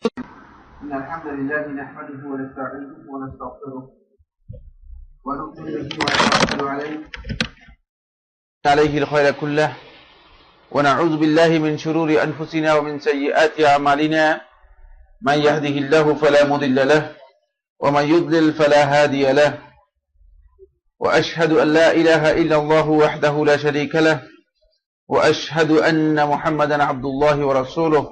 إن الحمد لله نحمده ونستعينه ونستغفره ونؤمن به ونتوكل عليه الخير كله ونعوذ بالله من شرور أنفسنا ومن سيئات أعمالنا من يهده الله فلا مضل له ومن يضلل فلا هادي له وأشهد أن لا إله إلا الله وحده لا شريك له وأشهد أن محمدا عبد الله ورسوله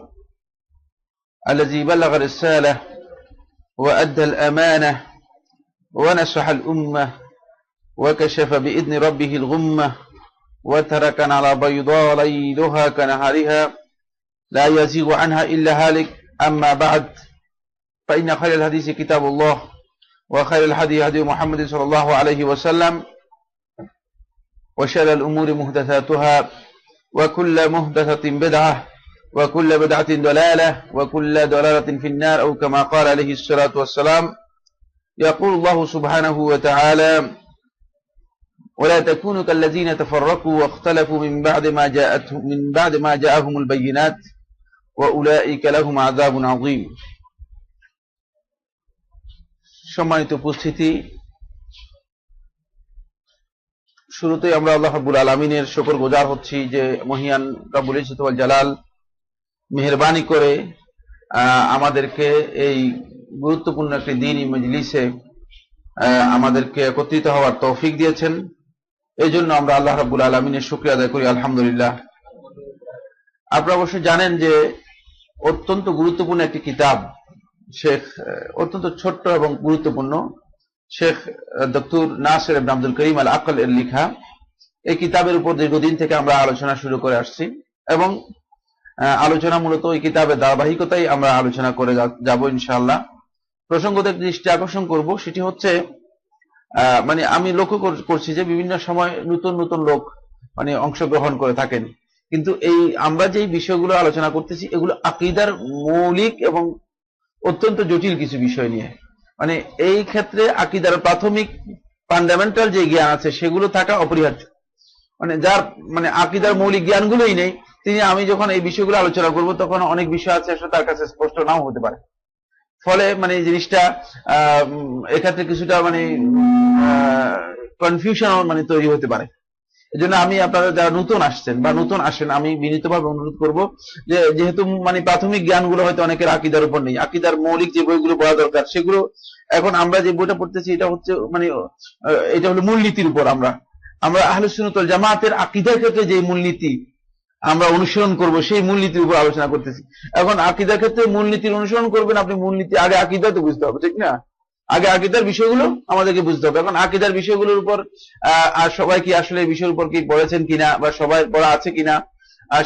الذي بلغ الرسالة وأدى الأمانة ونصح الأمة وكشف بإذن ربه الغمة وتركنا على بيضاء ليلها كنهارها لا يزيغ عنها إلا هالك. أما بعد، فإن خير الحديث كتاب الله وخير الهدي هدي محمد صلى الله عليه وسلم وشر الأمور محدثاتها وكل محدثة بدعة وكل بدعة ضلالة وكل ضلالة في النار، أو كما قال عليه الصلاة والسلام. يقول الله سبحانه وتعالى: ولا تكونوا كالذين تفرقوا واختلفوا من بعد ما جاءهم البينات وأولئك لهم عذاب عظيم। সম্মানিত উপস্থিতি, শুরুতেই আমরা আল্লাহ রাব্বুল আলামিনের শুকরগুজার হচ্ছি যে মহিয়ান রব্বুল ইজ্জত ওয়াল জালাল মেহেরবানি করে আমাদেরকে এই গুরুত্বপূর্ণ একটি দ্বীনি মজলিসে আমাদেরকে একত্রিত হওয়ার তৌফিক দিয়েছেন। এই জন্য আমরা আল্লাহ রাব্বুল আলামিনের শুকরিয়া আদায় করি, আলহামদুলিল্লাহ। আপনারা অবশ্যই জানেন যে অত্যন্ত গুরুত্বপূর্ণ একটি কিতাব, শেখ অত্যন্ত ছোট্ট এবং গুরুত্বপূর্ণ শেখ ডক্টর নাসির ইবনে আব্দুল করিম আল আকল এর লেখা এই কিতাবের উপর দীর্ঘদিন থেকে আমরা আলোচনা শুরু করে আসছি এবং আলোচনা মূলত এই কিতাবের ধারাবাহিকতাই আমরা আলোচনা করে যাব ইনশাআল্লাহ। প্রসঙ্গত দৃষ্টি আকর্ষণ করব, সেটি হচ্ছে আমি লক্ষ্য করছি যে বিভিন্ন সময় নতুন নতুন লোক অংশগ্রহণ করে থাকেন, কিন্তু এই আমরা যে বিষয়গুলো আলোচনা করতেছি এগুলো আকীদার মৌলিক এবং অত্যন্ত জটিল কিছু বিষয় নিয়ে। এই ক্ষেত্রে আকীদার প্রাথমিক ফান্ডামেন্টাল যে জ্ঞান আছে সেগুলো থাকা অপরিহার্য। যার আকীদার মৌলিক জ্ঞানগুলোই নেই, আমি যখন এই বিষয়গুলো আলোচনা করব তখন অনেক বিষয় আছে আসলে তার কাছে স্পষ্ট নাও হতে পারে। ফলে এই জিনিসটা এক্ষেত্রে কিছুটা কনফিউশন তৈরি হতে পারে। এই জন্য আমি আপনারা যারা নতুন আসছেন বা নতুন আসেন, আমি বিনীতভাবে অনুরোধ করব যে যেহেতু প্রাথমিক জ্ঞানগুলো হয়তো অনেকের আকীদার উপর নেই, আকীদার মৌলিক যে বইগুলো পড়া দরকার সেগুলো এখন আমরা যে বইটা পড়তেছি এটা হচ্ছে এটা হলো মূলনীতির উপর। আমরা আহলে সুন্নাত ওয়াল জামাতের আকীদার ক্ষেত্রে যে মূলনীতি আমরা অনুসরণ করব সেই মূলনীতির উপর আলোচনা করতেছি। এখন আকীদার ক্ষেত্রে মূলনীতির অনুসরণ করবেন আপনি, মূলনীতি আগে আকীদা তো বুঝতে হবে, ঠিক না? আগে আকীদার বিষয়গুলো আমাদেরকে বুঝতে হবে। এখন আকীদার বিষয়গুলোর উপর আর সবাই কি আসলে এই বিষয়ের উপর কি পড়েছেন কিনা বা সবাই পড়া আছে কিনা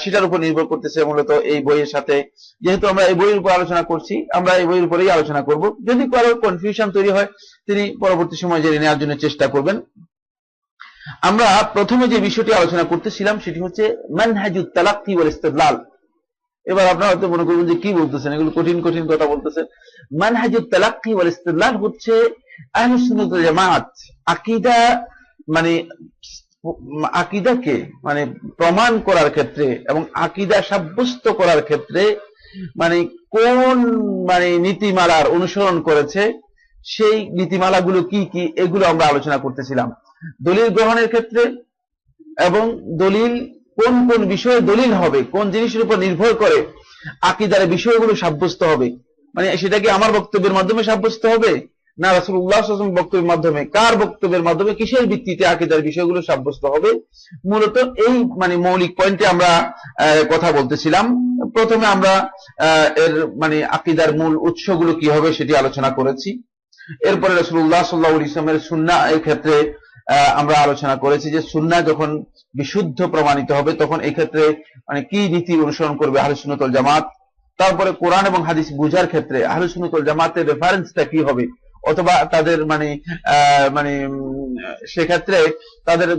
সেটার উপর নির্ভর করতেছে মূলত এই বইয়ের সাথে। যেহেতু আমরা এই বইয়ের উপর আলোচনা করছি, আমরা এই বইয়ের উপরেই আলোচনা করব। যদি কারো কনফিউশন তৈরি হয় তিনি পরবর্তী সময় জেনে নেওয়ার জন্য চেষ্টা করবেন। আমরা প্রথমে যে বিষয়টি আলোচনা করতেছিলাম সেটি হচ্ছে মানহাজুত তালাক্কি ওয়াল ইস্তিদলাল। এবার আপনারা হয়তো মনে করবেন যে কি বলতেছেন, এগুলো কঠিন কঠিন কথা বলতেছেন। মানহাজুত তালাক্কি ওয়াল ইস্তিদলাল হচ্ছে আহলে সুন্নাত ওয়াল জামাত আকীদা আকীদাকে প্রমাণ করার ক্ষেত্রে এবং আকীদা সাব্যস্ত করার ক্ষেত্রে কোন নীতিমালার অনুসরণ করেছে, সেই নীতিমালাগুলো কি কি এগুলো আমরা আলোচনা করতেছিলাম। দলিল গ্রহণের ক্ষেত্রে এবং দলিল কোন কোন বিষয়ে দলিল হবে, কোন জিনিসের উপর নির্ভর করে আকীদার বিষয়গুলো সাব্যস্ত হবে, সেটা কি আমার বক্তব্যের মাধ্যমে সাব্যস্ত হবে না রাসূলুল্লাহ সাল্লাল্লাহু আলাইহি ওয়াসাল্লাম বক্তব্যের মাধ্যমে, কার বক্তব্যের মাধ্যমে, কিসের ভিত্তিতে আকীদার বিষয়গুলো সাব্যস্ত হবে। মূলত এই মৌলিক পয়েন্টে আমরা কথা বলতেছিলাম। প্রথমে আমরা এর আকীদার মূল উৎসগুলো কি হবে সেটি আলোচনা করেছি। এরপরে রাসূলুল্লাহ সাল্লাল্লাহু আলাইহি ওয়াসাল্লামের সুন্নাহ এর ক্ষেত্রে আমরা আলোচনা করেছি যে সুন্নাহ যখন বিশুদ্ধ প্রমাণিত হবে তখন এই ক্ষেত্রে কি নীতি অনুসরণ করবে আহলে সুন্নাত ওয়াল জামাত। তারপরে কোরআন এবং হাদিস বুঝার ক্ষেত্রে আহলে সুন্নাত ওয়াল জামাতের রেফারেন্সটা কি হবে, অথবা তাদের সেক্ষেত্রে তাদের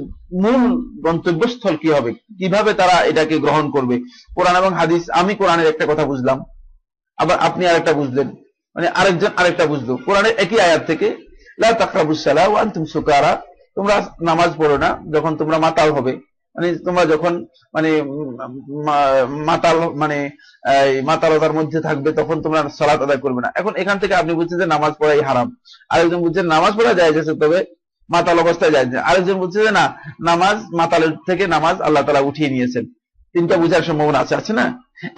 মূল গন্তব্যস্থল কি হবে, কিভাবে তারা এটাকে গ্রহণ করবে। কোরআন এবং হাদিস, আমি কোরআনের একটা কথা বুঝলাম, আবার আপনি আরেকটা বুঝলেন, আরেকজন আরেকটা বুঝলো। কোরআনের একই আয়াত থেকে লা তাকরাবুস সালাহ ওয়া আনতুম সুকারা, তোমরা নামাজ পড়ো না যখন তোমরা মাতাল হবে, মানে তোমরা যখন মানে মাতাল মানে মাতালতার মধ্যে থাকবে তখন তোমরা সালাত আদায় করবে না। এখন এখান থেকে আপনি বুঝছেন যে নামাজ পড়াই হারাম, আরেকজন বুঝছেন নামাজ পড়া যায় যাচ্ছে তবে মাতাল অবস্থায় যায়, আরেকজন বুঝছে যে না নামাজ মাতালের থেকে নামাজ আল্লাহ তাআলা উঠিয়ে নিয়েছেন। তিনটা বোঝার সম্ভাবনা আছে না?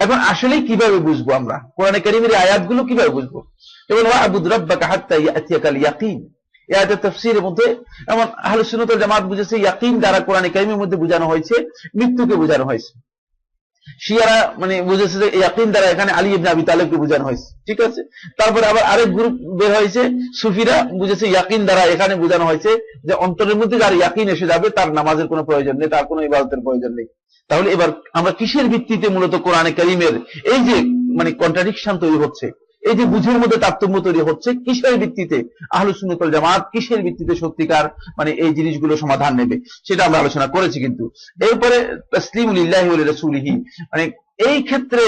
এখন আসলে কিভাবে বুঝবো আমরা কোরআনে কারীমের আয়াতগুলো কিভাবে বুঝবো? যেমন ওয়া'বুদ রাব্বাকা হাত্তা ইয়াতিয়াকাল ইয়াকিন, এই আয়াতের তাফসীরের মধ্যে এমন আহলে সুন্নাত ওয়াল জামাত বুঝেছে ইয়াকিন দ্বারা কোরআনে কারীমের মধ্যে বোঝানো হয়েছে মৃত্যুকে বোঝানো হয়েছে। শিয়ারা মানে বুঝেছে যে ইয়াকিন দ্বারা এখানে আলী ইবনে আবি তালেবকে বোঝানো হয়েছে, ঠিক আছে। তারপরে আবার আরেক গ্রুপ বের হয়েছে সুফিরা বুঝেছে ইয়াকিন দ্বারা এখানে বোঝানো হয়েছে যে অন্তরের মধ্যে যার ইয়াকিন এসে যাবে তার নামাজের কোনো প্রয়োজন নেই, তার কোনো ইবাদতের প্রয়োজন নেই। তাহলে এবার আমরা কিসের ভিত্তিতে মূলত কোরআনে কারীমের এই যে মানে কন্ট্রাডিকশন তৈরি হচ্ছে, এই যে বুঝের মধ্যে তারতম্য তৈরি হচ্ছে, কিসের ভিত্তিতে আহলে সুন্নাত ওয়াল জামাত কিসের ভিত্তিতে সত্যিকার মানে এই জিনিসগুলো সমাধান নেবে সেটা আমরা আলোচনা করেছি। কিন্তু এরপরে তাসলিমু লিল্লাহি ওয়া লিরাসূলিহি, মানে এই ক্ষেত্রে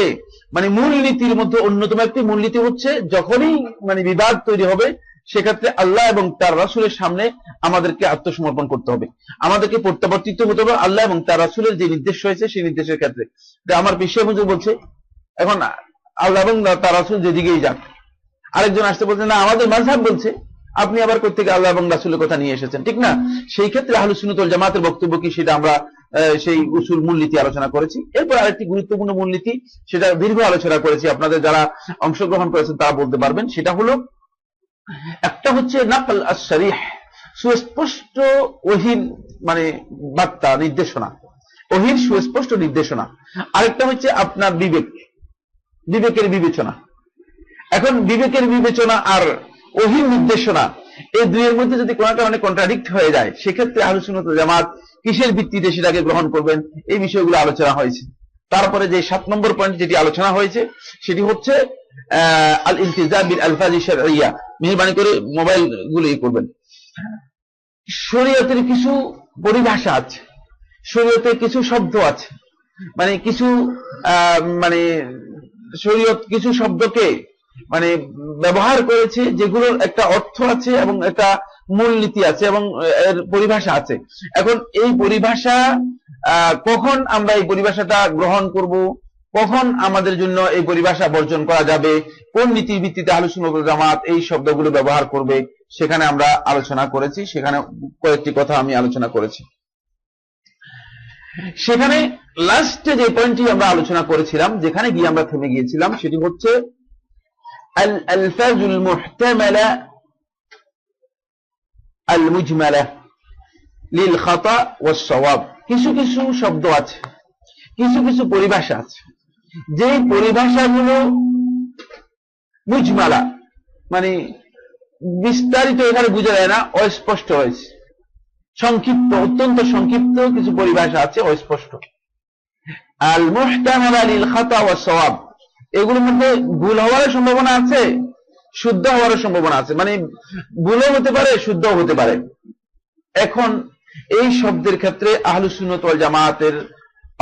মানে মূলনীতির মধ্যে অন্যতম একটি মূলনীতি হচ্ছে যখনই মানে বিবাদ তৈরি হবে সেক্ষেত্রে আল্লাহ এবং তার রাসূলের সামনে আমাদেরকে আত্মসমর্পণ করতে হবে, আমাদেরকে প্রত্যাবর্তিত হতে হবে আল্লাহ এবং তার রাসূলের যে নির্দেশ হয়েছে সেই নির্দেশের ক্ষেত্রে। আমার বিষয় বুঝে বলছে এখন আল্লাহ এবং তার রাসূল যেদিকেই যাক, আরেকজন আসতে বলছে না আমাদের মাযহাব বলছে, আপনি আবার কোথা থেকে আল্লাহ এবং রাসূলের কথা নিয়ে এসেছেন, ঠিক না? সেই ক্ষেত্রে আহলে সুন্নাত ওয়াল জামাতের বক্তব্য কি সেটা আমরা সেই উসুল মূলনীতি আলোচনা করেছি। এরপর আরেকটি গুরুত্বপূর্ণ মূলনীতি, সেটা দীর্ঘ আলোচনা করেছি, আপনাদের যারা অংশগ্রহণ করেছেন তারা বলতে পারবেন, সেটা হলো একটা হচ্ছে নাকল আশ-শরীহ, সুস্পষ্ট ওহীর মানে বার্তা নির্দেশনা, ওহীর সুস্পষ্ট নির্দেশনা। আরেকটা হচ্ছে আপনার বিবেকের বিবেচনা। এখন বিবেকের বিবেচনা আর ওহীর নির্দেশনা এই দুইয়ের মধ্যে যদি কোনটা মানে কন্ট্রাডিক্ট হয়ে যায় সেক্ষেত্রে আহলে সুন্নাত ওয়াল জামাত কিসের ভিত্তিতে সেটাকে গ্রহণ করবেন এই বিষয়গুলো আলোচনা হয়েছে। তারপরে যে 7 নম্বর পয়েন্ট যেটি আলোচনা হয়েছে সেটি হচ্ছে আল ইলতিজাম বিল আলফাজি শারঈয়া। মেহেরবানি করে মোবাইল গুলো করবেন। শরীয়তের কিছু পরিভাষা আছে, শরীয়তের কিছু শব্দ আছে, মানে কিছু মানে শরীয়ত কিছু শব্দকে মানে ব্যবহার করেছে যেগুলোর একটা অর্থ আছে এবং একটা মূলনীতি আছে এবং এর পরিভাষা আছে। এখন এই পরিভাষা কখন আমরা এই পরিভাষাটা গ্রহণ করব, কখন আমাদের জন্য এই পরিভাষা বর্জন করা যাবে, কোন নীতির ভিত্তিতে আহলে সুন্নাত ওয়াল জামাত এই শব্দগুলো ব্যবহার করবে সেখানে আমরা আলোচনা করেছি, সেখানে কয়েকটি কথা আমি আলোচনা করেছি। সেখানে লাস্টে যে পয়েন্টটি আমরা আলোচনা করেছিলাম, যেখানে গিয়ে আমরা থেমে গিয়েছিলাম, সেটি হচ্ছে আল আলফাজুল মুহতামালা আল মুজমালা লিল খাতা ওয়াস সাওয়াব। কিছু কিছু শব্দ আছে, কিছু কিছু পরিভাষা আছে, যে পরিভাষাগুলো মুজমালা মানে বিস্তারিত এখানে বোঝা যায় না, অস্পষ্ট হয়েছে, সংক্ষিপ্ত, অত্যন্ত সংক্ষিপ্ত কিছু পরিভাষা আছে, অস্পষ্ট। আল মুহতামালা লিল খাতা ওয়াস সাওয়াব, এগুলোর মধ্যে ভুল হওয়ার সম্ভাবনা আছে, শুদ্ধ হওয়ার সম্ভাবনা আছে, মানে ভুলও হতে পারে শুদ্ধও হতে পারে। এখন এই শব্দের ক্ষেত্রে আহলে সুন্নাত ওয়াল জামাতের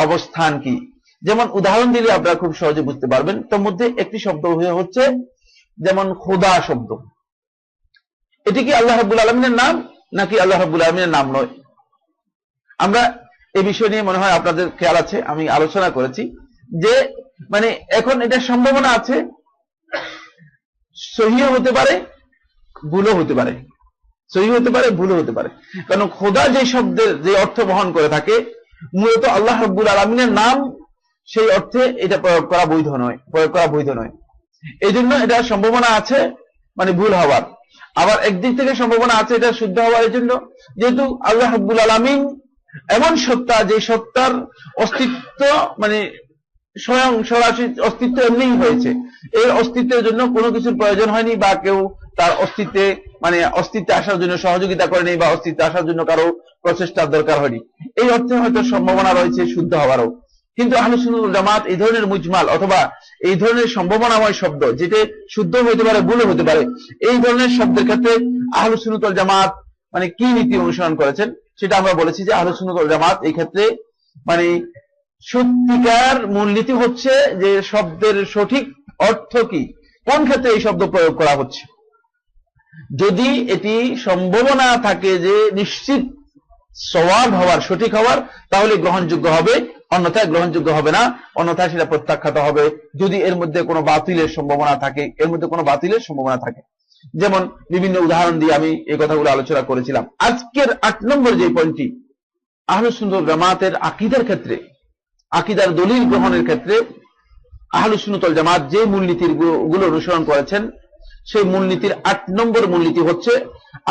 অবস্থান কি? যেমন উদাহরণ দিলে আপনারা খুব সহজে বুঝতে পারবেন। তার মধ্যে একটি শব্দ হচ্ছে যেমন খোদা শব্দ, এটি কি আল্লাহ রাব্বুল আলামিনের নাম নাকি আল্লাহ রাব্বুল আলামিনের নাম নয়? আমরা এই বিষয় নিয়ে মনে হয় আপনাদের খেয়াল আছে, আমি আলোচনা করেছি যে মানে এখন এটা সম্ভাবনা আছে সহিহ হতে পারে ভুলও হতে পারে, সহিহ হতে পারে ভুলও হতে পারে। কারণ খোদা যে শব্দের যে অর্থ বহন করে থাকে মূলত আল্লাহ রাব্বুল আলামিনের নাম, সেই অর্থে এটা প্রয়োগ করা বৈধ নয়। এই জন্য এটা সম্ভাবনা আছে মানে ভুল হওয়ার, আবার একদিক থেকে সম্ভাবনা আছে এটা শুদ্ধ হওয়ার জন্য, যেহেতু আল্লাহ রাব্বুল আলামিন এমন সত্তা যে সত্তার অস্তিত্ব মানে স্বয়ং সরাসরি অস্তিত্ব এমনিই হয়েছে, এই অস্তিত্বের জন্য কোনো কিছুর প্রয়োজন হয়নি বা কেউ তার অস্তিত্বে মানে অস্তিত্বে আসার জন্য সহযোগিতা করেনি বা অস্তিত্বে আসার জন্য কারো প্রচেষ্টার দরকার হয়নি, এই অর্থে হয়তো সম্ভাবনা রয়েছে শুদ্ধ হওয়ারও। কিন্তু আহলে সুন্নাত ওয়াল জামাত এই ধরনের মুজমাল অথবা এই ধরনের সম্ভাবনাময় শব্দ যেটা শুদ্ধ হতে পারে ভুলও হতে পারে, এই ধরনের শব্দের ক্ষেত্রে আহলে সুন্নাত ওয়াল জামাত মানে কি নীতি অনুসরণ করেছেন সেটা আমরা বলেছি যে আহলে সুন্নাত ওয়াল জামাত এই ক্ষেত্রে মানে সত্যিকার মূলনীতি হচ্ছে যে শব্দের সঠিক অর্থ কি, কোন ক্ষেত্রে এই শব্দ প্রয়োগ করা হচ্ছে। যদি এটি সম্ভাবনা থাকে যে নিশ্চিত সওয়াব হওয়ার, সঠিক হওয়ার, তাহলে গ্রহণযোগ্য হবে, অন্যথায় গ্রহণযোগ্য হবে না, অন্যথায় সেটা প্রত্যাখ্যাত হবে যদি এর মধ্যে কোনো বাতিলের সম্ভাবনা থাকে, এর মধ্যে কোনো বাতিলের সম্ভাবনা থাকে। যেমন বিভিন্ন উদাহরণ দিয়ে আমি এই কথাগুলো আলোচনা করেছিলাম। আজকের 8 নম্বর যে পয়েন্টটি, আহলুস সুন্নাহ ওয়াল জামাতের আকীদার ক্ষেত্রে, আকীদার দলিল গ্রহণের ক্ষেত্রে আহলুস সুন্নাহ ওয়াল জামাত যে মূলনীতির গুলো অনুসরণ করেছেন, সেই মূলনীতির 8 নম্বর মূলনীতি হচ্ছে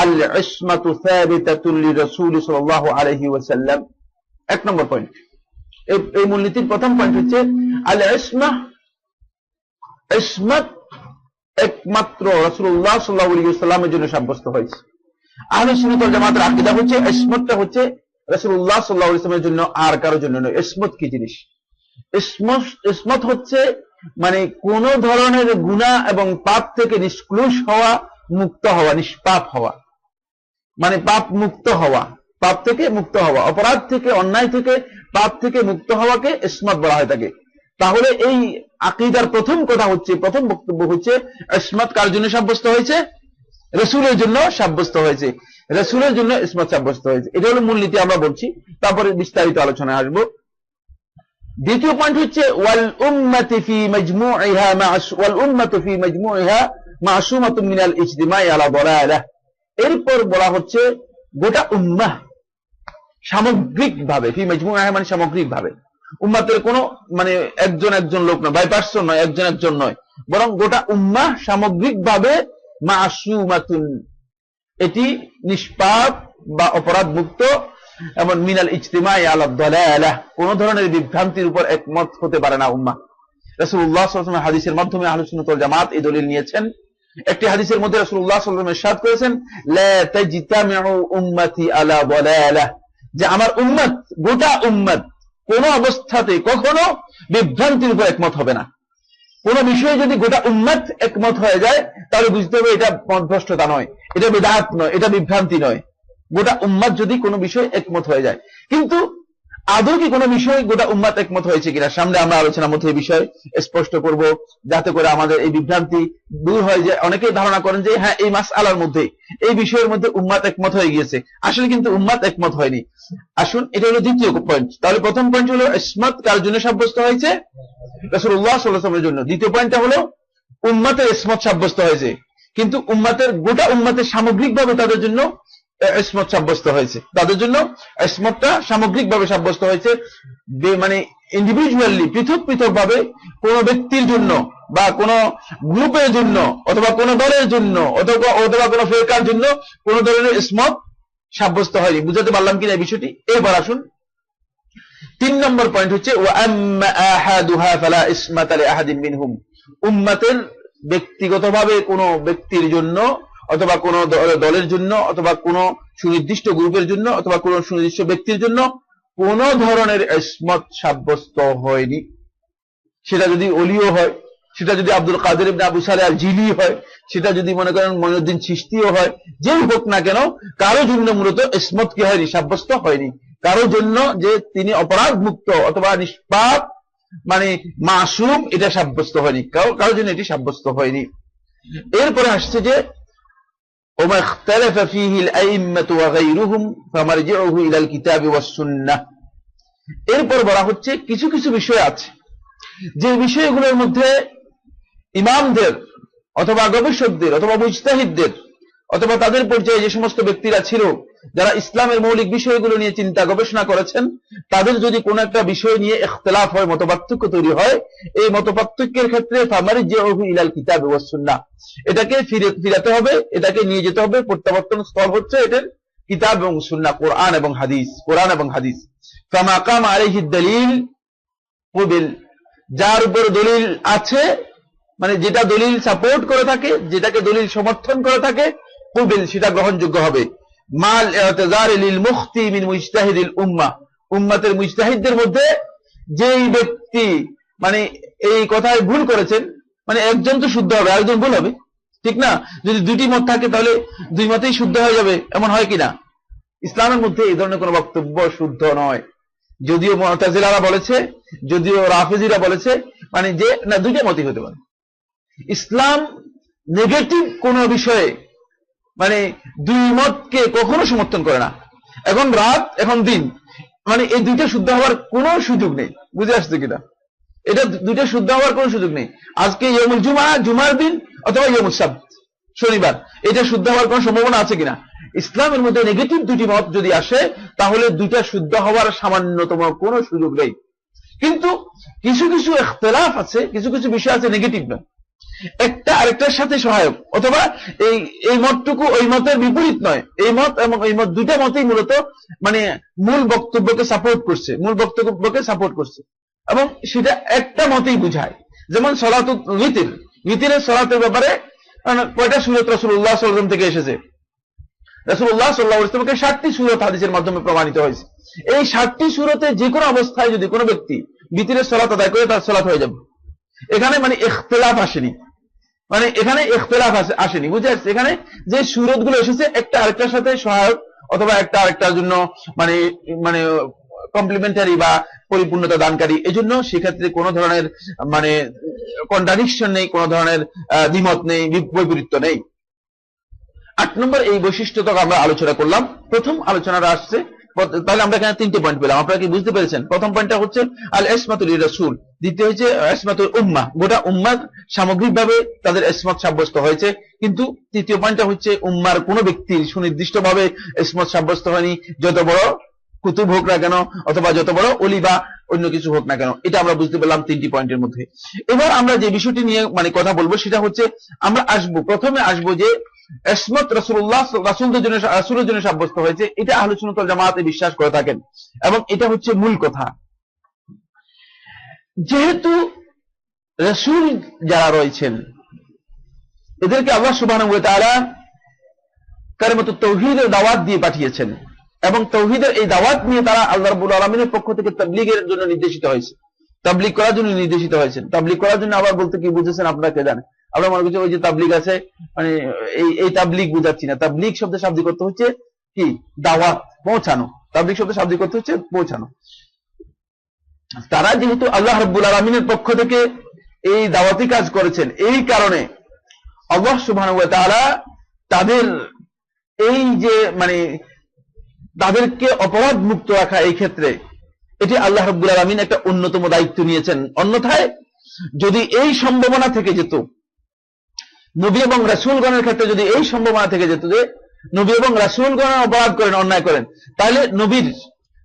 আল ইসমাতু সাবিতাতুল লিরাসূল সাল্লাল্লাহু আলাইহি ওয়াসাল্লাম। 1 নম্বর পয়েন্ট, এই মূলনীতির প্রথম পয়েন্ট হচ্ছে আল ইসমাত একমাত্র রাসূলুল্লাহ সাল্লাল্লাহু আলাইহি ওয়াসাল্লামের জন্য সাব্যস্ত হয়েছে। আহলুস সুন্নাহ ওয়াল জামাতের আকীদা হচ্ছে ইসমাতটা হচ্ছে রাসূলুল্লাহ সাল্লাল্লাহু আলাইহি ওয়াসাল্লামের জন্য, আর কারো জন্য নয়। ইসমত কি জিনিস? ইসমত হচ্ছে মানে কোন ধরনের গুনাহ এবং পাপ থেকে নিষ্ক্লুষ হওয়া, মুক্ত হওয়া, নিষ্পাপ হওয়া, মানে পাপ মুক্ত হওয়া, পাপ থেকে মুক্ত হওয়া, অপরাধ থেকে, অন্যায় থেকে, পাপ থেকে মুক্ত হওয়াকে ইসমত বলা হয় থাকে। তাহলে এই আকীদার প্রথম কথা হচ্ছে, প্রথম বক্তব্য হচ্ছে ইসমত কার জন্য সাব্যস্ত হয়েছে? রাসূলের জন্য সাব্যস্ত হয়েছে, রাসূলের জন্য ইসমত সাব্যস্ত হয়েছে। এটা হলো মূলনীতি আমরা বলছি, তারপরে বিস্তারিত আলোচনায় আসবো। দ্বিতীয় পয়েন্ট হচ্ছে ওয়াল উম্মাতি ফি মাজমুইহা মাসুমাতুন মিনাল ইজতিমাই আলা দালালাহ। এরপর বলা হচ্ছে গোটা উম্মাহ সামগ্রিকভাবে, ফি মাজমুইহা মানে সামগ্রিকভাবে, উম্মাতের কোনো মানে একজন লোক নয়, বাই পার্সন নয়, একজন নয়, বরং গোটা উম্মাহ সামগ্রিকভাবে মাসুমাতুন, এটি নিষ্পাপ বা অপরাধ মুক্ত, এবং মিনাল ইজতিমাই আলা দালালাহ, কোন ধরনের বিভ্রান্তির উপর একমত হতে পারে না উম্মাহ। রাসূলুল্লাহ সাল্লাল্লাহু আলাইহি ওয়াসাল্লাম হাদিসের মাধ্যমে আহলুস সুন্নাহ ওয়াল জামাত এই দলিল নিয়েছেন। একটি হাদিসের মধ্যে রাসূলুল্লাহ সাল্লাল্লাহু আলাইহি ওয়াসাল্লাম ইরশাদ করেছেন, লা তাজতামিউ উম্মতি আলা দালালাহ, যে আমার উম্মত, গোটা উম্মত কোন অবস্থাতে কখনো বিভ্রান্তির উপর একমত হবে না। কোন বিষয়ে যদি গোটা উম্মত একমত হয়ে যায়, তাহলে বুঝতে হবে এটা পথভ্রষ্টতা নয়, এটা বিদআত নয়, এটা বিভ্রান্তি নয়। গোটা উম্মত যদি কোনো বিষয় একমত হয়ে যায়, কিন্তু আদৌ কি কোনো বিষয় গোটা উম্মত একমত হয়েছে কিনা, সামনে আমরা আলোচনার মধ্যে এই বিষয় স্পষ্ট করব, যাতে করে আমাদের এই বিভ্রান্তি দূর হয়। যে অনেকেই ধারণা করেন যে হ্যাঁ, এই মাসআলার মধ্যে, এই বিষয়ের মধ্যে উম্মত একমত হয়ে গিয়েছে, আসলে কিন্তু উম্মত একমত হয়নি। আসুন, এটা হলো দ্বিতীয় পয়েন্ট। তাহলে প্রথম পয়েন্ট হলো ইসমত কার জন্য সাব্যস্ত হয়েছে? রাসূলুল্লাহ সাল্লাল্লাহু আলাইহি ওয়াসাল্লামের জন্য। দ্বিতীয় পয়েন্টটা হলো উম্মতের ইসমত সাব্যস্ত হয়েছে, কিন্তু উম্মতের, গোটা উম্মতের সামগ্রিকভাবে তাদের জন্য ইসমত সাব্যস্ত হয়েছে, তাদের জন্য ইসমতটা সামগ্রিকভাবে সাব্যস্ত হয়েছে। মানে ইন্ডিভিজুয়ালি, পৃথক ভাবে কোন ব্যক্তির জন্য বা কোন গ্রুপের জন্য অথবা কোন দলের জন্য অথবা কোন ফিরকার জন্য কোন ধরনের ইসমত সাব্যস্ত হয়নি। বুঝাতে পারলাম কিনা এই বিষয়টি? এবার আসুন 3 নম্বর পয়েন্ট হচ্ছে ওয়া আম্মা আহাদুহা ফালা ইসমাতা লিআহাদিন মিনহুম। উম্মতের ব্যক্তিগতভাবে কোন ব্যক্তির জন্য অথবা কোন দলের জন্য অথবা কোন সুনির্দিষ্ট গ্রুপের জন্য অথবা কোন সুনির্দিষ্ট ব্যক্তির জন্য কোন ধরনের ইসমত সাব্যস্ত হয়নি। সেটা যদি ওলিও হয়, সেটা যদি আব্দুল কাদের ইবনে আবু সালেহ আল জিলি হয়, সেটা যদি মনে করেন মঈনুদ্দিন চিশতিও হয়, যেই হোক না কেন, কারো জন্য মূলত ইসমত কি হয়নি? সাব্যস্ত হয়নি। কারো জন্য যে তিনি অপরাধ মুক্ত অথবা নিষ্পাপ, মানে মাসুম, এটা সাব্যস্ত হয়নি, কারো জন্য এটি সাব্যস্ত হয়নি। এরপরে আসছে যে ওমা ইখতালাফা ফীহি আল-আইম্মাতু ওয়া গায়রুহুম ফামারজিউহু ইলাল কিতাবি ওয়াস সুন্নাহ। এরপর বলা হচ্ছে কিছু কিছু বিষয় আছে, যে বিষয়গুলোর মধ্যে ইমামদের অথবা গবেষকদের অথবা মুজতাহিদদের অথবা তাদের পর্যায়ে যে সমস্ত ব্যক্তিরা ছিল, যারা ইসলামের মৌলিক বিষয়গুলো নিয়ে চিন্তা গবেষণা করেছেন, তাদের যদি কোনো একটা বিষয় নিয়ে ইখতিলাফ হয়, মতপার্থক্য তৈরি হয়, এই মতপার্থক্যের ক্ষেত্রে ফামারজিউহু ইলাল কিতাবি ওয়াস সুন্নাহ, এটাকে ফিরাতে হবে, এটাকে নিয়ে যেতে হবে। প্রত্যাবর্তন স্থল হচ্ছে এটার কিতাব এবং সুন্নাহ, কোরআন এবং হাদিস, কোরআন এবং হাদিস। ফামা কামা আলাইহি দলিল কুবিল, যার উপর দলিল আছে, মানে যেটা দলিল সাপোর্ট করে থাকে, যেটাকে দলিল সমর্থন করে থাকে, কুবিল, সেটা গ্রহণযোগ্য হবে। মাল ইতিজারি লিল মুখতি মিন মুজতাহিদিল উম্মাহ, উম্মতের মুজতাহিদদের মধ্যে যেই ব্যক্তি মানে এই কথায় ভুল করেছেন, মানে একজন তো শুদ্ধ হবে, আরেকজন ভুল হবে, ঠিক না? যদি দুটি মত থাকে তাহলে দুই মতেই শুদ্ধ হয়ে যাবে, এমন হয় কিনা? ইসলামের মধ্যে এই ধরনের কোনো বক্তব্য শুদ্ধ নয়। যদিও মুতাজিলারা বলেছে, যদিও রাফিজিরা বলেছে, মানে যে না, দুইটা মতই হতে পারে। ইসলাম নেগেটিভ কোন বিষয়ে মানে দুই মতকে কখনো সমর্থন করে না। এখন রাত, এখন দিন, মানে এই দুইটা শুদ্ধ হওয়ার কোনো সুযোগ নেই। বুঝে আসছে কিনা? এটা দুইটা শুদ্ধ হওয়ার কোনো সুযোগ নেই। আজকে ইয়মুল জুমা, জুমার দিন, অথবা ইয়মুল সাবত, শনিবার, এটা শুদ্ধ হওয়ার কোনো সম্ভাবনা আছে কিনা? ইসলামের মধ্যে নেগেটিভ দুটি মত যদি আসে, তাহলে দুইটা শুদ্ধ হওয়ার সামান্যতম কোনো সুযোগ নেই। কিন্তু কিছু কিছু ইখতিলাফ আছে, কিছু কিছু বিষয় আছে নেগেটিভ নয়, একটা আরেকটার সাথে সহায়ক, অথবা এই মতটুকু ওই মতের বিপরীত নয়। এই মত এবং এই মত, দুইটা মতই মূলত মানে মূল বক্তব্যকে সাপোর্ট করছে, মূল বক্তব্যকে সাপোর্ট করছে, এবং সেটা একটা মতেই বুঝায়। যেমন সলাতুল উইতির, উইতিরের সলাতের ব্যাপারে কয়টা সূরত রাসূলুল্লাহ সাল্লাল্লাহু আলাইহি ওয়াসাল্লাম থেকে এসেছে? রাসূলুল্লাহ সাল্লাল্লাহু আলাইহি ওয়াসাল্লামকে 60টি সূরত হাদিসের মাধ্যমে প্রমাণিত হয়েছে। এই 60টি সূরতে যে কোনো অবস্থায় যদি কোনো ব্যক্তি বিতিরের সালাত আদায় করে, তার সালাত হয়ে যাবে। এখানে মানে ইখতিলাফ আসেনি, মানে এখানে ইখতিলাফ আসেনি, বুঝে আসছে? এখানে যে সূরত গুলো এসেছে একটা আরেকটার সাথে সহায়ক, অথবা একটা আরেকটার জন্য মানে মানে কমপ্লিমেন্টারি বা পরিপূর্ণতা দানকারী, এজন্য সেক্ষেত্রে কোনো ধরনের মানে কন্ট্রাডিকশন নেই, কোনো ধরনের দ্বিমত নেই, বৈপরীত্য নেই। 8 নম্বর এই বৈশিষ্ট্যটা আমরা আলোচনা করলাম। প্রথম আলোচনাটা আসছে, তাহলে আমরা এখানে 3টে পয়েন্ট পেলাম। আপনারা কি বুঝতে পেরেছেন? প্রথম পয়েন্টটা হচ্ছে আল ইসমাতু লিরাসূল, দ্বিতীয় হচ্ছে ইসমাতুল উম্মাহ, গোটা উম্মাহ সামগ্রিকভাবে তাদের ইসমাত সাব্যস্ত হয়েছে। কিন্তু তৃতীয় পয়েন্টটা হচ্ছে উম্মার কোন ব্যক্তির সুনির্দিষ্টভাবে ইসমাত সাব্যস্ত হয়নি, যত বড় কুতুব হোক না কেন, অথবা যত বড় ওলি বা অন্য কিছু হোক না কেন। এটা আমরা বুঝতে পারলাম 3টি পয়েন্টের মধ্যে। এবার আমরা যে বিষয়টি নিয়ে মানে কথা বলবো, সেটা হচ্ছে আমরা প্রথমে আসবো যে ইসমাত রাসূলুল্লাহ রাসূলের জন্য সাব্যস্ত হয়েছে, এটা আহলে সুন্নাত ওয়াল জামাতে বিশ্বাস করে থাকেন, এবং এটা হচ্ছে মূল কথা। যেহেতু রাসূল যারা রয়েছেন, এদেরকে আল্লাহ সুবহানাহু ওয়া তাআলা কালিমাতুত তাওহীদের দাওয়াত দিয়ে পাঠিয়েছেন, এবং তাওহীদের এই দাওয়াত নিয়ে তারা আল্লাহ রাব্বুল আলামিনের পক্ষ থেকে তাবলীগের জন্য নির্দেশিত হয়েছে, তাবলীগ করার জন্য নির্দেশিত হয়েছেন। তাবলীগ করার জন্য আবার বলতে কি বুঝেছেন আপনারা কে জানেন? আমরা মনে করছি ওই যে তাবলীগ আছে, মানে এই তাবলীগ বুঝাচ্ছি না। তাবলীগ শব্দের শাব্দিক অর্থ হচ্ছে কি? দাওয়াত, পৌঁছানো। তাবলীগ শব্দের শাব্দিক অর্থ হচ্ছে পৌঁছানো। তারা যেহেতু আল্লাহ রাব্বুল আলামিনের পক্ষ থেকে এই দাওয়াতি কাজ করেছেন, এই কারণে আল্লাহ সুবহানাহু ওয়া তাআলা তাদের এই যে মানে তাদেরকে অপরাধ মুক্ত রাখা, এই ক্ষেত্রে এটি আল্লাহ রাব্বুল আলামিন একটা অন্যতম দায়িত্ব নিয়েছেন। অন্যথায় যদি এই সম্ভাবনা থেকে যেত, নবী এবং রাসূলগণের ক্ষেত্রে যদি এই সম্ভাবনা থেকে যেত যে নবী এবং রাসূলগণ অপরাধ করেন, অন্যায় করেন, তাহলে নবীর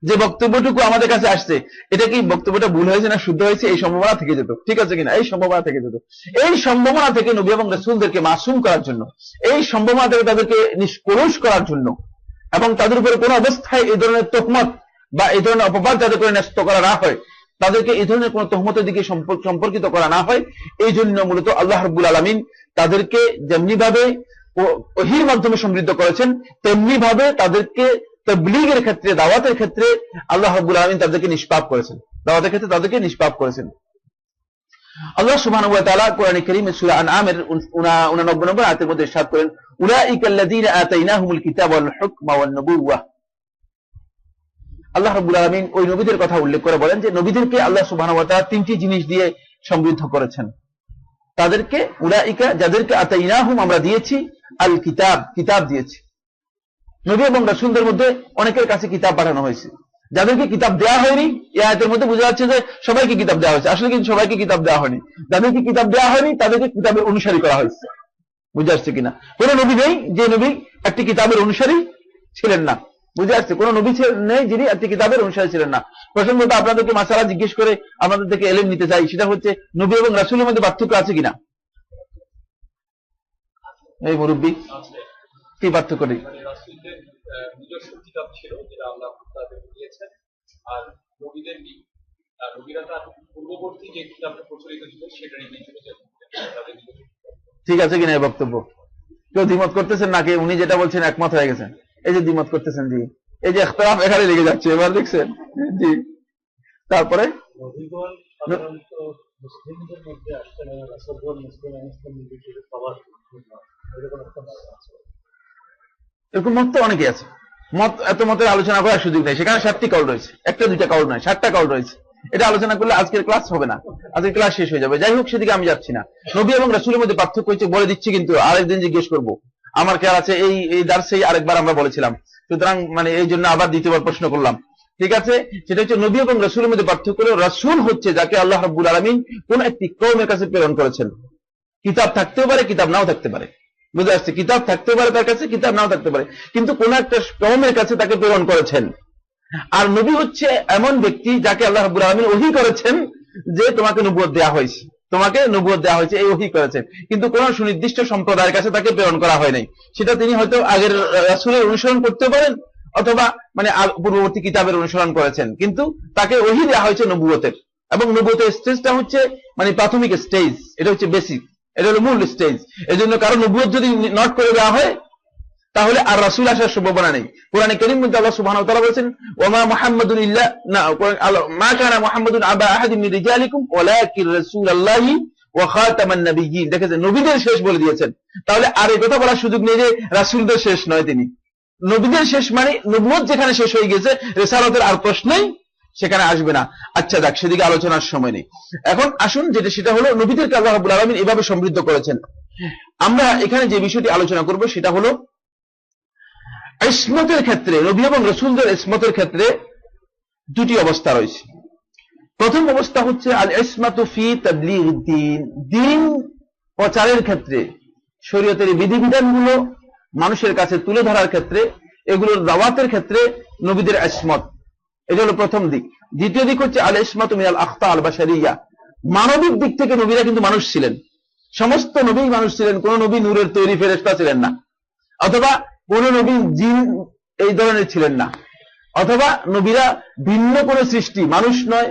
যে বক্তব্যটুকু আমাদের কাছে আসছে, এটা কি বক্তব্যটা ভুল হয়েছে না শুদ্ধ হয়েছে, এই সম্ভাবনা থেকে যেত। ঠিক আছে কিনা? এই সম্ভাবনা থেকে যেত। এই সম্ভাবনা থেকে নবী এবং রাসূলদেরকে মাসুম করার জন্য, এই সম্ভাবনা থেকে তাদেরকে নিষ্কলুষ করার জন্য, এবং তাদের উপরে কোনো অবস্থায় এই ধরনের তহমত বা এই ধরনের অপবাদ যাতে করে ন্যস্ত করা না হয়, তাদেরকে এই ধরনের কোন তহমতের দিকে সম্পর্কিত করা না হয়, এই জন্য মূলত আল্লাহ রাব্বুল আলামিন তাদেরকে যেমনি ভাবে ওহীর মাধ্যমে সমৃদ্ধ করেছেন, তেমনি ভাবে তাদেরকে তাবলীগের ক্ষেত্রে, দাওয়াতের ক্ষেত্রে আল্লাহ রাব্বুল আলামিন তাদেরকে নিষ্পাপ করেছেন, দাওয়াতের ক্ষেত্রে তাদেরকে নিষ্পাপ করেছেন। আল্লাহ সুবহানাহু ওয়া তাআলা কোরআনে কারীমে সূরা আনআমের 89 নম্বর আয়াতের মধ্যে ইরশাদ করেন, উলাইকাল্লাযীনা আতাইনাহুমুল কিতাবা ওয়াল হুকমা ওয়ান নবুওয়াহ। আল্লাহ রাব্বুল আলামিন ওই নবীদের কথা উল্লেখ করে বলেন যে নবীদেরকে আল্লাহ সুবহানাহু ওয়া তাআলা 3টি জিনিস দিয়ে সমৃদ্ধ করেছেন। তাদেরকে উলাইকা, যাদেরকে আতাইনাহুম আমরা দিয়েছি, আল কিতাব, কিতাব দিয়েছি। নবী এবং রাসূলদের মধ্যে অনেকের কাছে কিতাব পাঠানো হয়েছে। যাদেরকে কিতাব দেওয়া হয়নি, এই আয়াতের মধ্যে বোঝা যাচ্ছে যে সবাইকে কিতাব দেওয়া হয়েছে, আসলে কিন্তু সবাইকে কিতাব দেওয়া হয়নি। যাদেরকে কিতাব দেওয়া হয়নি তাদেরকে কিতাবের অনুসারী করা হয়েছে। বুঝে আসছে কিনা? কোন নবী নেই যে নবী একটি কিতাবের অনুসারী ছিলেন না। বুঝে আসছে? কোন নবী নেই যিনি একটি কিতাবের অনুসারী ছিলেন না। প্রসঙ্গত আপনাদেরকে মাসালা জিজ্ঞেস করে আপনাদের থেকে এলেম নিতে চাই, সেটা হচ্ছে নবী এবং রাসূলের মধ্যে পার্থক্য আছে কিনা? এই মুরব্বী, কি পার্থক্য নেই? নিজস্ব কিতাব ছিল যেটা আল্লাহ তাদেরকে দিয়েছেন, আর নবীদের নবীরা তার পূর্ববর্তী যে কিতাবটা প্রচলিত ছিল সেটা নিয়ে ঠিক আছে কিনা এই বক্তব্য? কেউ দ্বিমত করতেছেন নাকি? উনি যেটা বলছেন একমত হয়ে গেছেন? এই যে দ্বিমত করতেছেন, জি, এই যে ইখতিলাফ এখানে লেগে যাচ্ছে, এবার দেখছেন? জি। তারপরে নবীগণ সাধারণত মুসলিমদের মধ্যে আসতেন, রাসূলগণ মুসলিম নিজেদের সবার এরকম মত তো অনেকে আছে। মত, এত মতের আলোচনা করার সুযোগ নেই। সেখানে 7টি কাউল রয়েছে, একটা দুইটা কাউল নয়, 7টা কাউল রয়েছে। এটা আলোচনা করলে আজকের ক্লাস হবে না, আজকের ক্লাস শেষ হয়ে যাবে। যাই হোক, সেদিকে আমি যাচ্ছি না। নবী এবং রাসূলের মধ্যে পার্থক্য হচ্ছে বলে দিচ্ছি, কিন্তু আরেকদিন জিজ্ঞেস করবো। আমার খেয়াল আছে এই দার্সেই আরেকবার আমরা বলেছিলাম সুতরাং মানে এই জন্য আবার দ্বিতীয়বার প্রশ্ন করলাম। ঠিক আছে, সেটা হচ্ছে নবী এবং রাসূলের মধ্যে পার্থক্য হলো রাসূল হচ্ছে যাকে আল্লাহ রাব্বুল আলামিন কোন একটি কওমের কাছে প্রেরণ করেছেন। কিতাব থাকতেও পারে, কিতাব নাও থাকতে পারে, বুঝতে আসছে? কিতাব থাকতে পারে তার কাছে, কিতাব নাও থাকতে পারে, কিন্তু কোন একটা কওমের কাছে তাকে প্রেরণ করেছেন। আর নবী হচ্ছে এমন ব্যক্তি যাকে আল্লাহ রাব্বুল আলামিন ওহী করেছেন যে তোমাকে নবুয়ত দেওয়া হয়েছে, তোমাকে নবুয়ত দেওয়া হয়েছে, এই ওহী করেছেন, কিন্তু কোন সুনির্দিষ্ট সম্প্রদায়ের কাছে তাকে প্রেরণ করা হয় নাই। সেটা তিনি হয়তো আগের রাসূলের অনুসরণ করতে পারেন অথবা মানে পূর্ববর্তী কিতাবের অনুসরণ করেছেন, কিন্তু তাকে ওহী দেওয়া হয়েছে নবুয়তের। এবং নবুয়তের স্টেজটা হচ্ছে মানে প্রাথমিক স্টেজ, এটা হচ্ছে বেসিক, এটা হলো মূল স্টেজ। এই জন্য কারো নবুয়ত যদি নট করে দেওয়া হয় তাহলে আর রাসূল আসার সম্ভাবনা নেই। কোরআনে কারীম মধ্যে আল্লাহ সুবহানাহু ওয়া তাআলা বলেছেন ওয়া মুহাম্মাদুন ইল্লা না মা কানা মুহাম্মাদুন আবা আহাদিন মিন রিজালিকুম ওয়ালাকিন রাসূলুল্লাহি ওয়া খাতামান নাবিয়্যিন। দেখেছেন, নবীদের শেষ বলে দিয়েছেন। তাহলে আর এই কথা বলার সুযোগ নেই যে রাসূলদের শেষ নয়, তিনি নবীদের শেষ, মানে নবুয়ত যেখানে শেষ হয়ে গেছে রিসালাতের আর প্রশ্নই সেখানে আসবে না। আচ্ছা যাক, সেদিকে আলোচনার সময় নেই। এখন আসুন, যেটা সেটা হলো নবীদেরকে আল্লাহ রাব্বুল আলামিন এভাবে সমৃদ্ধ করেছেন। আমরা এখানে যে বিষয়টি আলোচনা করব সেটা হলো ইসমতের ক্ষেত্রে, নবী এবং রাসূলদের ইসমতের ক্ষেত্রে দুটি অবস্থা রয়েছে। প্রথম অবস্থা হচ্ছে আল ইসমাতু ফি তাবলীগিদ দ্বীন, দ্বীন প্রচারের ক্ষেত্রে, শরীয়তের বিধিবিধানগুলো মানুষের কাছে তুলে ধরার ক্ষেত্রে, এগুলোর দাওয়াতের ক্ষেত্রে নবীদের ইসমত, এটা হলো প্রথম দিক। দ্বিতীয় দিক হচ্ছে আল ইসমাতু মিনাল আখতা আল বাশারিয়া, মানবিক দিক থেকে নবীরা কিন্তু মানুষ ছিলেন, সমস্ত নবী মানুষ ছিলেন, কোন নবী নূরের তৈরি ফেরেশতা ছিলেন না, অথবা কোন নবী জিন এই ধরনের ছিলেন না, অথবা নবীরা ভিন্ন কোন সৃষ্টি, মানুষ নয়,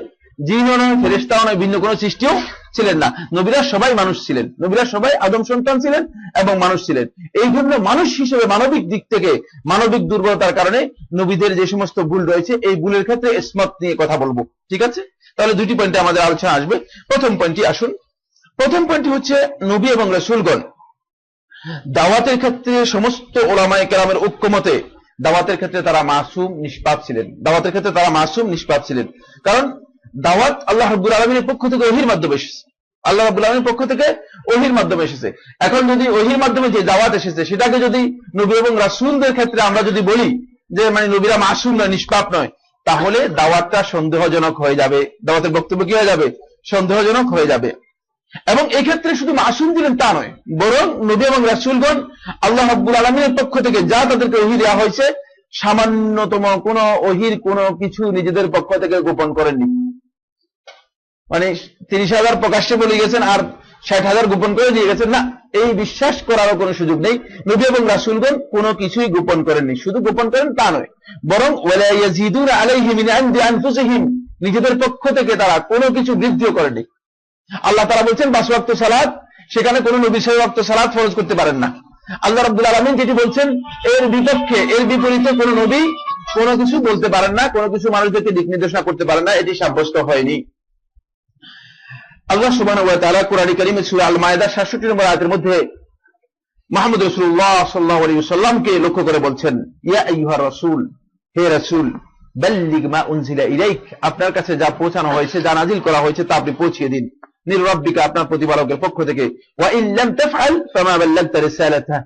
জিনও নয়, ফেরেশতাও নয়, ভিন্ন কোন সৃষ্টিও ছিলেন না। নবীরা সবাই মানুষ ছিলেন, নবীরা সবাই আদম সন্তান ছিলেন এবং মানুষ ছিলেন। এই জন্য মানুষ হিসেবে মানবিক দিক থেকে মানবিক দুর্বলতার কারণে নবীদের যে সমস্ত ভুল রয়েছে, এই ভুলের ক্ষেত্রে ইসমত নিয়ে কথা বলবো। ঠিক আছে, তাহলে দুটি পয়েন্টে আমাদের আলোচনা আসবে। প্রথম পয়েন্টটি আসুন। প্রথম পয়েন্টটি হচ্ছে নবী এবং রাসূলগণ দাওয়াতের ক্ষেত্রে সমস্ত উলামায়ে কেরামের ঐক্যমতে দাওয়াতের ক্ষেত্রে তারা মাসুম নিষ্পাপ ছিলেন, দাওয়াতের ক্ষেত্রে তারা মাসুম নিষ্পাপ ছিলেন। কারণ দাওয়াত আল্লাহ রাব্বুল আলামিনের পক্ষ থেকে ওহীর মাধ্যমে এসেছে, আল্লাহ রাব্বুল আলামিনের পক্ষ থেকে ওহীর মাধ্যমে এসেছে। এখন যদি ওহীর মাধ্যমে যে দাওয়াত এসেছে সেটাকে যদি নবী এবং রাসূলদের ক্ষেত্রে আমরা যদি বলি যে মানে নবীরা মাসুম নয়, নিষ্পাপ নয়, তাহলে দাওয়াতটা সন্দেহজনক হয়ে যাবে, দাওয়াতের বক্তব্য কি হয়ে যাবে? সন্দেহজনক হয়ে যাবে। এবং এই ক্ষেত্রে শুধু মাসুম দিলেন তা নয়, বরং নবী এবং রাসূলগণ আল্লাহ রাব্বুল আলামিনের পক্ষ থেকে যা তাদেরকে ওহী দেওয়া হয়েছে, সামান্যতম কোন ওহীর কোন কিছু নিজেদের পক্ষ থেকে গোপন করেননি। মানে 30,000 প্রকাশ্যে বলে গেছেন আর 60,000 গোপন করে দিয়ে গেছেন না, এই বিশ্বাস করারও কোনো সুযোগ নেই। নবী এবং রাসূলগণ কোনো কিছুই গোপন করেননি, শুধু গোপন করেন তা নয়, বরং ওয়ালা ইয়াজিদুনা আলাইহি মিন ইনদি আনফুসিহিম, নিজেদের পক্ষ থেকে তারা কোনো কিছু বৃদ্ধিও করেনি। আল্লাহ তাআলা বলছেন 5 ওয়াক্ত সালাত, সেখানে কোনো নবী 6 ওয়াক্ত সালাত ফরজ করতে পারেন না। আল্লাহ রাব্বুল আলামিন যেটি বলছেন এর বিপক্ষে, এর বিপরীতে কোনো নবী কোনো কিছু বলতে পারেন না, কোনো কিছু মানুষদেরকে দিক নির্দেশনা করতে পারেন না, এটি সাব্যস্ত হয়নি। আল্লাহ সুবহানাহু ওয়া তাআলা কোরআন কারীমে সূরা আল মায়েদার 67 নম্বর আয়াতের মধ্যে মুহাম্মদ রাসূলুল্লাহ সাল্লাল্লাহু আলাইহি ওয়াসাল্লামকে লক্ষ্য করে বলছেন, ইয়া আইয়ুহার রাসূল, হে রাসূল, বাল্লিগ মা উনজিলা ইলাইক, আপনার কাছে যা পৌঁছানো হয়েছে, যা নাজিল করা হয়েছে তা আপনি পৌঁছিয়ে দিন, মির রাব্বিকা, আপনার প্রতিপালকের পক্ষ থেকে, ওয়া ইন লাম তাফআল ফামা বাল্লাগতা রিসালাতাহ,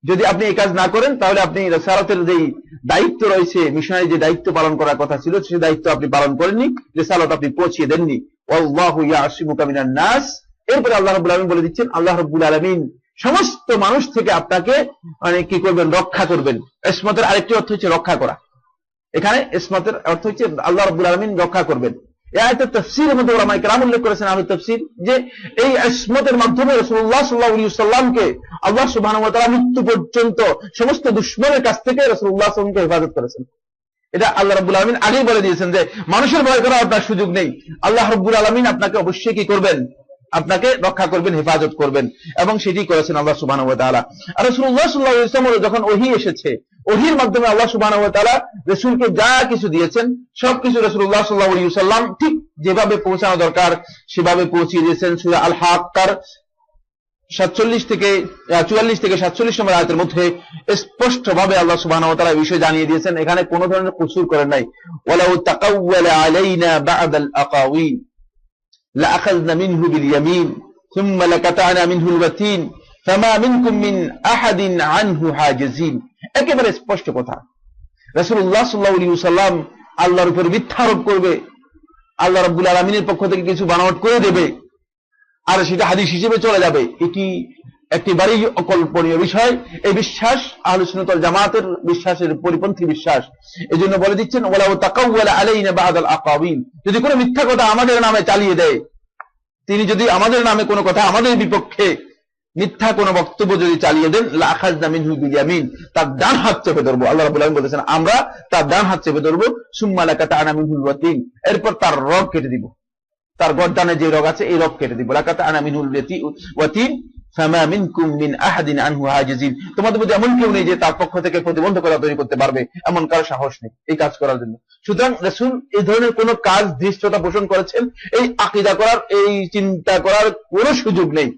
যদি আপনি এই কাজ না করেন তাহলে আপনি রিসালাতের যেই দায়িত্ব রয়েছে, মিশনারি যে দায়িত্ব পালন করার কথা ছিল সেই দায়িত্ব আপনি পালন করেননি, রিসালাত আপনি পৌঁছিয়ে দেননি। আল্লাহু ইয়াসিমুকা মিনান নাস, এরপরে আল্লাহ রাব্বুল আলামিন বলে দিচ্ছেন আল্লাহ রাব্বুল আলামিন সমস্ত মানুষ থেকে আপনাকে মানে কি করবেন? রক্ষা করবেন। ইসমতের আরেকটি অর্থ হচ্ছে রক্ষা করা। এখানে ইসমতের অর্থ হচ্ছে আল্লাহ রাব্বুল আলামিন রক্ষা করবেন। এই আয়াতের তাফসীরের মধ্যে উলামায়ে কেরাম উল্লেখ করেছেন, আহলে তাফসীর, যে এই ইসমতের মাধ্যমে রাসূলুল্লাহ সাল্লাল্লাহু আলাইহি ওয়াসাল্লামকে আল্লাহ সুবহানাহু ওয়া তাআলা মৃত্যু পর্যন্ত সমস্ত দুশমনের কাছ থেকে রাসূলুল্লাহ সাল্লাল্লাহু আলাইহি ওয়াসাল্লামকে হেফাজত করেছেন। এটা আল্লাহ রাব্বুল আলামিন আগেই বলে দিয়েছেন যে মানুষের ভয় করার আপনার সুযোগ নেই, আল্লাহ রাব্বুল আলামিন আপনাকে অবশ্যই কি করবেন? আপনাকে রক্ষা করবেন, হেফাজত করবেন, এবং সেটি করেছেন আল্লাহ সুবহানাহু ওয়া তাআলা। আর রাসূলুল্লাহ সাল্লাল্লাহু আলাইহি ওয়াসাল্লাম যখন ওহী এসেছে, ওহীর মাধ্যমে আল্লাহ সুবহানাহু ওয়া তাআলা রাসূলকে যা কিছু দিয়েছেন সবকিছু রাসূলুল্লাহ সাল্লাল্লাহু আলাইহি ওয়াসাল্লাম ঠিক যেভাবে পৌঁছানো দরকার সেভাবে পৌঁছিয়ে দিয়েছেন। সূরা আল হাক্কার 44 থেকে 47 নম্বর আয়াতের মধ্যে স্পষ্টভাবে আল্লাহ সুবহানাহু ওয়া তাআলা এই বিষয় জানিয়ে দিয়েছেন, এখানে কোনো ধরনের কুসুর করেন নাই। ওয়ালাউ তাকাওয়ালা আলাইনা বা'দাল আকাওয়িল লাআখাযনা মিনহু বিল ইয়ামিন সুম্মা লাকাতা'না মিনহুল ওয়াতিন ফামা মিনকুম মিন আহাদিন আনহু হাজিজিন। একেবারে স্পষ্ট কথা রাসূলুল্লাহ সাল্লাল্লাহু আলাইহি ওয়াসাল্লাম আল্লাহর উপর মিথ্যা আরোপ করবে, আল্লাহ রাব্বুল আলামিনের পক্ষ থেকে কিছু বানোয়াট করে দেবে আর সেটা হাদিস হিসেবে চলে যাবে, এটি একেবারেই অকল্পনীয় বিষয়। এই বিশ্বাস আহলুস সুন্নাত ওয়াল জামাতের বিশ্বাসের পরিপন্থী বিশ্বাস। এজন্য বলে দিচ্ছেন ওয়ালাউ তাকাওয়ালা আলাইনা বা'দাল আকাবিল, যদি কোনো মিথ্যা কথা আমাদের নামে চালিয়ে দেয়, তিনি যদি আমাদের নামে কোনো কথা আমাদের বিপক্ষে মিথ্যা কোনো বক্তব্য যদি চালিয়ে দেন, লা আখাযনা মিনহু বিল ইয়ামিন, তার ডান হাত চেপে ধরবো। আল্লাহ রাব্বুল আলামিন বলেছেন আমরা তার ডান হাত চেপে ধরবো, সুম্মা লাকাতা'না মিনহুল ওয়াতিন, এরপর তার রগ কেটে দিব, তার গর্দানে যে রগ আছে এই রগ কেটে দিব। লাকাতা'না মিনহুল ওয়াতিন ফামা মিনকুম মিন আহাদিন আনহু হাজিজিন, তোমাদের মধ্যে এমন কেউ নেই যে তার পক্ষ থেকে প্রতিবন্ধকতা তৈরি করতে পারবে, এমন কারো সাহস নেই এই কাজ করার জন্য। সুতরাং রাসূল এই ধরনের কোন কাজ ধৃষ্টতা পোষণ করেছেন, এই আকীদা করার, এই চিন্তা করার কোনো সুযোগ নেই।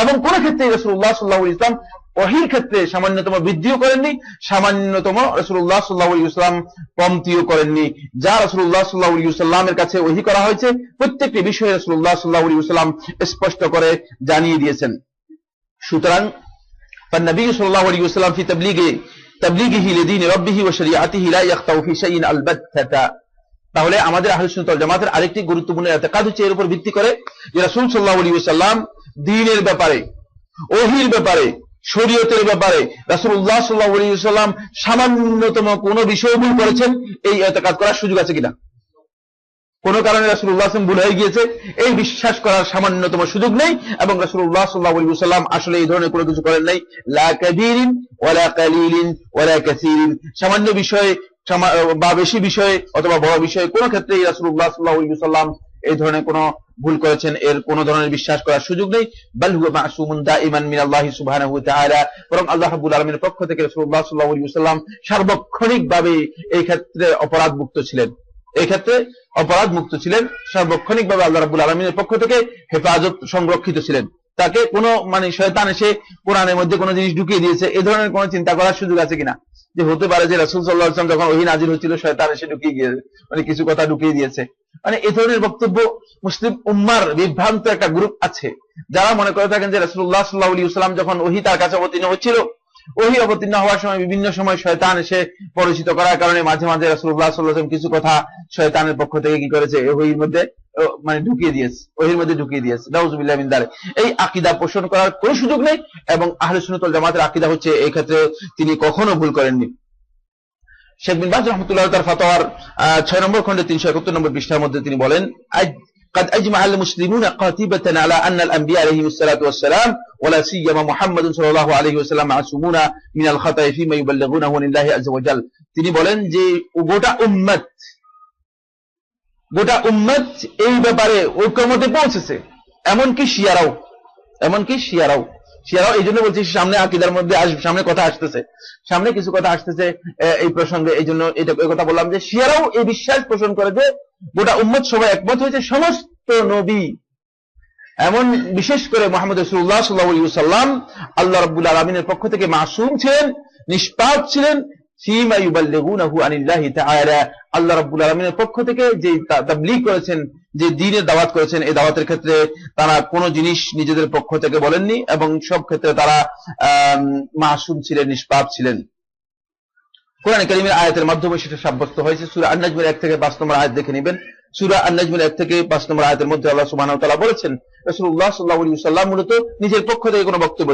এবং কোন ক্ষেত্রে রাসূলুল্লাহ সাল্লাল্লাহু আলাইহি ওয়াসাল্লাম ওহীর ক্ষেত্রে সামান্যতম বৃদ্ধিও করেননি, সামান্যতম রাসূলুল্লাহ সাল্লাল্লাহু আলাইহি ওয়াসাল্লাম কমতিও করেননি। যা রাসূলুল্লাহ সাল্লাল্লাহু আলাইহি ওয়াসাল্লামের কাছে ওহী করা হয়েছে প্রত্যেকটি বিষয়ে রাসূলুল্লাহ সাল্লাল্লাহু আলাইহি ওয়াসাল্লাম স্পষ্ট করে জানিয়ে দিয়েছেন। সুতরাং فالنبي صلى الله عليه وسلم في تبليغه لدين ربه وشريعته لا يخطئ في شيء البتة। তাহলে আমাদের আহলে সুন্নাত ওয়াল জামাতের আরেকটি গুরুত্বপূর্ণ ইতিকাদ হচ্ছে এর উপর ভিত্তি করে যে রাসূল সাল্লাল্লাহু আলাইহি ওয়াসাল্লাম দ্বীনের ব্যাপারে, ওহীর ব্যাপারে, শরীয়তের ব্যাপারে রাসূলুল্লাহ সাল্লাল্লাহু আলাইহি ওয়াসাল্লাম সামান্যতম কোনো বিষয় ভুল করেছেন, এই ইতিকাদ করার সুযোগ আছে কিনা? কোন কারণে রাসূলুল্লাহ সাল্লাল্লাহু আলাইহি ওয়াসাল্লাম ভুল হয়ে গিয়েছে এই বিশ্বাস করার সামান্যতম সুযোগ নেই। এবং রাসূলুল্লাহ সাল্লাল্লাহু আলাইহি ওয়াসাল্লাম আসলে এই ধরনের কোনো কিছু করেন নাই, লা কাবীরিন ওয়ালা কালিলিন ওয়ালা কাসীরিন, সামান্য বিষয়ে বা বেশি বিষয়ে অথবা বড় বিষয়ে কোন ক্ষেত্রে রাসূলুল্লাহ সাল্লাল্লাহু আলাইহি ওয়াসাল্লাম এই ধরনের কোনো ভুল করেছেন এর কোন ধরনের বিশ্বাস করার সুযোগ নেই। বাল হুয়া মাসুমুন দাইমান মিনাল্লাহি সুবহানাহু ওয়া তাআলা, বরং আল্লাহ রাব্বুল আলামিনের পক্ষ থেকে রাসূলুল্লাহ সাল্লাল্লাহু আলাইহি ওয়াসাল্লাম সার্বক্ষণিকভাবে এই ক্ষেত্রে অপরাধ মুক্ত ছিলেন, এই ক্ষেত্রে অপরাধ মুক্ত ছিলেন, সার্বক্ষণিকভাবে আল্লাহ রাব্বুল আলামিনের পক্ষ থেকে হেফাজত সংরক্ষিত ছিলেন। তাকে কোনো শয়তান এসে কোরআনের মধ্যে কোনো জিনিস ঢুকিয়ে দিয়েছে এই ধরনের কোনো চিন্তা করার সুযোগ আছে কিনা? যে হতে পারে যে রাসূল সাল্লাল্লাহু আলাইহি ওয়াসাল্লাম যখন ওহী নাযিল হচ্ছিল শয়তান এসে ঢুকিয়ে গিয়েছে, কিছু কথা ঢুকিয়ে দিয়েছে, এই ধরনের বক্তব্য মুসলিম উম্মার বিভ্রান্ত একটা গ্রুপ আছে যারা মনে করে থাকেন যে রাসূলুল্লাহ সাল্লাল্লাহু আলাইহি ওয়াসাল্লাম যখন ওহী তার কাছে অবতীর্ণ হচ্ছিল, ওহী অবতীর্ণ হওয়ার সময় বিভিন্ন সময় শয়তান এসে পরিচিত করার কারণে মাঝে মাঝে রাসূলুল্লাহ সাল্লাল্লাহু আলাইহি ওয়াসাল্লাম কিছু কথা শয়তানের পক্ষ থেকে কি করেছে, ওহীর মধ্যে ঢুকিয়ে দিয়েছে, ওহীর মধ্যে ঢুকিয়ে দিয়েছে। নাউযুবিল্লাহি মিন যালিক। এই আকীদা পোষণ করার কোনো সুযোগ নেই এবং আহলে সুন্নাত ওয়াল জামাতের আকীদা হচ্ছে এই ক্ষেত্রে তিনি কখনো ভুল করেননি। শেখ বিন বাজ রাহমাতুল্লাহ তার ফতোয়ার 6 নম্বর খণ্ডে 371 নম্বর পৃষ্ঠার মধ্যে তিনি বলেন, قد أجمع المسلمون قاطبة على أن الأنبياء عليهم الصلاة والسلام ولا سيما محمد صلى الله عليه وسلم معصومون من الخطأ فيما يبلغونه عن الله عز وجل। তিনি বলেন যে গোটা উম্মত এই ব্যাপারে ঐকমত্যে পৌঁছেছে, এমনকি শিয়ারাও এই জন্য বলছি সামনে আকীদার মধ্যে সামনে কথা আসতেছে, সামনে কিছু কথা আসতেছে এই প্রসঙ্গে, এই জন্য এই কথা বললাম যে শিয়ারাও এই বিশ্বাস পোষণ করে যে গোটা উম্মত সবাই একমত হয়েছে সমস্ত নবী, এমন বিশেষ করে মুহাম্মদ রাসূলুল্লাহ সাল্লাল্লাহু আলাইহি ওয়াসাল্লাম আল্লাহ রাব্বুল আলামিনের পক্ষ থেকে মাসুম ছিলেন, নিষ্পাপ ছিলেন, ফীমা ইউবাল্লিগুনাহু আনিল্লাহি তাআলা, আল্লাহ রাব্বুল আলামিনের পক্ষ থেকে যে তাবলীগ করেছেন, যে দ্বীনের দাওয়াত করেছেন, এই দাওয়াতের ক্ষেত্রে তারা কোনো জিনিস নিজেদের পক্ষ থেকে বলেননি এবং সব ক্ষেত্রে তারা মাসুম ছিলেন, নিষ্পাপ ছিলেন। কোরআন কারীমের আয়াতের মাধ্যমে সেটা সাব্যস্ত হয়েছে। সূরা আন-নাজমের 1 থেকে 5 নম্বর আয়াত দেখে নেবেন। সূরা আন-নাজমের 1 থেকে 5 নম্বর আয়াতের মধ্যে আল্লাহ সুবহানাহু ওয়া তাআলা বলেছেন রাসূলুল্লাহ সাল্লাল্লাহু আলাইহি ওয়াসাল্লাম মূলত নিজের পক্ষ থেকে কোনো বক্তব্য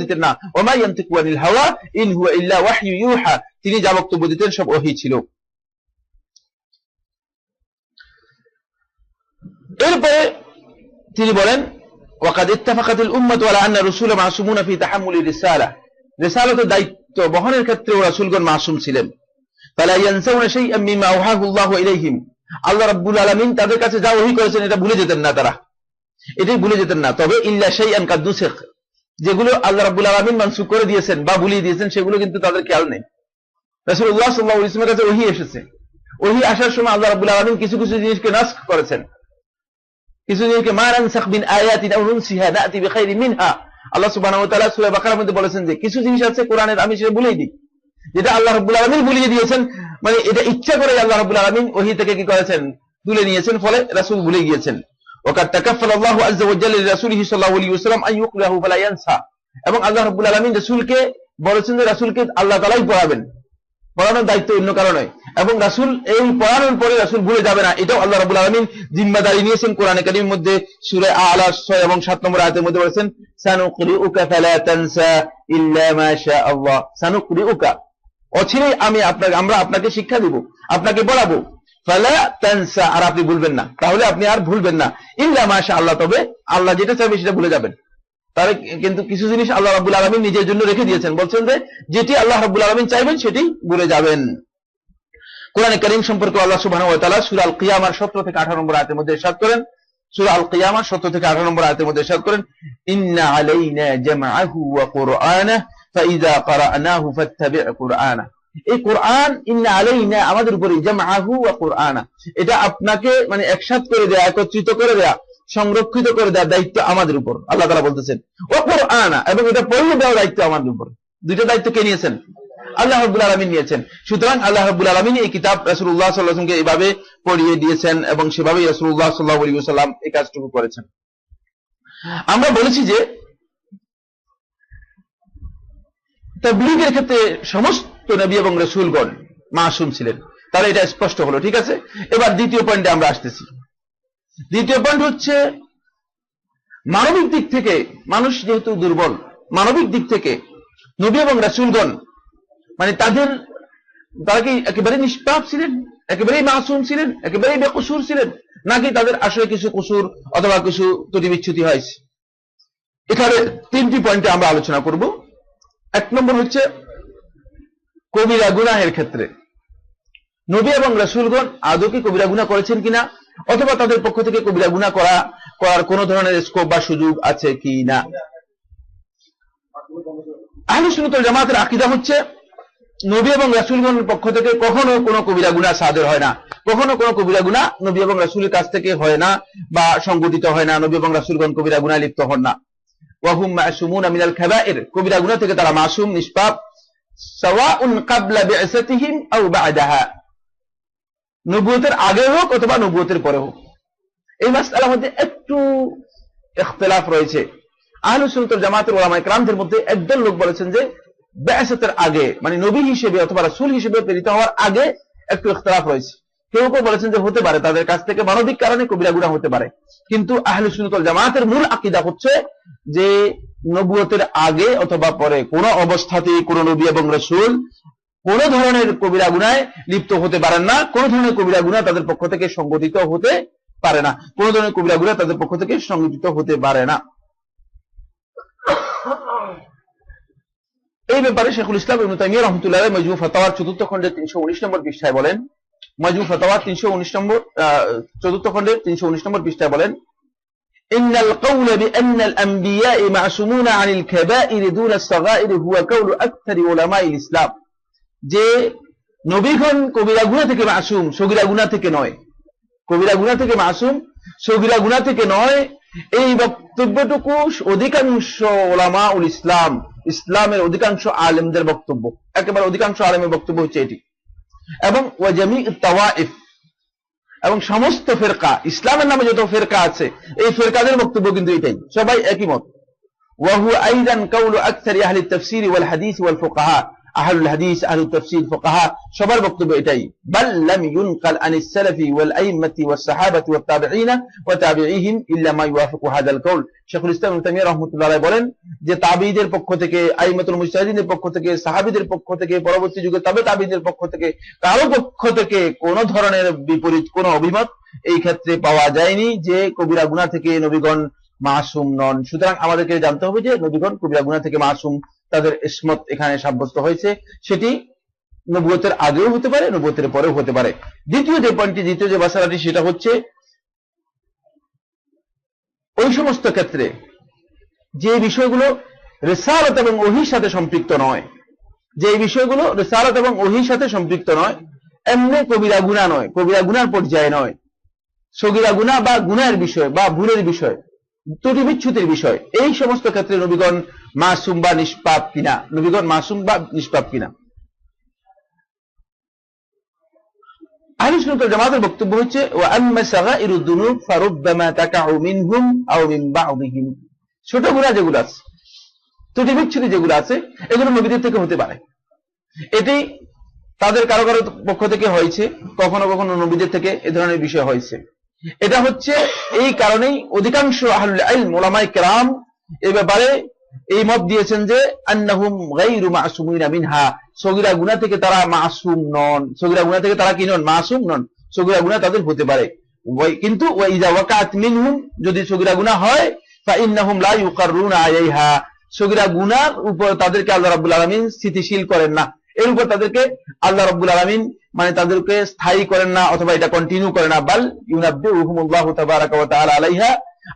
দিতেন না, ওমা ইয়ানতিকু আনিল হাওয়া ইন হুয়া ইল্লা ওয়াহয়ু ইউহা, তিনি যা বক্তব্য দিতেন সব ওহী ছিল। এরপরে তিনি বলেন ওয়াকাদ ইত্তাফাকাতিল উম্মাতু আলা আন্না রাসূলা মাসুমুনা ফি তাহাম্মুলি রিসালাতের দায়িত্ব বহনের ক্ষেত্রে রাসূলগণ মাসুম ছিলেন। ফালা ইয়ানসাউনা শাইআম মিমা আওহাহু আল্লাহু ইলাইহিম, আল্লাহ রাব্বুল আলামিন তাদের কাছে যা ওহী করেছেন এটা ভুলে যেতেন না, তারা এটাই ভুলে যেতেন না। তবে ইল্লা শাইআন কাদ নুসিখ, যেগুলো আল্লাহ রাব্বুল আলামিন মানসুখ করে দিয়েছেন বা ভুলিয়ে দিয়েছেন সেগুলো কিন্তু তাদের খেয়াল নেই। রাসূলুল্লাহ সাল্লাল্লাহু আলাইহি ওয়াসাল্লামের কাছে ওহী এসেছে, ওহী আসার সময় আল্লাহ রাব্বুল আলামিন কিছু জিনিসকে নাসখ করেছেন, কিছু জিনিসকে মা নানসাখ মিন আয়াতিন আও নুনসিহা নাতি বিখাইরিন মিনহা। আল্লাহ সুবহানাহু ওয়া তাআলা সূরা বাকারার মধ্যে বলেছেন যে কিছু জিনিস আছে কোরআনের আমি সেটা ভুলিয়ে দিই, যেটা আল্লাহ রাব্বুল আলামিন ভুলিয়ে দিয়েছেন, এটা ইচ্ছা করে আল্লাহ রাব্বুল আলামিন ওহী থেকে কি করেছেন, তুলে নিয়েছেন, ফলে রাসূল ভুলে গিয়েছেন। ওয়াকাদ তাকাফফালা আল্লাহু আযজা ওয়া জাল্লা লিরাসূলিহি সাল্লাল্লাহু আলাইহি ওয়াসাল্লাম আন ইউকরাহু ফালা ইয়ানসা, এবং আল্লাহ রাব্বুল আলামিন রাসূলকে বলেছেন যে রাসূলকে আল্লাহ তাআলাই পড়াবেন, পড়ানোর দায়িত্ব অন্য কারো নয়। এবং রাসূল এই পড়ানোর পরে রাসূল ভুলে যাবে না, এটাও আল্লাহ রাব্বুল আলামিন জিম্মাদারি নিয়েছেন। কোরআনে কারীমের মধ্যে সূরা আ'লা 6 এবং 7 নম্বর আয়াতের মধ্যে বলেছেন সানুকরিউকা ফালা তানসা ইল্লা মা শা আল্লাহ। সানুকরিউকা, অচিরেই আমরা আপনাকে শিক্ষা দিব, আপনাকে পড়াবো, ফালা তানসা, আর আপনি ভুলবেন না। তাহলে আপনি আর ভুলবেন না, ইল্লা মা শা আল্লাহ, তবে আল্লাহ যেটা চাইবে সেটা ভুলে যাবেন। তাহলে কিন্তু কিছু জিনিস আল্লাহ রাব্বুল আলামিন নিজের জন্য রেখে দিয়েছেন, বলছেন যে যেটি আল্লাহ রাব্বুল আলামিন চাইবেন সেটি ভুলে যাবেন। কোরআনে কারীম সম্পর্কে আল্লাহ সুবহানাহু ওয়া তাআলা সূরা আল কিয়ামার 17 থেকে 18 নম্বর আয়াতের মধ্যে ইরশাদ করেন, সূরা আল কিয়ামার 17 থেকে 18 নম্বর আয়াতের মধ্যে ইরশাদ করেন, ইন্না আলাইনা জামআহু ওয়া কুরআনাহু ফাইযা ক্বারানাহু ফাত্তাবি' কুরআনাহু। এই কোরআন ইন্না আলাইনা, আমাদের উপরে, জামআহু ওয়া কুরআনাহু, এটা আপনাকে মানে একসাথে করে দেয়া, একত্রিত করে দেয়া, সংরক্ষিত করে দেওয়ার দায়িত্ব আমাদের উপর। আল্লাহ তাআলা বলতেছেন ওয়া কুরআনা, এবং এটা পড়ে দেওয়ার দায়িত্ব আমাদের উপর। দুইটা দায়িত্ব কে নিয়েছেন? আল্লাহ রাব্বুল আলামিন নিয়েছেন। সুতরাং আল্লাহ রাব্বুল আলামিন এই কিতাব রাসূলুল্লাহ সাল্লাল্লাহু আলাইহি ওয়াসাল্লামকে এইভাবে পড়িয়ে দিয়েছেন এবং সেভাবেই রাসূলুল্লাহ সাল্লাল্লাহু আলাইহি ওয়াসাল্লাম এই কাজটুকু করেছেন। আমরা বলেছি যে তাবলীগের ক্ষেত্রে সমস্ত নবী এবং রাসূলগণ মাসুম ছিলেন, তাহলে এটা স্পষ্ট হলো। ঠিক আছে, এবার দ্বিতীয় পয়েন্টে আমরা আসতেছি। দ্বিতীয় পয়েন্ট হচ্ছে মানবিক দিক থেকে মানুষ যেহেতু দুর্বল, মানবিক দিক থেকে নবী এবং রাসূলগণ মানে তারা কি একেবারে নিষ্পাপ ছিলেন, একেবারেই মাসুম ছিলেন, একেবারেই বেকসুর ছিলেন, নাকি তাদের আসলে কিছু কসুর অথবা কিছু ত্রুটি বিচ্যুতি হয়েছে? এখানে তিনটি পয়েন্টে আমরা আলোচনা করব। এক নম্বর হচ্ছে কবিরা গুনাহের ক্ষেত্রে নবী এবং রাসূলগণ আদৌ কি কবিরা গুনাহ করেছেন কিনা, অথবা তাদের পক্ষ থেকে কবিরা গুনাহ করার কোন ধরনের স্কোপ বা সুযোগ আছে কিনা। আহলে সুন্নাত ওয়াল জামাতের আকীদা হচ্ছে নবী এবং রাসূলগণের পক্ষ থেকে কখনো কোনো কবিরা গুনাহ সাদর হয় না, কখনো কোনো কবিরা গুনাহ নবী এবং রাসূলের কাছ থেকে হয় না বা সংগঠিত হয় না। নবী এবং রাসূলগণ কবিরা গুনাহে লিপ্ত হন না। ওয়া হুম মাসুমুনা মিনাল কাবায়ের, কবিরা গুনাহ থেকে তারা মাসুম, নিষ্পাপ, সাওয়াউন ক্বাবলা বি'সাতিহিম আও বা'দাহা, নবুয়তের আগে হোক অথবা নবুয়তের পরে হোক। এই মাসআলার মধ্যে একটু ইখতিলাফ রয়েছে। আহলে সুন্নাত ওয়াল জামাতের উলামায়ে কেরামদের মধ্যে একদল লোক বলেছেন যে বি'সাতের আগে মানে নবী হিসেবে অথবা রাসূল হিসেবে প্রেরিত হওয়ার আগে একটু ইখতিলাফ রয়েছে। কেউ কেউ বলেছেন যে হতে পারে তাদের কাছ থেকে মানবিক কারণে কবিরা গুনাহ হতে পারে, কিন্তু আহলে সুন্নাত ওয়াল জামাতের মূল আকীদা হচ্ছে যে নবুয়তের আগে অথবা পরে কোন অবস্থাতেই কোন নবী এবং রাসূল কোন ধরনের কবিরা গুনাহে লিপ্ত হতে পারেন না, কোন ধরনের কবিরা গুনাহ তাদের পক্ষ থেকে সংগঠিত হতে পারে না, কোন ধরনের কবিরা গুনাহ তাদের পক্ষ থেকে সংগঠিত হতে পারে না। এই ব্যাপারে শেখুল ইসলাম ইবনে তাইমিয়া রাহমাতুল্লাহ আলাইহি মাজমু ফাতাওয়ার 4th খণ্ডের 319 নম্বর পৃষ্ঠায় বলেন, মাজমু ফাতাওয়া 319 নম্বর 4th খণ্ডের 319 নম্বর পৃষ্ঠায় বলেন, ইন্নাল কওলা বিআন্নাল আম্বিয়া মাসুমুনা আনিল কাবাইর দুনা আস-সাগাইর হুয়া কাওলু আকতারি উলামাইল ইসলাম, যে নবীগণ কবিরা গুনাহ থেকে মাসুম, সগীরা গুনাহ থেকে নয়। কবিরা গুনাহ থেকে মাসুম, সগীরা গুনাহ থেকে নয়, এই বক্তব্যটুকু অধিকাংশ উলামা উল ইসলাম, ইসলামের অধিকাংশ আলেমদের বক্তব্য, একেবারে অধিকাংশ আলেমের বক্তব্য হচ্ছে এটি। এবং ওয়া জামিউত তাওয়াইফ, এবং সমস্ত ফিরকা, ইসলামের নামে যত ফিরকা আছে এই ফিরকাদের বক্তব্য কিন্তু এটাই, সবাই একই মত। ওয়া হুয়া আইদান কাওলু আকতারি আহলি তাফসীর ওয়াল হাদিস ওয়াল ফুকাহা, আহলুল হাদিস, আহলুত তাফসীর, ফুকাহা সবার বক্তব্য এটাই। বাল লাম ইউনকাল আনিস সালাফি ওয়াল আইম্মাতি ওয়াস সাহাবাতি ওয়াত তাবিঈনা ওয়া তাবিঈহিম ইল্লা মা ইওয়াফিকু হাযাল কাওল। শেখুল ইসলাম ইবনে তাইমিয়া রাহমাতুল্লাহ আলাইহি বলেন যে তাবিঈদের পক্ষ থেকে, আইম্মাতুল মুজতাহিদিনের পক্ষ থেকে, সাহাবীদের পক্ষ থেকে, পরবর্তী যুগে তাবিঈদের পক্ষ থেকে, কারো পক্ষ থেকে কোন ধরনের বিপরীত কোন অভিমত এই ক্ষেত্রে পাওয়া যায়নি যে কবিরা গুনাহ থেকে নবীগণ মাসুম নন। সুতরাং আমাদেরকে জানতে হবে যে নবীগণ কবিরা গুনাহ থেকে মাসুম, তাদের ইসমত এখানে সাব্যস্ত হয়েছে, সেটি নবুয়তের আগেও হতে পারে, নবুয়তের পরেও হতে পারে। দ্বিতীয় যে পয়েন্টটি, দ্বিতীয় যে মাসালাটি, সেটা হচ্ছে ওই সমস্ত ক্ষেত্রে যে বিষয়গুলো রিসালাত এবং ওহীর সাথে সম্পৃক্ত নয়, যে বিষয়গুলো রিসালাত এবং ওহীর সাথে সম্পৃক্ত নয়, এমনি কবিরা গুনাহ নয়, কবিরা গুনার পর্যায়ে নয়, সগীরা গুনাহ বা গুনাহের বিষয় বা ভুলের বিষয়, ত্রুটি বিচ্যুতির বিষয়, এই সমস্ত ক্ষেত্রে নবীগণ মাসুম বা নিষ্পাপ কিনা, নবীগণ মাসুম বা নিষ্পাপ কিনা। আহলে সুন্নাত ওয়াল জামাতের বক্তব্য হচ্ছে ওয়া আম্মা সাগাইরুদ দুনুব ফারুব্বামা তাকাউ মিনহুম আও মিন বা'দিহিম, ছোট গুনাহ যেগুলো আছে, ত্রুটি বিচ্যুতি যেগুলো আছে, এগুলো নবীদের থেকে হতে পারে। এটি তাদের কারো কারো পক্ষ থেকে হয়েছে, কখনো কখনো নবীদের থেকে এ ধরনের বিষয় হয়েছে। এটা হচ্ছে এই কারণেই অধিকাংশ আহলুল ইলম উলামায়ে কেরাম এই ব্যাপারে এই মত দিয়েছেন যে আন্নাহুম গায়রু মাসুমিনা মিনহা, সগীরা গুনাহ থেকে তারা মাসুম নন, সগীরা গুনাহ থেকে তারা কি নন, মাসুম নন, সগীরা গুনাহ তাদের হতে পারে। কিন্তু ওয়া ইযা ওয়াকাত মিনহুম, যদি সগীরা গুনাহ হয়, ফা ইন্নাহুম লা ইউকাররুনা আলাইহা, সগীরা গুনাহর উপর তাদেরকে আল্লাহ রাব্বুল আলামিন স্থিতিশীল করেন না, এর উপর তাদেরকে আল্লাহ রাব্বুল আলামিন মানে তাদেরকে স্থায়ী করেন না অথবা এটা কন্টিনিউ করে না, বাল ইউনাব্বিউহুমুল্লাহু তাবারাকা ওয়া তাআলা আলাইহা,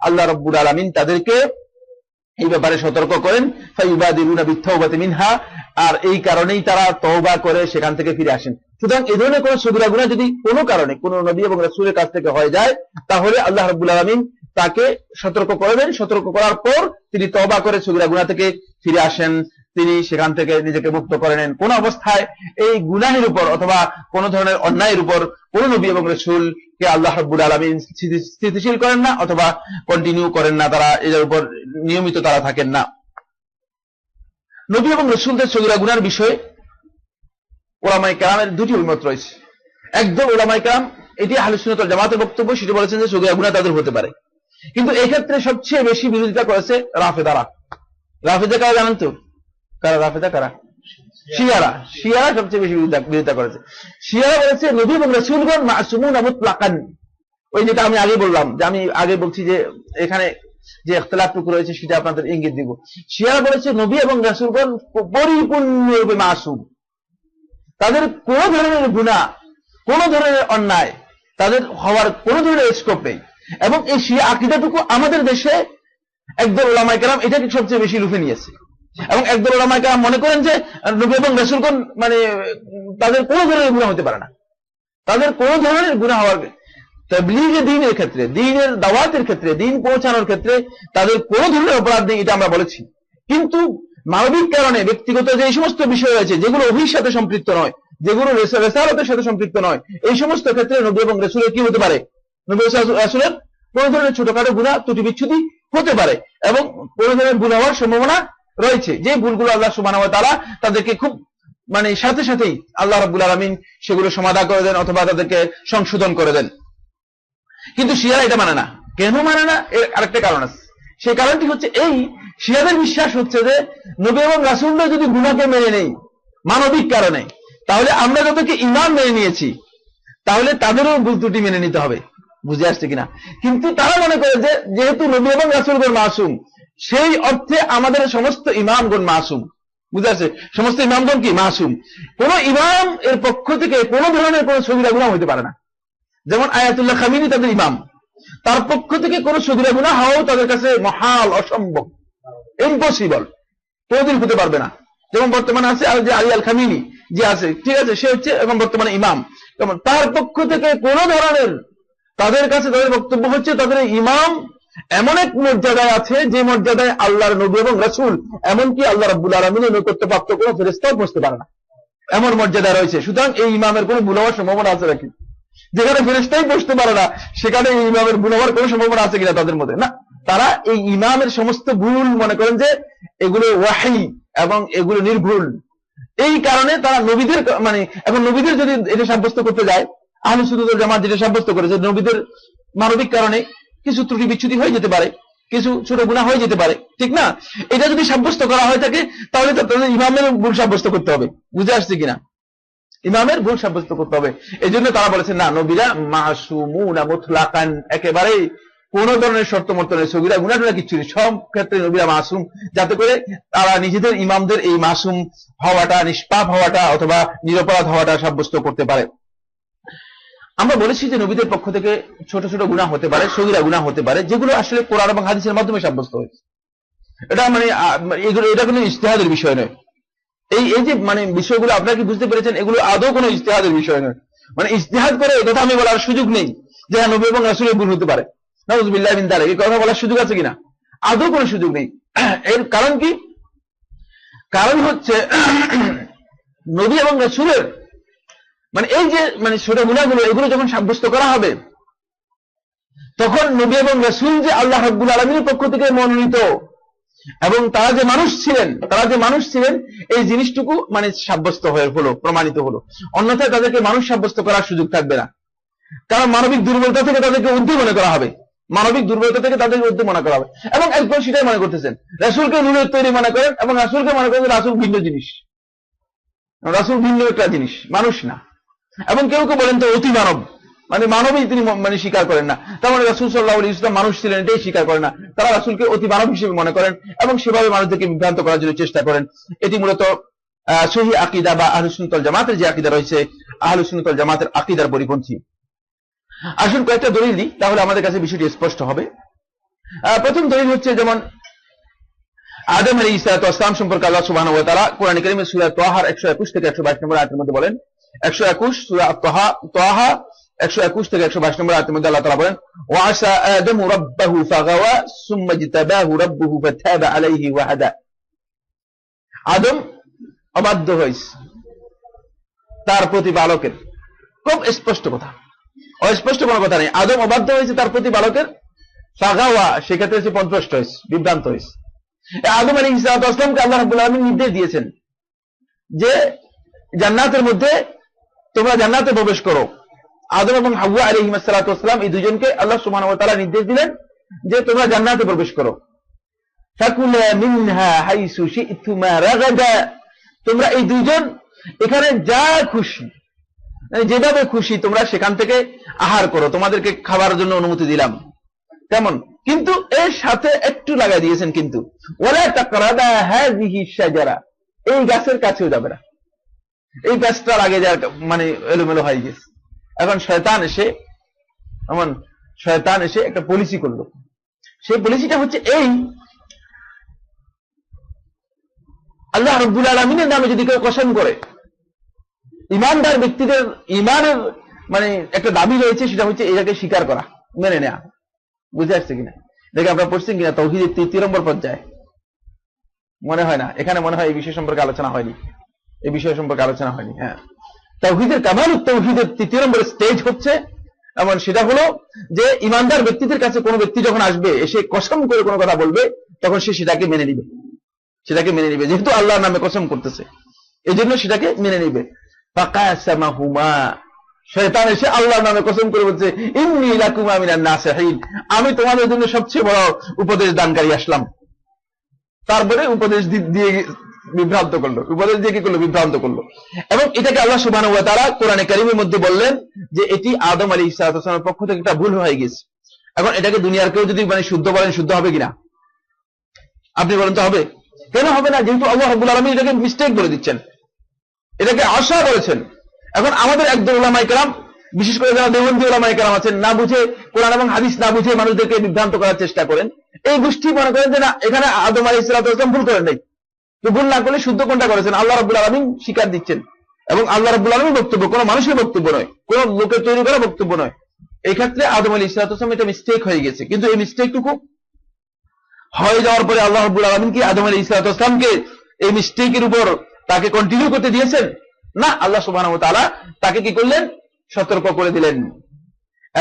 আল্লাহ রাব্বুল আলামিন তাদেরকে এই ব্যাপারে সতর্ক করেন, ফায়ুবাদিরুনা বিত-তাওবাতি মিনহা, আর এই কারণেই তারা তওবা করে সেখান থেকে ফিরে আসেন। সুতরাং এই ধরনের কোন সগীরা গুনাহ যদি কোনো কারণে কোন নবী এবং রাসূলের কাছ থেকে হয়ে যায়, তাহলে আল্লাহ রাব্বুল আলামিন তাকে সতর্ক করবেন, সতর্ক করার পর তিনি তওবা করে সগীরা গুনাহ থেকে ফিরে আসেন, তিনি সেখান থেকে নিজেকে মুক্ত করে নেন। কোন অবস্থায় এই গুনাহের উপর অথবা কোন ধরনের অন্যায়ের উপর কোন নবী এবং রাসূলকে আল্লাহ রাব্বুল আলামিন স্থিতিশীল করেন না অথবা কন্টিনিউ করেন না, তারা এর উপর নিয়মিত তারা থাকেন না। নবী এবং রাসূলদের সগীরা গুনাহের বিষয়ে উলামায়ে কেরামের দুটি অভিমত রয়েছে। একদম উলামায়ে কেরাম, এটি আহলে সুন্নাত ওয়াল জামাতের বক্তব্য, সেটি বলেছেন যে সগীরা গুনাহ তাদের হতে পারে। কিন্তু এই ক্ষেত্রে সবচেয়ে বেশি বিরোধিতা করেছে রাফেদারা। রাফেদা কারা জানেন তো? কারা রাফেদা? কারা? শিয়ারা। শিয়ারা সবচেয়ে বেশি বিরোধিতা করেছে। শিয়ারা বলেছে নবী এবং রাসূলগণ মাসুমুন মুতলাকান। ওই যেটা আমি আগে বললাম, যে আমি আগে বলছি যে এখানে যে ইখতিলাফটুকু রয়েছে সেটা আপনাদের ইঙ্গিত দিব। শিয়ারা বলেছে নবী এবং রাসূলগণ পরিপূর্ণরূপে মাসুম, তাদের কোন ধরনের গুনাহ, কোন ধরনের অন্যায় তাদের হওয়ার কোন ধরনের স্কোপ নেই। এবং এই শিয়া আকীদাটুকু আমাদের দেশে একদল উলামায়ে কেরাম এটাকে সবচেয়ে বেশি লুফে নিয়েছে। এবং একদল উলামায়ে কেরাম মনে করেন যে নবী এবং রাসূলগণ মানে তাদের কোন ধরনের গুনাহ হতে পারে না, তাদের কোন ধরনের গুনাহ হওয়ার, তাবলীগে দ্বীনের ক্ষেত্রে, দ্বীনের দাওয়াতের ক্ষেত্রে, দ্বীন পৌঁছানোর ক্ষেত্রে তাদের কোন ধরনের অপরাধ নেই, এটা আমরা বলেছি। কিন্তু মানবিক কারণে ব্যক্তিগত যে সমস্ত বিষয় রয়েছে যেগুলো ওহীর সাথে সম্পৃক্ত নয়, যেগুলো রিসালাতের সাথে সম্পৃক্ত নয়, এই সমস্ত ক্ষেত্রে নবী এবং রাসূলের কি হতে পারে, নবী রাসূলের কোন ধরনের ছোটখাটো গুনাহ ত্রুটি বিচ্যুতি হতে পারে এবং কোন ধরনের ভুল হওয়ার সম্ভাবনা রয়েছে, যে ভুলগুলো আল্লাহ সুবহানাহু ওয়া তাআলা তাদেরকে খুব মানে সাথে সাথেই আল্লাহ রাব্বুল আলামিন সেগুলো সমাধান করে দেন অথবা তাদেরকে সংশোধন করে দেন। কিন্তু শিয়ারা এটা মানে না। কেন মানে না? এর আরেকটা কারণ আছে। সেই কারণটি হচ্ছে এই, শিয়াদের বিশ্বাস হচ্ছে যে নবী এবং রাসূলরা যদি গুনাহকে মেনে নেই মানবিক কারণে, তাহলে আমরা যাদেরকে ঈমান মেনে নিয়েছি তাহলে তাদেরও ভুল ত্রুটি মেনে নিতে হবে। বুঝে আসছে কিনা? কিন্তু তারা মনে করে যে যেহেতু নবী এবং রাসূলগণ মাসুম, সেই অর্থে আমাদের সমস্ত ইমামগণ মাসুম। বুঝে আসছে? সমস্ত ইমামগণ কি মাসুম। কোন ইমাম এর পক্ষ থেকে কোন ধরনের কোন সগীরা গুনাহ হতে পারে না। যেমন আয়াতুল্লাহ খামিনি তাদের ইমাম, তার পক্ষ থেকে কোন সগীরা গুনাহ হওয়াও তাদের কাছে মহাল, অসম্ভব, ইম্পসিবল, কোনদিন হতে পারবে না। যেমন বর্তমানে আছে যে আলী আল খামিনি যে আছে, ঠিক আছে, সে হচ্ছে এখন বর্তমানে ইমাম, যেমন তার পক্ষ থেকে কোন ধরনের, তাদের কাছে তাদের বক্তব্য হচ্ছে তাদের ইমাম এমন এক মর্যাদায় আছে যে মর্যাদায় আল্লাহর নবী এবং রাসূল এমনকি আল্লাহ রাব্বুল আলামিনের নৈকট্যপ্রাপ্ত কোন ফেরেশতাও পৌঁছতে পারে না, এমন মর্যাদা রয়েছে। সুতরাং এই ইমামের কোন ভুল হওয়ার সম্ভাবনা আছে নাকি? যেখানে ফেরেশতাই পৌঁছতে পারে না সেখানে এই ইমামের ভুল হওয়ার কোন সম্ভাবনা আছে কিনা তাদের মধ্যে? না। তারা এই ইমামের সমস্ত ভুল মনে করেন যে এগুলো ওয়াহী এবং এগুলো নির্ভুল। এই কারণে তারা নবীদের মানে এখন নবীদের যদি এটা সাব্যস্ত করতে যায়, আহলে সুন্নাত ওয়াল জামাত যেটা সাব্যস্ত করেছে নবীদের মানবিক কারণে কিছু ত্রুটি বিচ্যুতি হয়ে যেতে পারে, কিছু ছোট গুনাহ হয়ে যেতে পারে, ঠিক না? এটা যদি সাব্যস্ত করা হয়ে থাকে তাহলে তো তাদের ইমামের ভুল সাব্যস্ত করতে হবে। বুঝে আসছে কিনা? ইমামের ভুল সাব্যস্ত করতে হবে। এই জন্য তারা বলেছেন না, নবীরা মাসুমুন মুতলাকান, একেবারেই কোন ধরনের শর্ত মর্ত নেই, সগীরা গুনাহ টুনা কিচ্ছু নেই, সব ক্ষেত্রে নবীরা মাসুম, যাতে করে তারা নিজেদের ইমামদের এই মাসুম হওয়াটা, নিষ্পাপ হওয়াটা অথবা নিরপরাধ হওয়াটা সাব্যস্ত করতে পারে। আমরা বলেছি যে নবীদের পক্ষ থেকে ছোট ছোট গুনাহ হতে পারে, সগীরা গুনাহ হতে পারে, যেগুলো আসলে কোরআন এবং হাদিসের মাধ্যমে সাব্যস্ত হয়েছে। এটা মানে এগুলো, এটা কোনো ইজতিহাদের বিষয় নয়। এই যে মানে বিষয়গুলো আপনারা কি বুঝতে পেরেছেন? এগুলো আদৌ কোনো ইজতিহাদের বিষয় নয়। মানে ইজতিহাদ করে এই কথা আমি বলার সুযোগ নেই যে হ্যাঁ নবী এবং রাসূলের ভুল হতে পারে, নাউযুবিল্লাহ মিন যালিক, এই কথা বলার সুযোগ আছে কিনা? আদৌ কোনো সুযোগ নেই। এর কারণ কি? কারণ হচ্ছে নবী এবং রাসূলের মানে এই যে মানে ছোট গুনাহগুলো, এগুলো যখন সাব্যস্ত করা হবে তখন নবী এবং রাসূল যে আল্লাহ রাব্বুল আলামিনের পক্ষ থেকে মনোনীত, এবং তারা যে মানুষ ছিলেন এই জিনিসটুকু মানে সাব্যস্ত হয়ে হলো, প্রমাণিত হলো। অন্যথায় তাদেরকে মানুষ সাব্যস্ত করার সুযোগ থাকবে না, কারণ মানবিক দুর্বলতা থেকে তাদেরকে ঊর্ধ্বে মনে করা হবে, এবং একদম সেটাই মনে করতেছেন। রাসূলকে নূরের তৈরি মনে করেন এবং রাসূলকে মনে করেন রাসূল ভিন্ন জিনিস, রাসূল ভিন্ন একটা জিনিস, মানুষ না। এবং কেউ কেউ বলেন তো অতি মানব, মানে মানবই তিনি মানে স্বীকার করেন না, তার মানে রাসূল সাল্লাল্লাহু আলাইহি ওয়াসাল্লাম মানুষ ছিলেন এটাই স্বীকার করেন না। তারা রাসূলকে অতি মানব হিসেবে মনে করেন এবং সেভাবে মানুষদেরকে বিভ্রান্ত করার জন্য চেষ্টা করেন। এটি মূলত সহিহ আকীদা বা আহলুস সুন্নাত ওয়াল জামাতের যে আকীদা রয়েছে, আহলুস সুন্নাত ওয়াল জামাতের আকীদার পরিপন্থী। আসুন কয়েকটা দলিল দিই, তাহলে আমাদের কাছে বিষয়টি স্পষ্ট হবে। প্রথম দলিল হচ্ছে, যেমন আদম আলাইহিস সালাম সম্পর্কে আল্লাহ সুবহানাহু ওয়া তাআলা কোরআন কারীমের সূরা তাহার 121 থেকে 122 নম্বর আয়াতের মধ্যে বলেন। 121 সূরা তাহা 121 থেকে 122 নম্বর আয়াতের মধ্যে আল্লাহ তাআলা বলেন, ওয়া আসা আদামু রাব্বাহু ফাগাওয়া সুম্মা ইজতাবাহু রাব্বুহু ফাতাবা আলাইহি ওয়া হাদা। আদম অবাধ্য হয়েছে তার প্রতিপালকের, খুব স্পষ্ট কথা, অস্পষ্ট কোনো কথা নেই। আদম অবাধ্য হয়েছে তার প্রতিপালকের, ফাগাওয়া সেক্ষেত্রে সে পথভ্রষ্ট হয়েছে, বিভ্রান্ত হয়েছে। আদম আলাইহিস সালামকে আল্লাহ রাব্বুল আলামিন নির্দেশ দিয়েছেন যে জান্নাতের মধ্যে তোমরা জান্নাতে প্রবেশ করো। আদম এবং হাওয়া আলাইহিস সালাম এই দুজনকে আল্লাহ সুবহানাহু ওয়া তাআলা নির্দেশ দিলেন যে তোমরা জান্নাতে প্রবেশ করো। ফাকুলা মিনহা হাইসু শি'তুমা রাগাদা, তোমরা এই দুজন এখানে যা খুশি, যেভাবে খুশি তোমরা সেখান থেকে আহার করো, তোমাদেরকে খাবার জন্য অনুমতি দিলাম। কেমন? কিন্তু এর সাথে একটু লাগাই দিয়েছেন, কিন্তু ওয়ালা তাকরাবা হাযিহি শাজারা, এই গাছের কাছেও যাবে না। এই গাছটার আগে যা মানে এলোমেলো হয়ে গেছে। এখন শয়তান এসে একটা পলিসি করলো। সেই পলিসিটা হচ্ছে এই, আল্লাহ রাব্বুল আলামিনের নামে যদি কেউ কসম করে, ইমানদার ব্যক্তিদের ইমানের মানে একটা দাবি রয়েছে, সেটা হচ্ছে এটাকে স্বীকার করা, মেনে নেওয়া। বুঝে আসছে কিনা? দেখে আপনারা পড়ছেন কিনা তাওহীদের ৩ নম্বর পর্যায়ে? মনে হয় না, এখানে মনে হয় এই বিষয় সম্পর্কে আলোচনা হয়নি, হ্যাঁ। তাওহীদের কামালুত তাওহীদের ৩ নম্বর স্টেজ হচ্ছে এমন, সেটা হলো যে ইমানদার ব্যক্তিদের কাছে কোনো ব্যক্তি যখন আসবে, এসে কসম করে কোনো কথা বলবে, তখন সে সেটাকে মেনে নিবে, যেহেতু আল্লাহর নামে কসম করতেছে, এই জন্য সেটাকে মেনে নিবে। ফাকাসামাহুমা, শয়তান এসে আল্লাহর নামে কসম করে বলছে, ইন্নী লাকুমা মিনান নাসিহিন, আমি তোমাদের জন্য সবচেয়ে বড় উপদেশ দানকারী আসলাম। তারপরে উপদেশ দিয়ে বিভ্রান্ত করলো, বিভ্রান্ত করলো। এবং এটাকে আল্লাহ সুবহানাহু ওয়া তাআলা কোরআনে কারীমের মধ্যে বললেন যে এটি আদম আলাইহিস সালামের পক্ষ থেকে একটা ভুল হয়ে গেছে। এখন এটাকে দুনিয়ার কেউ যদি মানে শুদ্ধ বলেন, শুদ্ধ হবে কিনা আপনি বলেন তো? হবে। কেন হবে না? যেহেতু আল্লাহ রাব্বুল আলামিন এটাকে মিস্টেক বলে দিচ্ছেন, এটাকে আশা বলেছেন। এখন আমাদের একদল উলামায়ে কেরাম, বিশেষ করে যারা দেওবন্দি উলামায়ে কেরাম আছেন, না বুঝে কোরআন এবং হাদিস না বুঝে মানুষদেরকে বিভ্রান্ত করার চেষ্টা করেন। এই গোষ্ঠী মনে করেন যে না, এখানে আদম আলাইহিস সালাম ভুল করেন নাই, তো ভুল না করলে শুদ্ধ কোনটা করেছেন আল্লাহ রাব্বুল আলামিন স্বীকার দিচ্ছেন। এবং আল্লাহ রাব্বুল আলামিনের বক্তব্য, কোনো মানুষের বক্তব্য নয়, কোনো লোকের তৈরি করা বক্তব্য নয়। এই ক্ষেত্রে আদম আলাইহিস সালাম এটা মিস্টেক হয়ে গেছে, কিন্তু এই মিস্টেকটুকু হয়ে যাওয়ার পরে আল্লাহ রাব্বুল আলামিন কি আদম আলাইহিস সালামকে এই মিস্টেকের উপর তাকে কন্টিনিউ করতে দিয়েছেন? না, আল্লাহ সুবহানাহু ওয়া তাআলা তাকে কি করলেন? সতর্ক করে দিলেন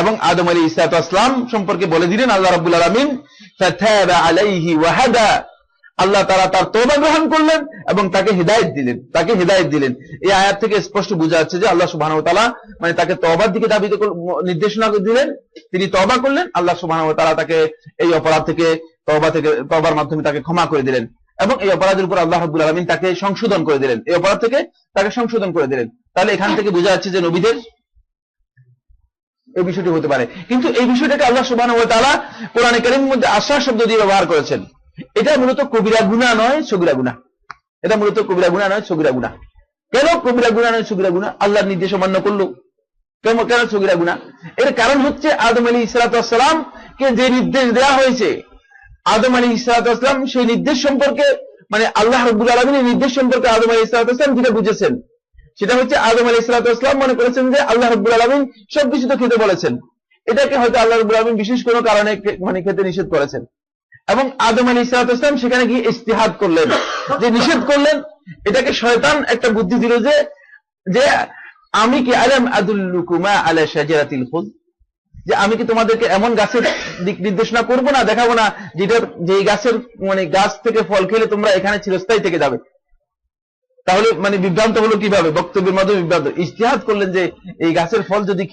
এবং আদম আলাইহিস সালাম সম্পর্কে বলে দিলেন আল্লাহ রাব্বুল আলামিন, ফাতাবা আলাইহি ওয়া হাদা, আল্লাহ তাআলা তার তওবা গ্রহণ করলেন এবং তাকে হিদায়াত দিলেন। এই আয়াত থেকে স্পষ্ট বোঝা যাচ্ছে যে আল্লাহ সুবহানাহু ওয়া তাআলা মানে তাকে তওবার দিকে নির্দেশনা দিলেন, তিনি তওবা করলেন, আল্লাহ সুবহানাহু ওয়া তাআলা তাকে এই অপরাধ থেকে তওবার মাধ্যমে তাকে ক্ষমা করে দিলেন এবং এই অপরাধের উপর আল্লাহ রাব্বুল আলামিন তাকে সংশোধন করে দিলেন, এই অপরাধ থেকে তাকে সংশোধন করে দিলেন। তাহলে এখান থেকে বোঝা যাচ্ছে যে নবীদের এই বিষয়টি হতে পারে। কিন্তু এই বিষয়টাকে আল্লাহ সুবহানাহু ওয়া তাআলা কোরআনে কারীমের মধ্যে আশা শব্দ দিয়ে ব্যবহার করেছেন। এটা মূলত কবিরা গুনাহ নয়, সগীরা গুনাহ। এটা মূলত কবিরা গুনাহ নয়, সগীরা গুনাহ। কেন কবিরা গুনাহ নয়, সগীরা গুনাহ? আল্লাহর নির্দেশ অমান্য করলো, কেন সগীরা গুনাহ? এর কারণ হচ্ছে আদম আলাইহিস সালাম কে যে নির্দেশ দেওয়া হয়েছে, আদম আলাইহিস সালাম সেই নির্দেশ সম্পর্কে মানে আল্লাহ রাব্বুল আলামিনের নির্দেশ সম্পর্কে আদম আলাইহিস সালাম যেটা বুঝেছেন, সেটা হচ্ছে আদম আলাইহিস সালাম মনে করেছেন যে আল্লাহ রাব্বুল আলামিন সবকিছু তো খেতে বলেছেন, এটাকে হয়তো আল্লাহ রাব্বুল আলামিন বিশেষ কোনো কারণে মানে খেতে নিষেধ করেছেন। এবং আদম আলাইহিস সালাম সেখানে গিয়ে ইজতিহাদ করলেন, যে নিষেধ করলেন। এটাকে শয়তান একটা বুদ্ধি দিল যে আমি কি আলাম আদুল্লুকুমা আলা শাজারাতিল খুলদ, যে আমি কি তোমাদেরকে এমন গাছের দিক নির্দেশনা করবো না, দেখাবো না, যে গাছের মানে গাছ থেকে ফল খেলে তোমরা এখানে চিরস্থায়ী থেকে যাবে? তাহলে মানে বিভ্রান্ত হলো কিভাবে? বক্তব্যের মাধ্যমে বিভ্রান্ত। ইজতিহাদ করলেন যে এই গাছের ফল যদি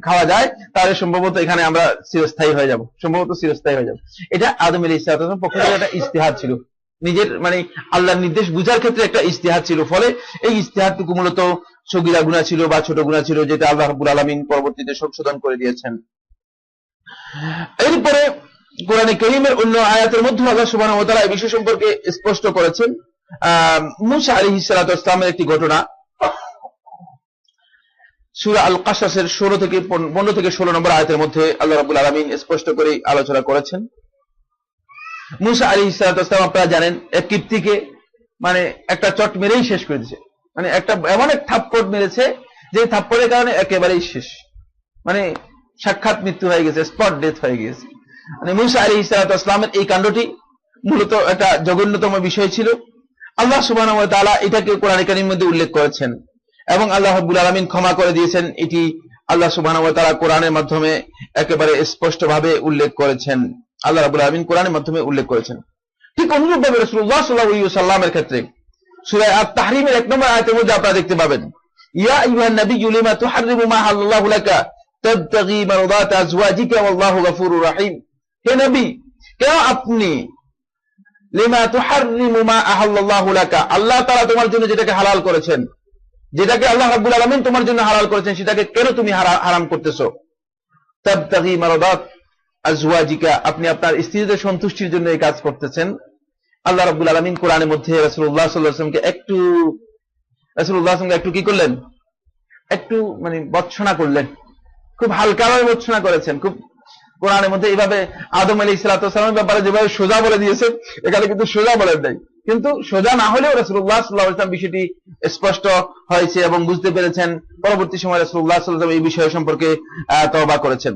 খাওয়া যায় তাহলে সম্ভবত এখানে আমরা চিরস্থায়ী হয়ে যাব, সম্ভবত চিরস্থায়ী হয়ে যাব। এটা আদম আলাইহিস সালামের পক্ষ থেকে একটা ইজতিহাদ ছিল, নিজের মানে আল্লাহর নির্দেশ বুঝার ক্ষেত্রে একটা ইজতিহাদ ছিল। ফলে এই ইজতিহাদটুকু মূলত সগীরা গুনাহ ছিল বা ছোট গুনাহ ছিল, যেটা আল্লাহ রাব্বুল আলামিন পরবর্তীতে সংশোধন করে দিয়েছেন। এরপরে কোরআনে কারীমের অন্য আয়াতের মধ্যে আল্লাহ সুবহানাহু ওয়া তাআলা এই বিষয় সম্পর্কে স্পষ্ট করেছেন। মূসা আলাইহিস সালাতু ওয়াস সালামের একটি ঘটনা সূরা আল কাসাসের 15 থেকে 16 নম্বর আয়াতের মধ্যে আল্লাহ রাব্বুল আলামিন স্পষ্ট করে আলোচনা করেছেন। মূসা আলাইহিস সালাতু ওয়াস সালাম আপনারা জানেন এক কিপ্তিকে মানে একটা চট মেরেই শেষ করে দিয়েছে, মানে একটা এমন এক থাপ্পড় মেরেছে যে থাপ্পড়ের কারণে একেবারেই শেষ, মানে সাক্ষাৎ মৃত্যু হয়ে গেছে, স্পট ডেথ হয়ে গেছে। মানে মূসা আলাইহিস সালাতু ওয়াস সালামের এই কাণ্ডটি মূলত একটা জঘন্যতম বিষয় ছিল। আল্লাহ সুবহানাহু ওয়া তাআলা এটাকে কোরআন কারীমের মধ্যে উল্লেখ করেছেন এবং আল্লাহ রাব্বুল আলামিন ক্ষমা করে দিয়েছেন। এটি আল্লাহ সুবহানাহু ওয়া তাআলা কোরআনের মাধ্যমে একেবারে স্পষ্টভাবে উল্লেখ করেছেন, আল্লাহ রাব্বুল আলামিন কোরআনের মাধ্যমে উল্লেখ করেছেন। ঠিক অনুরূপভাবে রাসূলুল্লাহ সাল্লাল্লাহু আলাইহি ওয়াসাল্লামের ক্ষেত্রে সূরা আত-তাহরীমের 1 নম্বর আয়াতের মধ্যে আপনারা দেখতে পাবেন, ইয়া আইয়ুহান নাবিয়্যু লিমা তুহাররিমু মা হাল্লাল্লাহু লাকা তাবতাগী মারদাত আজওয়াজিকা ওয়াল্লাহু গফুরুর রাহিম। হে নবী, কেন আপনি লিমা তুহাররিমু মা আহাল্লাল্লাহু লাকা, আল্লাহ তাআলা তোমার জন্য যেটাকে হালাল করেছেন, যেটাকে আল্লাহ রাব্বুল আলামিন তোমার জন্য হালাল করেছেন, সেটাকে কেন তুমি হারাম করতেছো? তাবতাগী মারদাত আজওয়াজিকা, আপনি আপনার স্ত্রীদের সন্তুষ্টির জন্য এই কাজ করতেছেন। আল্লাহ রাব্বুল আলামিন কোরআনের মধ্যে রাসূলুল্লাহ সাল্লাল্লাহু আলাইহি ওয়াসাল্লামকে একটু কি করলেন, একটু মানে বৎসনা করলেন, খুব হালকাভাবে বৎসনা করেছেন। খুব কোরআনের মধ্যে এইভাবে আদম আলাইহিস সালাতু ওয়াস সালামের ব্যাপারে যেভাবে সোজা বলে দিয়েছেন, এখানে কিন্তু সোজা বলেন নাই, কিন্তু সোজা না হলেও রাসূলুল্লাহ সাল্লাল্লাহু আলাইহি ওয়াসাল্লাম বিষয়টি স্পষ্ট হয়েছে এবং বুঝতে পেরেছেন। পরবর্তী সময়ে রাসূলুল্লাহ সাল্লাল্লাহু আলাইহি ওয়াসাল্লাম এই বিষয় সম্পর্কে তওবা করেছেন।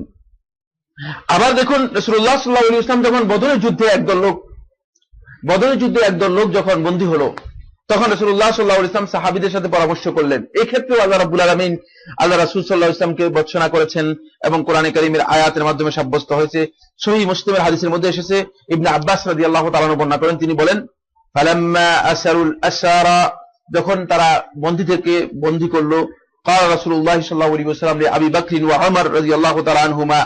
আবার দেখুন রাসূলুল্লাহ সাল্লাল্লাহু আলাইহি ওয়াসাল্লাম যখন বদরের যুদ্ধে একদল লোক যখন বন্দী হলো, তখন রাসূলুল্লাহ সাল্লাল্লাহু আলাইহি ওয়াসাল্লাম সাহাবীদের সাথে পরামর্শ করলেন। এই ক্ষেত্রে আল্লাহ রাব্বুল আলামিন আল্লাহ রাসূল সাল্লাল্লাহু আলাইহি ওয়াসাল্লামকে বর্ণনা করেছেন এবং কোরআনে কারীমের আয়াতের মাধ্যমে সাব্যস্ত হয়েছে। সহিহ মুসলিমের হাদিসের মধ্যে এসেছে, ইবনে আব্বাস রাদিয়াল্লাহু তাআলা বর্ণনা করেন, তিনি বলেন, ফালাম্মা আসারুল আসারা, যখন তারা বন্দী করলো, ক্বালা রাসূলুল্লাহ সাল্লাল্লাহু আলাইহি ওয়াসাল্লাম লিআবি বকর ওয়া ওমর রাদিয়াল্লাহু তাআলা আনহুমা,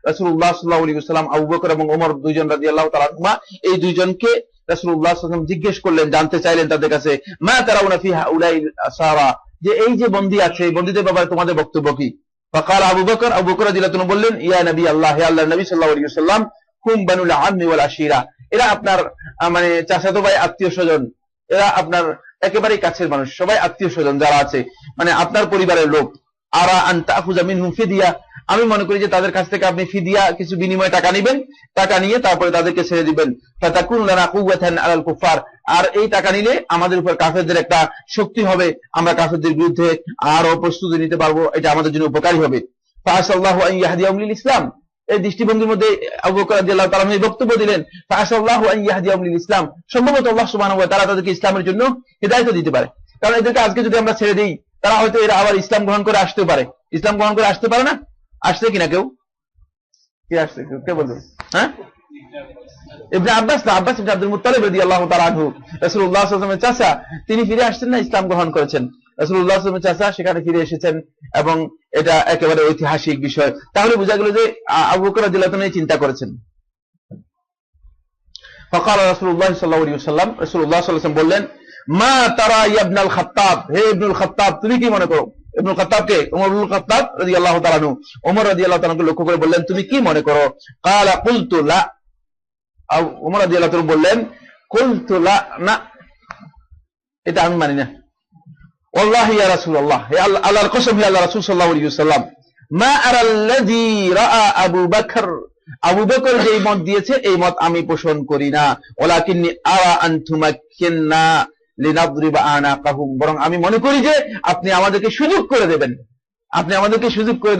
রাসূলুল্লাহ সাল্লাল্লাহু আলাইহি ওয়াসাল্লাম আবু বকর এবং ওমর দুইজন রাদিয়াল্লাহু তাআলা আনহুমা, এই দুইজনকে রাসূলুল্লাহ সাল্লাল্লাহু আলাইহি ওয়াসাল্লাম জিজ্ঞেস করলেন, জানতে চাইলেন তাদের কাছে, মা তারাউনা ফি হাউলাইল আসারা, যে এই যে বন্দী আছে, এই বন্দীদের ব্যাপারে তোমাদের বক্তব্য কি? ফাকাল আবু বকর রাদিয়াল্লাহু তাআলা বললেন, ইয়া নবী আল্লাহ, হে আল্লাহর নবী সাল্লাল্লাহু আলাইহি ওয়াসাল্লাম, হুম বানুল আম্মি ওয়াল আশিরা, এরা আপনার মানে চাচাতো ভাই, আত্মীয় স্বজন, এরা আপনার একেবারেই কাছের মানুষ, সবাই আত্মীয় স্বজন যারা আছে, মানে আপনার পরিবারের লোক। আরা আন তাখুযা মিনহুম ফিদিয়া, আমি মনে করি যে তাদের কাছ থেকে আপনি ফিদিয়া কিছু বিনিময় টাকা নেবেন, টাকা নিয়ে তারপরে তাদেরকে ছেড়ে দিবেন। ফাতাকুন লানা কুওয়াতান আলাল কুফার, আর এই টাকা নিলে আমাদের উপর কাফেরদের একটা শক্তি হবে, আমরা কাফেরদের বিরুদ্ধে আরো প্রস্তুতি নিতে পারবো, এটা আমাদের জন্য উপকারী হবে। ফাআসাল্লাহু আন ইয়াহদিয়াহুম লিল ইসলাম, এই দৃষ্টিভঙ্গির মধ্যে আবু বকর রাদিয়াল্লাহু তাআলা এই বক্তব্য দিলেন, ফাআসাল্লাহু আন ইয়াহদিয়াহুম লিল ইসলাম, সম্ভবত আল্লাহ সুবহানাহু ওয়া তাআলা তাদেরকে ইসলামের জন্য হিদায়াত দিতে পারে। কারণ এদেরকে আজকে যদি আমরা ছেড়ে দিই, তারা হয়তো এরা আবার ইসলাম গ্রহণ করে আসতে পারে। ইসলাম গ্রহণ করে আসতে পারে না? আসছে কিনা কেউ? কি আসছে? কে বলবে? হ্যাঁ, ইবনে আব্বাস ইবনে আব্দুল মুত্তালিব রাদিয়াল্লাহু তাআলা আনহু, রাসূলুল্লাহ সাল্লাল্লাহু আলাইহি ওয়াসাল্লামের চাচা, তিনি ফিরে আসছেন না, ইসলাম গ্রহণ করেছেন। রাসূলুল্লাহ সাল্লাল্লাহু আলাইহি ওয়াসাল্লামের চাচা সেখানে ফিরে এসেছেন এবং এটা একেবারে ঐতিহাসিক বিষয়। তাহলে বোঝা গেল যে আবু বকর রাদিয়াল্লাহু তাআলা চিন্তা করেছেন। ফাকাল রাসূলুল্লাহ সাল্লাল্লাহু আলাইহি ওয়াসাল্লাম, রাসূলুল্লাহ সাল্লাল্লাহু আলাইহি ওয়াসাল্লাম বললেন, মা তারা ইয়া ইবনুল খাত্তাব, হে ইবনুল খাত্তাব, তুমি কি মনে করো? ইবনুল খাত্তাবকে ওমর ইবনুল খাত্তাব রাদিয়াল্লাহু তাআলা আনহু, ওমর রাদিয়াল্লাহু তাআলাকে লক্ষ্য করে বললেন, তুমি কি মনে করো? ক্বালা কুলতু লা, ওমর রাদিয়াল্লাহু তাআলা বললেন, কুলতু লা, না, এটা আমি মানি না। ওয়াল্লাহি ইয়া রাসূলুল্লাহ, হে আল্লাহর কসম, হে আল্লাহর রাসূল সাল্লাল্লাহু আলাইহি ওয়াসাল্লাম, মা আরা আল্লাযী রাআ আবু বকর যেই মত দিয়েছে এই মত আমি পোষণ করি না। ওয়ালাকিন্নী আরা আন তুমাক্কিননা লিনাদরিবা আনাকাহুম, বরং আমি মনে করি যে আপনি আমাদেরকে সুযোগ করে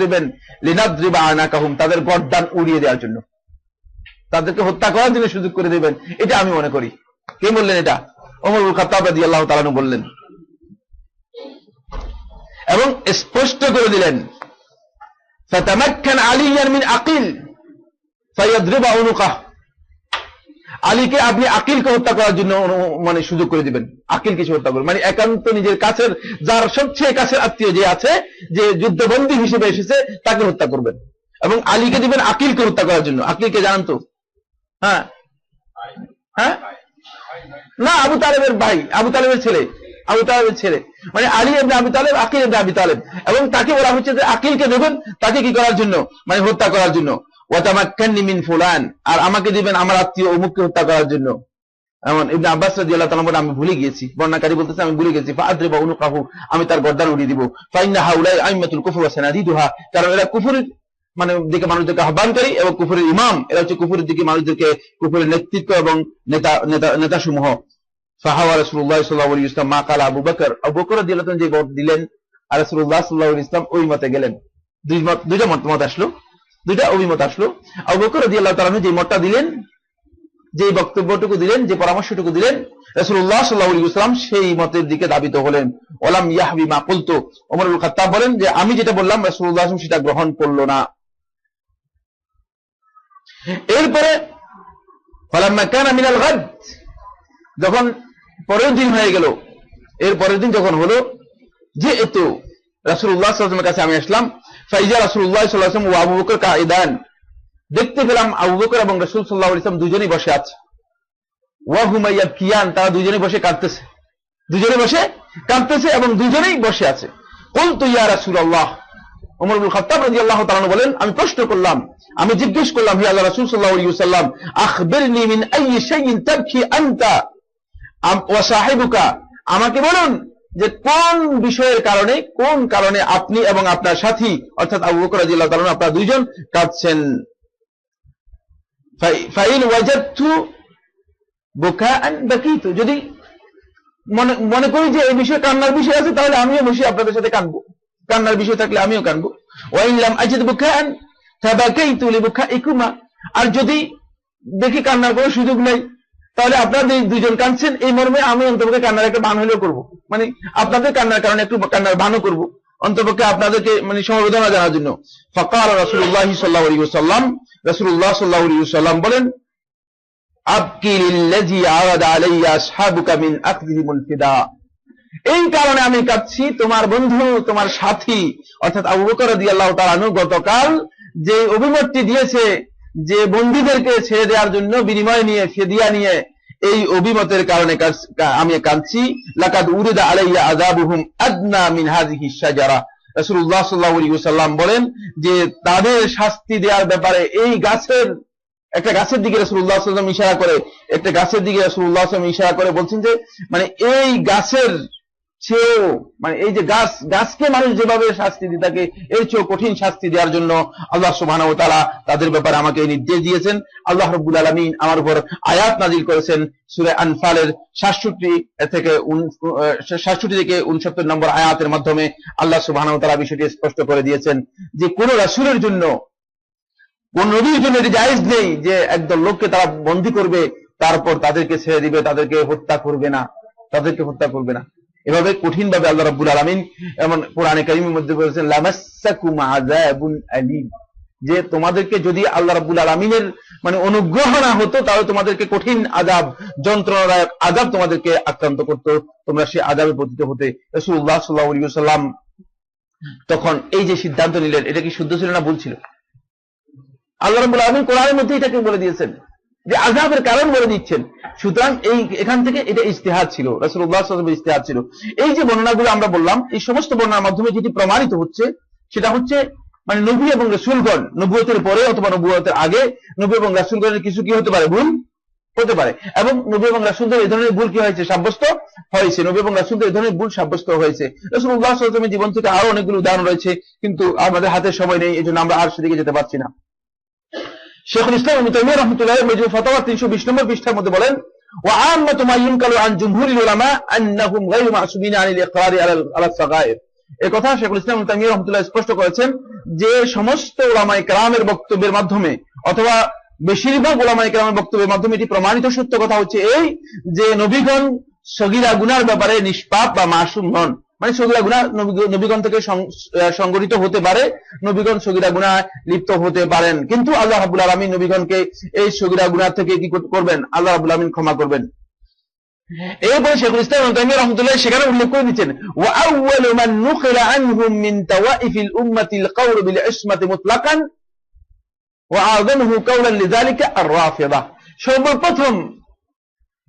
দেবেন, লিনাদরিবা আনাকাহুম, তাদের গর্দান উড়িয়ে দেওয়ার জন্য, তাদেরকে হত্যা করার জন্য সুযোগ করে দেবেন, এটা আমি মনে করি। কে বললেন এটা? ওমর ইবনে খাত্তাব রাদিয়াল্লাহু তাআলা আনহু বললেন এবং স্পষ্ট করে দিলেন, ফাতামাক্কান আলিয়ান মিন আকিল ফায়াদরিবা উনুকাহ, আলীকে আপনি আকিলকে হত্যা করার জন্য মানে সুযোগ করে দিবেন, আকিলকে হত্যা করবেন, মানে একান্ত নিজের কাছের যার সবচেয়ে কাছের আত্মীয় যে আছে, যে যুদ্ধবন্দী হিসেবে এসেছে, তাকে হত্যা করবেন এবং আলীকে দিবেন আকিলকে হত্যা করার জন্য। আকিলকে জানান তো? হ্যাঁ হ্যাঁ, না, আবু তালেবের ভাই, আবু তালেবের ছেলে, আবু তালেবের ছেলে, মানে আলী ইবনে আবি তালেব, আকিল ইবনে আবি তালেব, এবং তাকে বলা হচ্ছে যে আকিলকে দেবেন তাকে কি করার জন্য, মানে হত্যা করার জন্য। ওয়াতামাক্কানি মিন ফুলান, আর আমাকে দিবেন আমার আত্মীয় অমুককে হত্যা করার জন্য। এমন ইবনে আব্বাস রাদিয়াল্লাহু তাআলা বলেন, আমি ভুলে গিয়েছি, বর্ণনাকারী বলতেছে আমি ভুলে গেছি, ফাআদরিবা উনুকাহু, আমি তার গর্দান উড়িয়ে দিব। ফাইন্না হাউলাই আইম্মাতুল কুফর ওয়া সানাদিদুহা, কারণ এরা কুফরের মানে দিকে মানুষদেরকে আহ্বানকারী এবং কুফরের ইমাম, এরা হচ্ছে কুফরের দিকে মানুষদেরকে, কুফরের নেতৃত্ব এবং নেতা সমূহ। ফাহাওয়া রাসূলুল্লাহ সাল্লাল্লাহু আলাইহি ওয়াসাল্লাম মা কালা আবু বকর, আবু বকর রাদিয়াল্লাহু তাআলা যে মত দিলেন আর রাসূলুল্লাহ সাল্লাল্লাহু আলাইহি ওয়াসাল্লাম ওই মতে গেলেন। দুইটা মত আসলো, দুইটা অভিমত আসলো। আবু বকর রাদিয়াল্লাহু তাআলা যে মতটা দিলেন, যে বক্তব্যটুকু দিলেন, যে পরামর্শটুকু দিলেন, রাসূলুল্লাহ সাল্লাল্লাহু আলাইহি ওয়াসাল্লাম সেই মতের দিকে ধাবিত হলেন। ওয়ালাম ইয়াহবি মা কুলতু, ওমর ইবনে খাত্তাব বলেন যে আমি যেটা বললাম রাসূলুল্লাহ সাল্লাল্লাহু আলাইহি ওয়াসাল্লাম সেটা গ্রহণ করলো না। এরপরে ফালাম্মা কানা মিনাল গাদ, যখন পরের দিন হয়ে গেল, এর পরের দিন যখন হলো, যে এতো রাসূলুল্লাহ সাল্লাল্লাহু আলাইহি ওয়াসাল্লামের কাছে আমি আসলাম, ফাইজা রাসূলুল্লাহ সাল্লাল্লাহু আলাইহি ওয়াসাল্লাম ওয়া আবু বকর কাঈদান, দেখতে পেলাম আবু বকর এবং রাসূল সাল্লাল্লাহু আলাইহি ওয়াসাল্লাম দুজনেই বসে আছে। ওয়া হুমা ইয়াবকিয়ান, তারা দুজনেই বসে কাঁদতেছে, দুজনেই বসে কাঁদতেছে এবং দুজনেই বসে আছে। কুলতু ইয়া রাসূলুল্লাহ, ওমর ইবনে খাত্তাব রাদিয়াল্লাহু তাআলা আনহু বলেন, আমি প্রশ্ন করলাম, আমি জিজ্ঞেস করলাম, হে আল্লাহর রাসূল সাল্লাল্লাহু আলাইহি ওয়াসাল্লাম, আখবিরনি মিন আইয়ি শাইইন তাবকি আনতা ওয়া সাহিবুকা, আমাকে বলুন যে কোন বিষয়ের কারণে, কোন কারণে আপনি এবং আপনার সাথী অর্থাৎ আবু বকর রাদিয়াল্লাহু তাআলা আপনারা দুইজন কাঁদছেন। ফাইন ওয়াজাদতু বুকাআন বাকিতু, যদি মনে করি যে এই বিষয়ে কান্নার বিষয় আছে, তাহলে আমিও বসে আপনাদের সাথে কাঁদবো, কান্নার বিষয় থাকলে আমিও কাঁদবো। ওয়া ইন লাম আজিদ বুকাআন তাবাকাইতু লিবুকাইকুমা, আর যদি দেখি কান্নার কোনো সুযোগ নাই, তাহলে আপনারা দুইজন কাঁদছেন এই মর্মে আমি অন্তপক্ষে কান্নার একটা বান হলেও করবো, মানে আপনাদের কান্নার কারণে একটু কান্নার বানও করবো, অন্তপক্ষে আপনাদেরকে মানে সমবেদনা জানার জন্য। ফাকাল রাসূলুল্লাহ সাল্লাল্লাহু আলাইহি ওয়াসাল্লাম, রাসূলুল্লাহ সাল্লাল্লাহু আলাইহি ওয়াসাল্লাম বলেন, আবকি লিল্লাযী আরাদা আলাইয়া আসহাবুকা মিন আকযিহিমুল ফিদা, এই কারণে আমি কাঁদছি তোমার বন্ধু, তোমার সাথী অর্থাৎ আবু বকর রাদিয়াল্লাহু তাআলা আনহু গতকাল যে অভিমতটি দিয়েছে, যে বন্দীদেরকে ছেড়ে দেওয়ার জন্য বিনিময় নিয়ে, ফিদিয়া নিয়ে, এই অভিমতের কারণে আমি কাঁদছি। লাকাদ উরিদা আলাইয়া আযাবুহুম আদনা মিন হাযিহি শাজারা, রাসূলুল্লাহ সাল্লাল্লাহু আলাইহি ওয়াসাল্লাম বলেন যে তাদের শাস্তি দেওয়ার ব্যাপারে এই গাছের, একটা গাছের দিকে রাসূলুল্লাহ সাল্লাল্লাহু আলাইহি ওয়াসাল্লাম ইশারা করে, একটা গাছের দিকে রাসূলুল্লাহ সাল্লাল্লাহু আলাইহি ওয়াসাল্লাম ইশারা করে বলছেন যে মানে এই গাছের চেয়েও, মানে এই যে গাছকে মানুষ যেভাবে শাস্তি দিয়ে থাকে এর চেয়েও কঠিন শাস্তি দেওয়ার জন্য আল্লাহ সুবহানাহু ওয়া তাআলা তাদের ব্যাপারে আমাকে এই নির্দেশ দিয়েছেন। আল্লাহ রাব্বুল আলামিন আমার উপর আয়াত নাযিল করেছেন সূরা আনফালের 67 থেকে 69 নম্বর আয়াতের মাধ্যমে আল্লাহ সুবহানাহু ওয়া তাআলা বিষয়টি স্পষ্ট করে দিয়েছেন যে কোন রাসূলের জন্য, কোন নবীর জন্য এটি জায়েজ নেই যে একদল লোককে তারা বন্দী করবে, তারপর তাদেরকে ছেড়ে দিবে, তাদেরকে হত্যা করবে না, তাদেরকে হত্যা করবে না। এভাবে কঠিন ভাবে আল্লাহ রাব্বুল আলামিন এমন কোরআনে কারীমের মধ্যে বলেছেন, লামাসসাকুম আযাবুন আলীম, যে তোমাদেরকে যদি আল্লাহ রাব্বুল আলামিনের মানে অনুগ্রহ না হতো তাহলে তোমাদেরকে কঠিন আযাব, যন্ত্রণাদায়ক আযাব তোমাদেরকে আক্রান্ত করতো, তোমরা সেই আযাবে পতিত হতে। রাসূলুল্লাহ সাল্লাল্লাহু আলাইহি ওয়াসাল্লাম তখন এই যে সিদ্ধান্ত নিলেন, এটা কি শুদ্ধ ছিল না ভুল ছিল? আল্লাহ রাব্বুল আলামিন কোরআনের মধ্যে এটাকে বলে দিয়েছেন যে আযাবের কারণ বলে দিচ্ছেন। সুতরাং এখান থেকে এটা ইজতিহাদ ছিল, রাসূলুল্লাহ সাল্লাল্লাহু আলাইহি ওয়াসাল্লামের ইজতিহাদ ছিল। এই যে বর্ণনাগুলো আমরা বললাম, এই সমস্ত বর্ণনার মাধ্যমে যেটি প্রমাণিত হচ্ছে সেটা হচ্ছে মানে নবী এবং রাসূলগণ নবুয়তের পরে অথবা নবুয়তের আগে নবী এবং রাসূলগণের কিছু কি হতে পারে, ভুল হতে পারে, এবং নবী এবং রাসূলদের এই ধরনের ভুল কি হয়েছে, সাব্যস্ত হয়েছে, নবী এবং রাসূলদের এই ধরনের ভুল সাব্যস্ত হয়েছে। রাসূলুল্লাহ সাল্লাল্লাহু আলাইহি ওয়াসাল্লামের জীবন থেকে আরো অনেকগুলো উদাহরণ রয়েছে, কিন্তু আমাদের হাতে সময় নেই, এজন্য আমরা আর সেদিকে যেতে পারছি না। শেখুল ইসলাম ইবনে তাইমিয়া রাহমাতুল্লাহি আলাইহি মাজমু ফাতাওয়া 320 নম্বর পৃষ্ঠার মধ্যে বলেন, ওয়া আম্মাতু মা ইনকালু আন জুমহুরিল উলামা আন্নাহুম গায়রু মাসুমিন আনিল ইকরারি আলা সাগায়ের। এই কথা শেখুল ইসলাম ইবনে তাইমিয়া রাহমাতুল্লাহি স্পষ্ট করেছেন যে সমস্ত উলামায়ে কেরামের বক্তব্যের মাধ্যমে অথবা বেশিরভাগ উলামায়ে কেরামের বক্তব্যের মাধ্যমে এটি প্রমাণিত সত্য কথা হচ্ছে এই যে নবীগণ সগীরা গুনার ব্যাপারে নিষ্পাপ বা মাসুম নন, মানে সগীরা গুনাহ নবীগণ থেকে সংগঠিত হতে পারে, নবীগণ সগীরা গুনাহ লিপ্ত হতে পারেন, কিন্তু আল্লাহ রাব্বুল আলামিন নবীগণকে এই সগীরা গুনাহ থেকে কি করবেন? আল্লাহ রাব্বুল আলামিন ক্ষমা করবেন। এরপরে শাইখুল ইসলাম ইবনে তাইমিয়া রাহমাতুল্লাহ সেখানে উল্লেখ করে দিচ্ছেন, ওয়া আউয়ালু মান নুখিলা আনহুম মিন তাওয়াইফিল উম্মাতিল কাউল বিল ইসমাতি মুতলাকান ওয়া আযামহু কাওলান লিযালিকা আর-রাফিদা। সর্বপ্রথম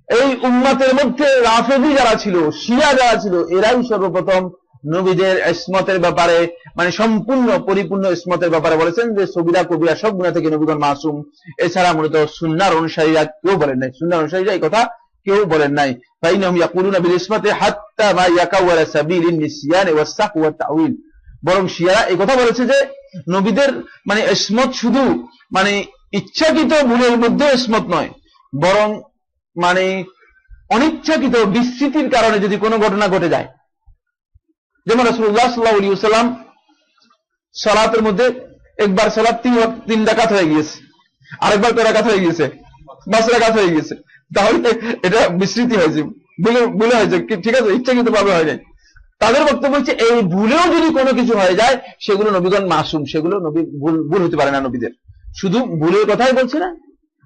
এই উম্মতের মধ্যে রাফেদি যারা ছিল, শিয়া যারা ছিল, এরাই সর্বপ্রথম নবীদের ইসমতের ব্যাপারে মানে সম্পূর্ণ পরিপূর্ণ ইসমতের ব্যাপারে বলেছেন যে সগীরা কবিরা সব গুনাহ থেকে নবীগণ মাসুম। এছাড়া মূলত সুন্নাহর অনুসারীরা কেউ বলেন নাই, সুন্নাহর অনুসারীরা এই কথা কেউ বলেন নাই। ফাইনাহুম ইয়াকুলুনা বিল ইসমাতি হাত্তা মা ইয়াকাওয়ালা সাবিলিন নিসিয়ান ওয়াস সাহু ওয়াত তাউইল। বরং শিয়ারা এই কথা বলেছে যে নবীদের মানে ইসমত শুধু মানে ইচ্ছাকৃত ভুলের মধ্যে ইসমত নয়, বরং মানে অনিচ্ছাকৃত বিস্মৃতির কারণে যদি কোনো ঘটনা ঘটে যায়, যেমন রাসূলুল্লাহ সাল্লাল্লাহু আলাইহি ওয়াসাল্লাম সালাতের মধ্যে একবার সালাত 3 রাকাত হয়ে গিয়েছে, আরেকবার 2 রাকাত হয়ে গিয়েছে, 5 রাকাত হয়ে গিয়েছে, তাহলে এটা বিস্মৃতি হয়েছে, ভুলে হয়েছে, ঠিক আছে, ইচ্ছাকৃত ভাবে হয় নাই। তাদের বক্তব্য হচ্ছে এই ভুলেও যদি কোনো কিছু হয়ে যায় সেগুলো নবীগণ মাসুম, সেগুলো নবী ভুল হতে পারে না নবীদের। শুধু ভুলের কথাই বলছে না,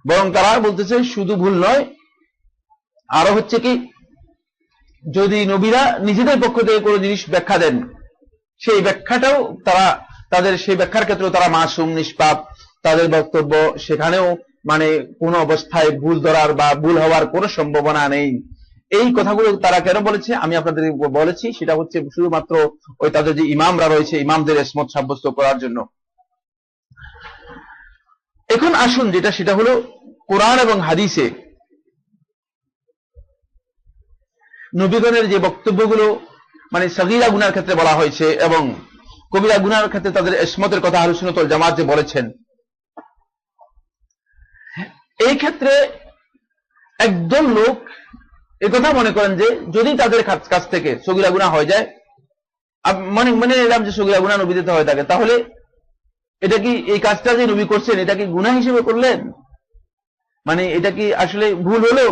বরং তারা বলতেছে শুধু ভুল নয়, আরো হচ্ছে কি যদি নবীরা নিজেদের পক্ষ থেকে কোনো জিনিস ব্যাখ্যা দেন সেই ব্যাখ্যাটাও তাদের সেই ব্যাখ্যার ক্ষেত্রেও তারা মাসুম নিষ্পাপ। তাদের বক্তব্য সেখানেও মানে কোনো অবস্থায় ভুল ধরার বা ভুল হওয়ার কোনো সম্ভাবনা নেই। এই কথাগুলো তারা কেন বলেছে আমি আপনাদের বলেছি, সেটা হচ্ছে শুধুমাত্র ওই তাদের যে ইমামরা রয়েছে ইমামদের ইসমত সাব্যস্ত করার জন্য। এখন আসুন সেটা হলো কোরআন এবং হাদিসে নবীগণের যে বক্তব্যগুলো মানে সগীরা গুনার ক্ষেত্রে বলা হয়েছে এবং কবিরা গুনার ক্ষেত্রে তাদের ইসমতের কথা আহলে সুন্নাত ওয়াল জামাত যে বলেছেন, এই ক্ষেত্রে একদল লোক একথা মনে করেন যে যদি তাদের কাছ থেকে সগীরা গুনাহ হয়ে যায়, মনে নিলাম যে সগীরা গুনাহ নবীদের হয়ে থাকে, তাহলে এটা কি এই কাজটা যে নবী করছেন এটা কি গুনাহ হিসেবে করলেন? মানে এটা কি আসলে ভুল হলো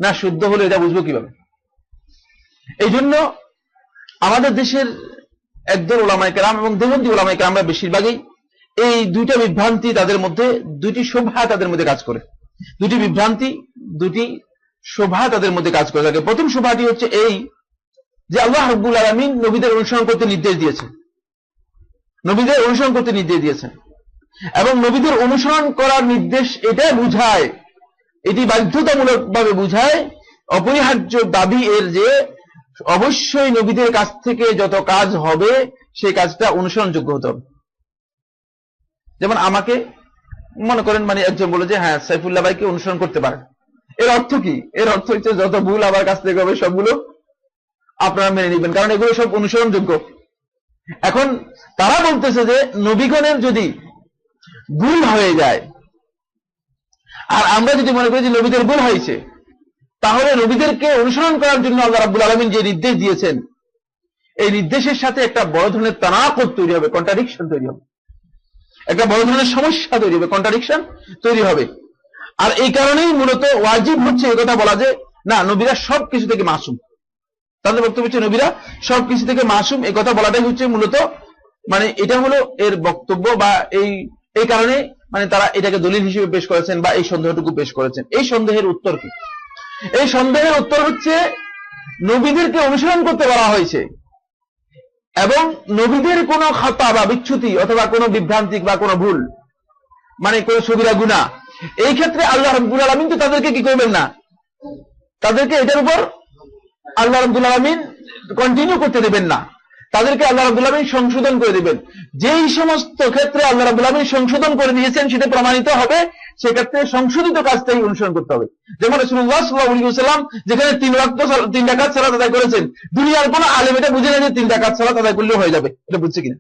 না শুদ্ধ হলো, এটা বুঝবো কিভাবে? এই জন্য আমাদের দেশের একদল উলামায়ে কেরাম এবং দেওবন্দি উলামায়ে কেরাম আমরা বেশিরভাগই এই দুইটা বিভ্রান্তি তাদের মধ্যে, দুইটি শোভা তাদের মধ্যে কাজ করে, দুটি বিভ্রান্তি দুটি শোভা তাদের মধ্যে কাজ করে থাকে। প্রথম শোভাটি হচ্ছে এই যে আল্লাহ রাব্বুল আলামিন নবীদের অনুসরণ করতে নির্দেশ দিয়েছেন, নবীদের অনুসরণ করতে নির্দেশ দিয়েছেন এবং নবীদের অনুসরণ করার নির্দেশ এটা বুঝায়, এটি বাধ্যতামূলক ভাবে বুঝায়, অপরিহার্য দাবি এর যে অবশ্যই নবীদের কাছ থেকে যত কাজ হবে সেই কাজটা অনুসরণযোগ্য হতে হবে। যেমন আমাকে মনে করেন মানে একজন বলে যে হ্যাঁ সাইফুল্লাহ ভাইকে অনুসরণ করতে পারে, এর অর্থ কি? এর অর্থ হচ্ছে যত ভুল আমার কাছ থেকে হবে সবগুলো আপনারা মেনে নেবেন, কারণ এগুলো সব অনুসরণযোগ্য। এখন তারা বলতেছে যে নবীগণের যদি ভুল হয়ে যায় আর আমরা যদি মনে করি যে নবীদের ভুল হয়েছে, তাহলে নবীদেরকে অনুসরণ করার জন্য আল্লাহ রাব্বুল আলামিন যে নির্দেশ দিয়েছেন এই নির্দেশের সাথে একটা বড় ধরনের তানাকুদ তৈরি হবে, কন্ট্রাডিকশন তৈরি হবে, একটা বড় ধরনের সমস্যা তৈরি হবে, কন্ট্রাডিকশন তৈরি হবে। আর এই কারণেই মূলত ওয়াজিব হচ্ছে এই কথা বলা যে না নবীরা সবকিছু থেকে মাসুম, তাদের বক্তব্য হচ্ছে নবীরা সবকিছু থেকে মাসুম, এই কথা বলাটাই হচ্ছে মূলত মানে এটা হলো এর বক্তব্য, বা এই কারণে মানে তারা এটাকে দলিল হিসেবে পেশ করেছেন বা এই সন্দেহটুকু পেশ করেছেন। এই সন্দেহের উত্তর কি? এই সন্দেহের উত্তর হচ্ছে নবীদেরকে অনুসরণ করতে বলা হয়েছে এবং নবীদের কোনো খাতা বা বিচ্যুতি অথবা কোনো বিভ্রান্তি বা কোনো ভুল মানে কোনো সগীরা গুনাহ, এই ক্ষেত্রে আল্লাহ রাব্বুল আলামিন তো তাদেরকে কি করবেন না, তাদেরকে এটার উপর আল্লাহ রাব্বুল আলামিন কন্টিনিউ করতে দেবেন না, তাদেরকে আল্লাহ রাব্বুল আলামিন সংশোধন করে দিবেন। যেই সমস্ত ক্ষেত্রে আল্লাহ রাব্বুল আলামিন সংশোধন করে দিয়েছেন সেটা প্রমাণিত হবে, সেক্ষেত্রে সংশোধিত কাজটাই অনুসরণ করতে হবে। যেমন রাসূলুল্লাহ সাল্লাল্লাহু আলাইহি ওয়াসাল্লাম যেখানে 3 রাকাত সালাত আদায় করেছেন, দুনিয়ার কোনো আলেম এটা বুঝে না যে 3 রাকাত সালাত আদায় করলেও হয়ে যাবে, এটা বুঝছে কিনা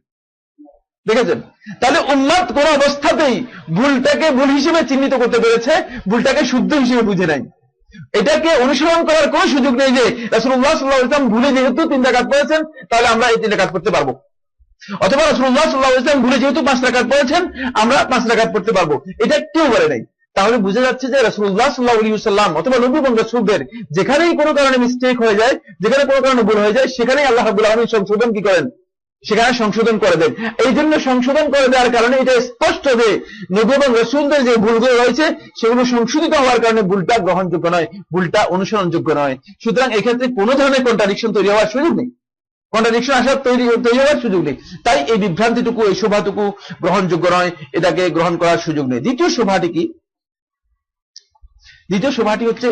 দেখেছেন? তাহলে উম্মত কোন অবস্থাতেই ভুলটাকে ভুল হিসেবে চিহ্নিত করতে পেরেছে, ভুলটাকে শুদ্ধ হিসেবে বুঝে নাই। এটাকে অনুসরণ করার কোনো সুযোগ নেই যে রাসূলুল্লাহ সাল্লাল্লাহু আলাইহি ওয়াসাল্লাম ভুলে যেহেতু 3 রাকাত পড়েছেন তাহলে আমরা এই 3 রাকাত পড়তে পারবো, অথবা রাসূলুল্লাহ সাল্লাল্লাহু আলাইহি ওয়াসাল্লাম ভুলে যেহেতু 5 রাকাত পড়েছেন আমরা 5 রাকাত পড়তে পারবো, এটা কেউ বলে নাই। তাহলে বোঝা যাচ্ছে যে রাসূলুল্লাহ সাল্লাল্লাহু আলাইহি ওয়াসাল্লাম অথবা নবী এবং রাসূলদের যেখানেই কোনো কারণে মিস্টেক হয়ে যায়, যেখানে কোনো কারণে ভুল হয়ে যায়, সেখানেই আল্লাহ রাব্বুল আলামিন সংশোধন কি করেন, সেখানে সংশোধন করে দেন। এই জন্য সংশোধন করে দেওয়ার কারণে এটা স্পষ্ট যে নবী এবং রাসূলদের যে ভুলগুলো রয়েছে সেগুলো সংশোধিত হওয়ার কারণে ভুলটা গ্রহণযোগ্য নয়, ভুলটা অনুসরণযোগ্য নয়। সুতরাং এক্ষেত্রে কোনো ধরনের কন্ট্রাডিকশন তৈরি হওয়ার সুযোগ নেই, কন্ট্রাডিকশন আসার তৈরি হওয়ার সুযোগ নেই। তাই এই বিভ্রান্তিটুকু, এই শোভাটুকু গ্রহণযোগ্য নয়, এটাকে গ্রহণ করার সুযোগ নেই। দ্বিতীয় শোভাটি কি? দ্বিতীয় শোভাটি হচ্ছে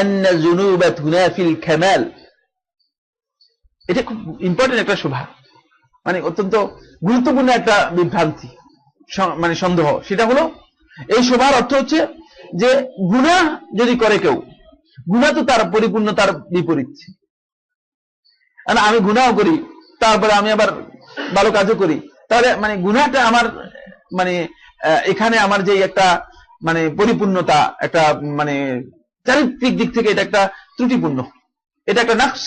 আন্না যুনুবা তুনাফিল কামাল। এটা খুব ইম্পর্টেন্ট একটা শোভা, মানে অত্যন্ত গুরুত্বপূর্ণ একটা বিভ্রান্তি, মানে সন্দেহ। সেটা হলো, এই শোভার অর্থ হচ্ছে যে গুনাহ যদি করে কেউ, গুনাহ তো তার পরিপূর্ণতার বিপরীত। আমি গুনাহ করি, তারপরে আমি আবার ভালো কাজও করি, তাহলে মানে গুনাহটা আমার মানে এখানে আমার যে একটা মানে পরিপূর্ণতা, একটা মানে চারিত্রিক দিক থেকে এটা একটা ত্রুটিপূর্ণ, এটা একটা নাকস,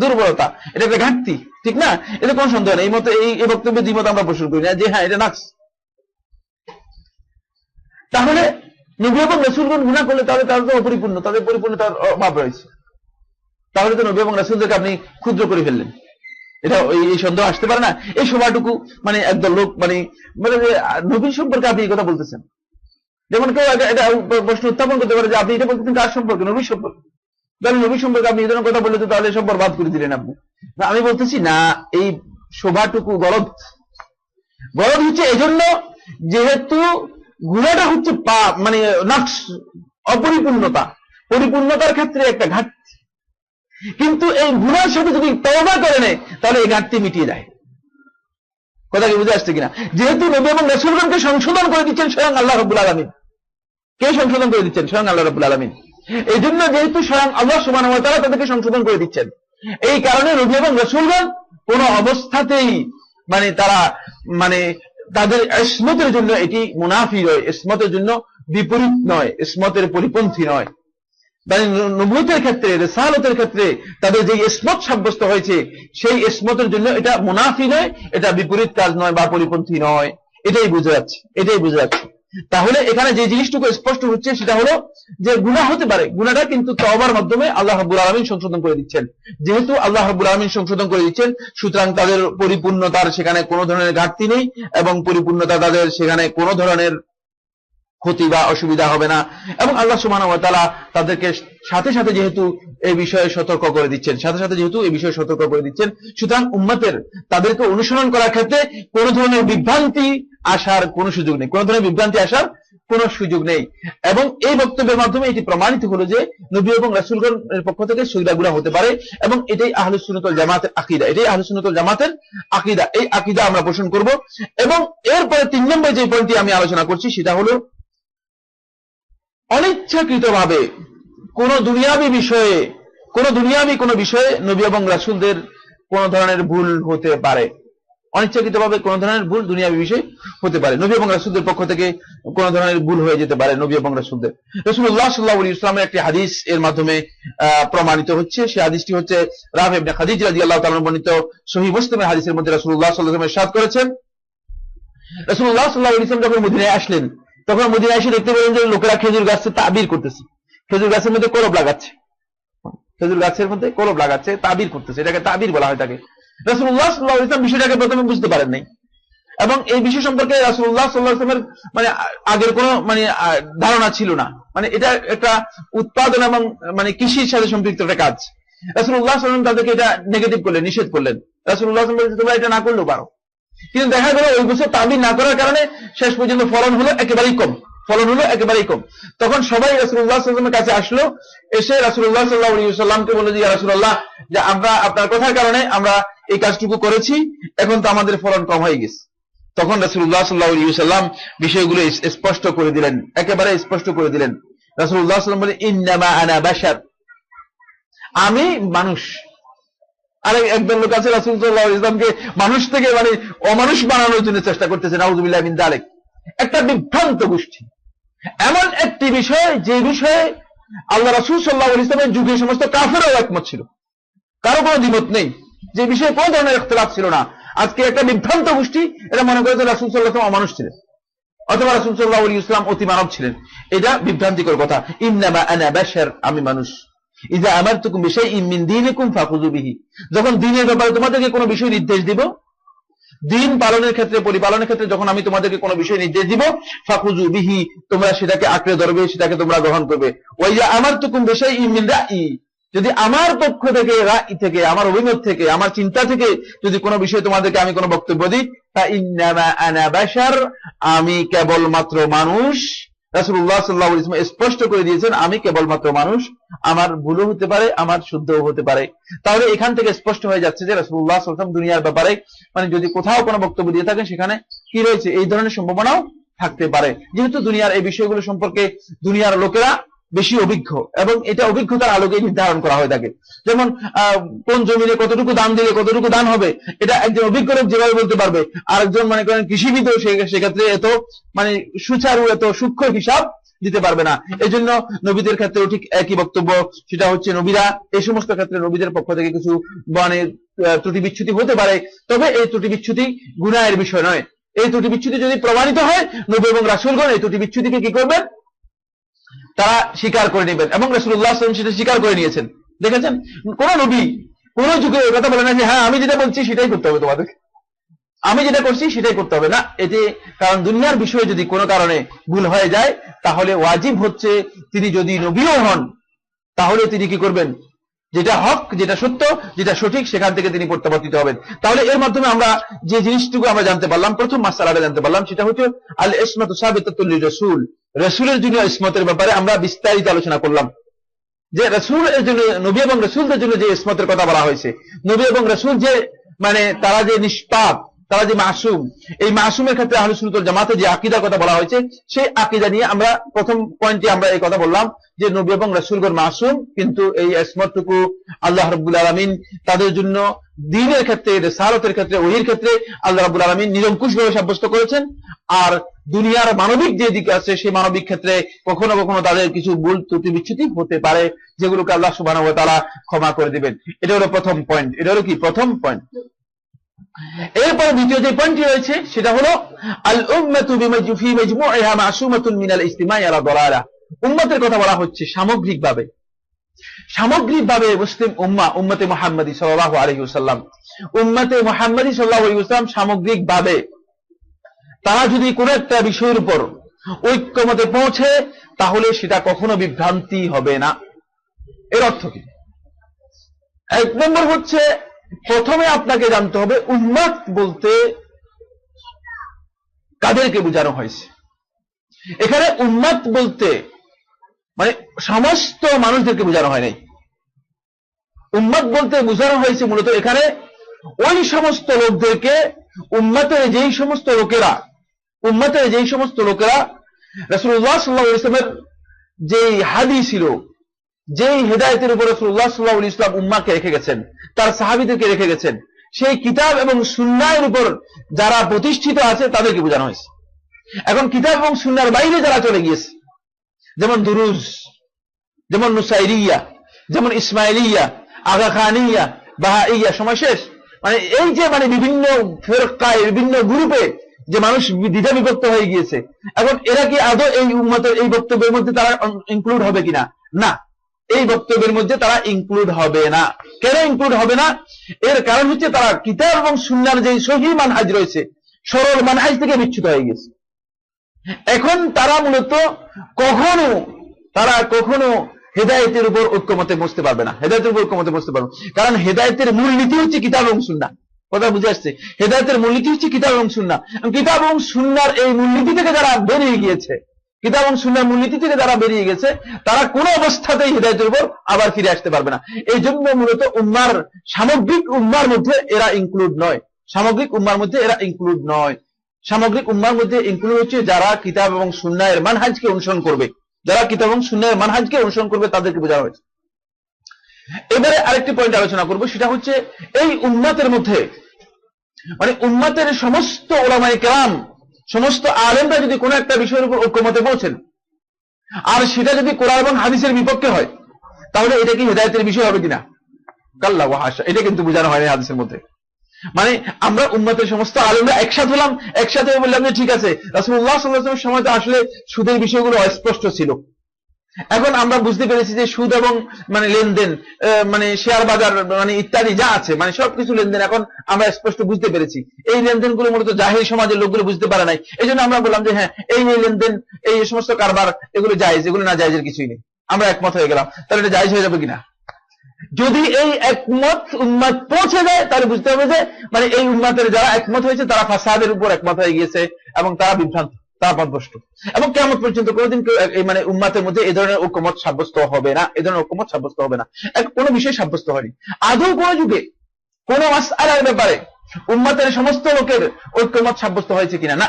দুর্বলতা, এটা একটা ঘাটতি, ঠিক না? এটা কোনো সন্দেহ নেই। এই মতো এই বক্তব্যে দ্বিমত আমরা পোষণ করি না যে হ্যাঁ এটা নাকস। তাহলে নবী এবং রাসূলগণ গুনাহ করলে তাহলে তাদের তো অপরিপূর্ণ, তাদের পরিপূর্ণতার অভাব রয়েছে। তাহলে তো নবী এবং রাসূলদেরকে আপনি ক্ষুদ্র করে ফেললেন, এটা এই সন্দেহ আসতে পারে না। এই সভাটুকু মানে একদল লোক মানে নবী সম্পর্কে আপনি এই কথা বলতেছেন। যেমন কেউ এটা প্রশ্ন উত্থাপন করতে পারে যে আপনি এটা বলতেছেন কার সম্পর্কে? নবী সম্পর্কে। তাহলে নবী সম্পর্কে আপনি এই ধরনের কথা বললে তো তাহলে সব বরবাদ করে দিলেন আপনি। আমি বলতেছি না, এই শোভাটুকু গলদ। গলদ হচ্ছে এজন্য যেহেতু গুনাহটা হচ্ছে পাপ, মানে নকশ, অপরিপূর্ণতা, পরিপূর্ণতার ক্ষেত্রে একটা ঘাটতি। কিন্তু এই গুনাহের সাথে যদি তওবা করে নেয় তাহলে এই ঘাটতি মিটিয়ে যায়। কথা কি বুঝে আসছে কিনা? যেহেতু নবী এবং রাসূলগণকে সংশোধন করে দিচ্ছেন স্বয়ং আল্লাহ রাব্বুল আলামিন। কে সংশোধন করে দিচ্ছেন? স্বয়ং আল্লাহ রাব্বুল আলামিন। এই জন্য যেহেতু স্বয়ং আল্লাহ সুবহানাহু ওয়া তাআলা তাদেরকে সংশোধন করে দিচ্ছেন, এই কারণে নবী এবং রাসূলগণ কোন অবস্থাতেই মানে তারা মানে তাদের ইসমতের জন্য এটি মুনাফি নয়, ইসমতের জন্য বিপরীত নয়, ইসমতের পরিপন্থী নয়। মানে নবুয়তের ক্ষেত্রে, রিসালাতের ক্ষেত্রে তাদের যে ইসমত সাব্যস্ত হয়েছে সেই ইসমতের জন্য এটা মুনাফি নয়, এটা বিপরীত কাজ নয় বা পরিপন্থী নয়। এটাই বুঝে যাচ্ছে, এটাই বুঝে যাচ্ছে। তাহলে এখানে যে জিনিসটুকু স্পষ্ট হচ্ছে সেটা হলো যে গুনাহ হতে পারে, গুনাহটা কিন্তু তওবার মাধ্যমে আল্লাহ রাব্বুল আলামিন সংশোধন করে দিচ্ছেন। যেহেতু আল্লাহ রাব্বুল আলামিন সংশোধন করে দিচ্ছেন, সুতরাং তাদের পরিপূর্ণতার সেখানে কোনো ধরনের ঘাটতি নেই এবং পরিপূর্ণতা তাদের সেখানে কোনো ধরনের ক্ষতি বা অসুবিধা হবে না। এবং আল্লাহ সুবহানাহু ওয়া তাআলা তাদেরকে সাথে সাথে যেহেতু এই বিষয়ে সতর্ক করে দিচ্ছেন, সাথে সাথে যেহেতু এই বিষয়ে সতর্ক করে দিচ্ছেন, সুতরাং উম্মতের তাদেরকে অনুসরণ করার ক্ষেত্রে কোনো ধরনের বিভ্রান্তি আসার কোনো সুযোগ নেই, কোনো ধরনের বিভ্রান্তি আসার কোনো সুযোগ নেই। এবং এই বক্তব্যের মাধ্যমে এটি প্রমাণিত হলো যে নবী এবং রাসূলগণের পক্ষ থেকে সগীরা গুনাহ হতে পারে এবং এটাই আহলুস সুন্নাত ওয়াল জামাতের আকীদা, এটাই আহলুস সুন্নাত ওয়াল জামাতের আকীদা। এই আকীদা আমরা পোষণ করব। এবং এরপরে 3 নম্বর যে পয়েন্টটি আমি আলোচনা করছি সেটা হলো অনিচ্ছাকৃতভাবে কোন দুনিয়াবী বিষয়ে নবী এবং রাসূলদের কোন ধরনের ভুল হতে পারে। অনিচ্ছাকৃতভাবে কোন ধরনের ভুল দুনিয়াবী বিষয় হতে পারে, নবী এবং রাসূলদের পক্ষ থেকে কোন ধরনের ভুল হয়ে যেতে পারে নবী এবং রাসূলদের। রাসূলুল্লাহ সাল্লাল্লাহু আলাইহি ওয়াসাল্লামের একটি হাদিস এর মাধ্যমে প্রমাণিত হচ্ছে। সেই হাদিসটি হচ্ছে রাফি ইবনে খাদিজ রাদিয়াল্লাহু তাআলা বর্ণিত সহিহ মুসলিমের হাদিসের মধ্যে রাসূলুল্লাহ সাল্লাল্লাহু আলাইহি ওয়াসাল্লাম ইরশাদ করেছেন, রাসূলুল্লাহ সাল্লাল্লাহু আলাইহি ওয়াসাল্লাম যখন মদিনায় আসলেন তখন মদিনায় এসে দেখতে পেলেন যে লোকেরা খেজুর গাছে তাবির করতেছে, খেজুর গাছের মধ্যে কলব লাগাচ্ছে, খেজুর গাছের মধ্যে কলব লাগাচ্ছে, তাবির করতেছে, এটাকে তাবির বলা হয়। তাকে রাসূলুল্লাহ সাল্লাল্লাহু আলাইহি ওয়াসাল্লাম বিষয়টাকে প্রথমে বুঝতে পারেন নাই এবং এই বিষয় সম্পর্কে রাসূলুল্লাহ সাল্লাল্লাহু আলাইহি ওয়াসাল্লামের মানে আগের কোনো মানে ধারণা ছিল না। মানে এটা একটা উৎপাদন এবং মানে কৃষির সাথে সম্পৃক্ত একটা কাজ। রাসূলুল্লাহ সাল্লাল্লাহু আলাইহি ওয়াসাল্লাম তাদেরকে এটা নেগেটিভ করলেন, নিষেধ করলেন। রাসূলুল্লাহ সাল্লাল্লাহু আলাইহি ওয়াসাল্লাম তোমরা এটা না করলেও পারো। কিন্তু দেখা গেল ওই বছর তাবির না করার কারণে শেষ পর্যন্ত ফলন হলো একেবারেই কম। তখন সবাই রাসূলুল্লাহ সাল্লাল্লাহু আলাইহি ওয়াসাল্লামের কাছে আসলো, এসে রাসূলুল্লাহ সাল্লাল্লাহু আলাইহি ওয়াসাল্লামকে বলল যে ইয়া রাসূলুল্লাহ, যে আমরা আপনার কথার কারণে আমরা এই কাজটুকু করেছি, এখন তো আমাদের ফলন কম হয়ে গেছে। তখন রাসূলুল্লাহ সাল্লাল্লাহু আলাইহি ওয়াসাল্লাম বিষয়গুলো স্পষ্ট করে দিলেন, একেবারে স্পষ্ট করে দিলেন। রাসূলুল্লাহ সাল্লাল্লাহু আলাইহি ওয়াসাল্লাম বলেন ইন্নামা আনা বাশার, আমি মানুষ। আরেক একদল লোক আছে রাসূল সাল্লাল্লাহু আলাইহি ওয়াসাল্লামকে মানুষ থেকে মানে অমানুষ বানানোর জন্য চেষ্টা করতেছে, নাউযু বিল্লাহি মিন যালিক। একটা বিভ্রান্ত গোষ্ঠী, এমন একটি বিষয় যে বিষয়ে আল্লাহ রাসূল সাল্লাল্লাহু আলাইহি ওয়াসাল্লামের যুগে সমস্ত কাফেরও একমত ছিল, কারো কোনো দ্বিমত নেই, যে বিষয়ে কোনো ধরনের ইখতিলাফ ছিল না। আজকে একটা বিভ্রান্ত গোষ্ঠী এটা মনে করে যে রাসূল সাল্লাল্লাহু আলাইহি ওয়াসাল্লাম অমানুষ ছিলেন, অথবা রাসূল সাল্লাল্লাহু আলাইহি ওয়াসাল্লাম অতি মানব ছিলেন, এটা বিভ্রান্তিকর কথা। ইন্নামা আনা বাশার, আমি মানুষ। ইযা আমারতুকুম বিশাইইন মিন দীনিকুম ফাখুযু বিহি, যখন দ্বীনের ব্যাপারে তোমাদেরকে কোনো বিষয় নির্দেশ দিব, দিন পালনের ক্ষেত্রে, পরিপালনের ক্ষেত্রে যখন আমি তোমাদেরকে কোনো বিষয় নির্দেশ দিব, ফাখুযু বিহি, তোমরা সেটাকে আঁকড়ে ধরবে, সেটাকে তোমরা গ্রহণ করবে। ওয়াইজা আমারতুকুম বিশাইইন মিন রাই, যদি আমার পক্ষ থেকে, রাই থেকে, আমার অভিমত থেকে, আমার চিন্তা থেকে যদি কোনো বিষয়ে তোমাদেরকে আমি কোনো বক্তব্য দিই, ফাইন্নামা আনা বাশার, আমি কেবলমাত্র মানুষ। রাসূলুল্লাহ সাল্লাল্লাহু আলাইহি ওয়াসাল্লাম স্পষ্ট করে দিয়েছেন আমি কেবলমাত্র মানুষ, আমার ভুলও হতে পারে, আমার শুদ্ধও হতে পারে। তাহলে এখান থেকে স্পষ্ট হয়ে যাচ্ছে যে রাসূলুল্লাহ সাল্লাল্লাহু আলাইহি ওয়াসাল্লাম দুনিয়ার ব্যাপারে, মানে যদি কোথাও কোনো বক্তব্য দিয়ে থাকেন সেখানে কি রয়েছে, এই ধরনের সম্ভাবনাও থাকতে পারে, যেহেতু দুনিয়ার এই বিষয়গুলো সম্পর্কে দুনিয়ার লোকেরা বেশি অভিজ্ঞ, এবং এটা অভিজ্ঞতার আলোকে নির্ধারণ করা হয়ে থাকে। যেমন কোন জমিনে কতটুকু দান দিলে কতটুকু দান হবে, এটা একজন অভিজ্ঞ লোক যেভাবে বলতে পারবে, আরেকজন মনে করেন কৃষিবিদ সেক্ষেত্রে এত মানে সুচারু, এত সূক্ষ্ম হিসাব দিতে পারবে না। এই জন্য নবীদের ক্ষেত্রেও ঠিক একই বক্তব্য, সেটা হচ্ছে নবীরা এই সমস্ত ক্ষেত্রে নবীদের পক্ষ থেকে কিছু মানে ত্রুটি বিচ্যুতি হতে পারে, তবে এই ত্রুটি বিচ্যুতি গুনাহের বিষয় নয়। এই ত্রুটি বিচ্যুতি যদি প্রমাণিত হয়, নবী এবং রাসূলগণ এই ত্রুটি বিচ্যুতিকে কি করবেন, তারা স্বীকার করে নেবেন, এবং রাসূলুল্লাহ সাল্লাল্লাহু আলাইহি ওয়াসাল্লাম সেটা স্বীকার করে নিয়েছেন। দেখেছেন, কোন নবী কোন যুগে এই কথা বলে না যে হ্যাঁ আমি যেটা বলছি সেটাই করতে হবে তোমাদের, আমি যেটা করছি সেটাই করতে হবে না। এতে কারণ দুনিয়ার বিষয়ে যদি কোনো কারণে ভুল হয়ে যায়, তাহলে ওয়াজিব হচ্ছে তিনি যদি নবীও হন, তাহলে তিনি কি করবেন, যেটা হক, যেটা সত্য, যেটা সঠিক, সেখান থেকে তিনি প্রত্যাবর্তিত হবেন। তাহলে এর মাধ্যমে আমরা যে জিনিসটুকু আমরা জানতে পারলাম, প্রথম মাসআলাটা জানতে পারলাম, সেটা হচ্ছে আল ইসমাতু সাবিতাতুল লিরাসূল, রাসূলের জন্য ইসমতের ব্যাপারে আমরা বিস্তারিত আলোচনা করলাম, যে রাসূলের জন্য, নবী এবং রাসূলদের জন্য যে ইসমতের কথা বলা হয়েছে, নবী এবং রাসূল যে মানে তারা যে নিষ্পাপ, তারা যে মাসুম, এই মাসুমের ক্ষেত্রে আহলে সুন্নাত ওয়াল জামাতে যে আকীদার কথা বলা হয়েছে, সেই আকীদা নিয়ে আমরা প্রথম পয়েন্টে আমরা এই কথা বললাম যে নবী এবং রাসূলগণ মাসুম, কিন্তু এই ইসমতটুকু আল্লাহ রাব্বুল আলামিন তাদের জন্য দ্বীনের ক্ষেত্রে, রিসালাতের ক্ষেত্রে, ওহীর ক্ষেত্রে আল্লাহ রাব্বুল আলামিন নিরঙ্কুশভাবে সাব্যস্ত করেছেন। আর দুনিয়ার মানবিক যে দিক আছে, সেই মানবিক ক্ষেত্রে কখনো কখনো তাদের কিছু ভুল ত্রুটি বিচ্যুতি হতে পারে, যেগুলোকে আল্লাহ সুবহানাহু ওয়া তাআলা ক্ষমা করে দিবেন। এটা হলো প্রথম পয়েন্ট, এটা হলো কি প্রথম পয়েন্ট। এরপরে দ্বিতীয় যে পয়েন্টটি রয়েছে সেটা হলো আল উম্মাতু ফি মাজমুইহা মাসুমাতুন মিনাল ইজতিমাই আলা দালালা, উম্মতের কথা বলা হচ্ছে সামগ্রিকভাবে। সামগ্রিকভাবে মুসলিম উম্মাহ, উম্মতে মুহাম্মাদী সাল্লাল্লাহু আলাইহি ওয়াসাল্লাম, উম্মতে মুহাম্মাদী সাল্লাল্লাহু আলাইহি ওয়াসাল্লাম সামগ্রিকভাবে তারা যদি কোনো একটা বিষয়ের উপর ঐক্যমতে পৌঁছে, তাহলে সেটা কখনো বিভ্রান্তি হবে না। এর অর্থ কি? এক নম্বর হচ্ছে, প্রথমে আপনাকে জানতে হবে উম্মত বলতে কাদেরকে বোঝানো হয়েছে। এখানে উম্মত বলতে মানে সমস্ত মানুষদেরকে বোঝানো হয় নাই। উম্মত বলতে বোঝানো হয়েছে মূলত এখানে ওই সমস্ত লোকদেরকে, উম্মতের যেই সমস্ত লোকেরা, উম্মতের যেই সমস্ত লোকেরা রাসূলুল্লাহ সাল্লাল্লাহু আলাইহি ওয়াসাল্লামের যেই হাদী ছিল, যেই হেদায়েতের উপর রাসূলুল্লাহ সাল্লাল্লাহু আলাইহি ওয়াসাল্লাম উম্মাহকে রেখে গেছেন, তার সাহাবীদেরকে রেখে গেছেন, সেই কিতাব এবং সুন্নাহের উপর যারা প্রতিষ্ঠিত আছে তাদেরকে বোঝানো হয়েছে। এখন কিতাব এবং সুন্নাহর বাইরে যারা চলে গিয়েছে, যেমন দুরুজ, যেমন নুসাইরিয়া, যেমন ইসমাইলিয়া, আগা খানিয়া, বাহাইয়া, সময় শেষ, মানে এই যে মানে বিভিন্ন ফিরকায়, বিভিন্ন গ্রুপে যে মানুষ দ্বিধা বিভক্ত হয়ে গিয়েছে, এখন এরা কি আদৌ এই উম্মতের এই বক্তব্যের মধ্যে তারা ইনক্লুড হবে কিনা? না, এই বক্তব্যের মধ্যে তারা ইনক্লুড হবে না। কেন ইনক্লুড হবে না? এর কারণ হচ্ছে তারা কিতাব এবং সুন্নাহর যে সহিহ মানহাজ রয়েছে, সরল মানহাজ থেকে বিচ্যুত হয়ে গেছে। এখন তারা মূলত কখনো হেদায়েতের উপর ঐক্যমতে বসতে পারবে না, হেদায়েতের উপর ঐক্যমতে বসতে পারবে, কারণ হেদায়েতের মূলনীতি হচ্ছে কিতাব এবং সুন্নাহ। কথা বুঝে আসছে? হেদায়েতের মূলনীতি হচ্ছে কিতাব এবং সুন্নাহ। কিতাব এবং সুন্নাহর এই মূলনীতি থেকে যারা বেরিয়ে গিয়েছে, কিতাব এবং সুন্নাহর মূলনীতি থেকে যারা বেরিয়ে গেছে, তারা কোনো অবস্থাতেই হেদায়েতের উপর আবার ফিরে আসতে পারবে না। এই জন্য মূলত উম্মার, সামগ্রিক উম্মার মধ্যে এরা ইনক্লুড নয়, সামগ্রিক উম্মার মধ্যে এরা ইনক্লুড নয়। সামগ্রিক উম্মার মধ্যে ইনক্লুড হচ্ছে যারা কিতাব এবং সুন্নাহের মানহাজকে অনুসরণ করবে, যারা কিতাব এবং সুন্নাহের মানহাজকে অনুসরণ করবে তাদেরকে বোঝানো হয়েছে। এবারে আরেকটি পয়েন্ট আলোচনা করব, সেটা হচ্ছে এই উম্মতের মধ্যে মানে উম্মতের সমস্ত উলামায়ে কেরাম, সমস্ত আলেমরা যদি কোনো একটা বিষয়ের উপর ঐক্যমতে পৌঁছেন, আর সেটা যদি কোরআন এবং হাদিসের বিপক্ষে হয়, তাহলে এটা কি হেদায়েতের বিষয় হবে কিনা? কাল্লা ওয়া হাশা, এটা কিন্তু বোঝানো হয়নি হাদিসের মধ্যে। মানে আমরা উম্মতের সমস্ত আলেমরা একসাথে হলাম, একসাথে বললাম যে ঠিক আছে রাসূলুল্লাহ সাল্লাল্লাহু আলাইহি ওয়াসাল্লামের সময় তো আসলে সুদের বিষয়গুলো অস্পষ্ট ছিল। এখন আমরা বুঝতে পেরেছি যে সুদ এবং মানে লেনদেন, মানে শেয়ার বাজার মানে ইত্যাদি যা আছে মানে সবকিছু লেনদেন এখন আমরা স্পষ্ট বুঝতে পেরেছি। এই লেনদেনগুলো মূলত জাহিল সমাজের লোকগুলো বুঝতে পারে নাই, এই জন্য আমরা বললাম যে হ্যাঁ এই লেনদেন এই সমস্ত কারবার এগুলো জায়েজ, এগুলো না জায়েজের কিছুই নেই। আমরা একমত হয়ে গেলাম, তাহলে এটা জায়েজ হয়ে যাবে কিনা? যদি এই একমত উম্মত পৌঁছে যায় তাহলে বুঝতে হবে যে মানে এই উম্মতের যারা একমত হয়েছে তারা ফাসাদের উপর একমত হয়ে গিয়েছে এবং তারা বিভ্রান্ত, তারা পথভ্রষ্ট। এবং কিয়ামত পর্যন্ত কোনোদিন এই মানে উম্মতের মধ্যে এই ধরনের ঐক্যমত সাব্যস্ত হবে না, এই ধরনের ঐক্যমত সাব্যস্ত হবে না। কোনো বিষয় সাব্যস্ত হয়নি আদৌ কোন যুগে কোন মাসআলার ব্যাপারে উম্মতের সমস্ত লোকের ঐক্যমত সাব্যস্ত হয়েছে কিনা? না,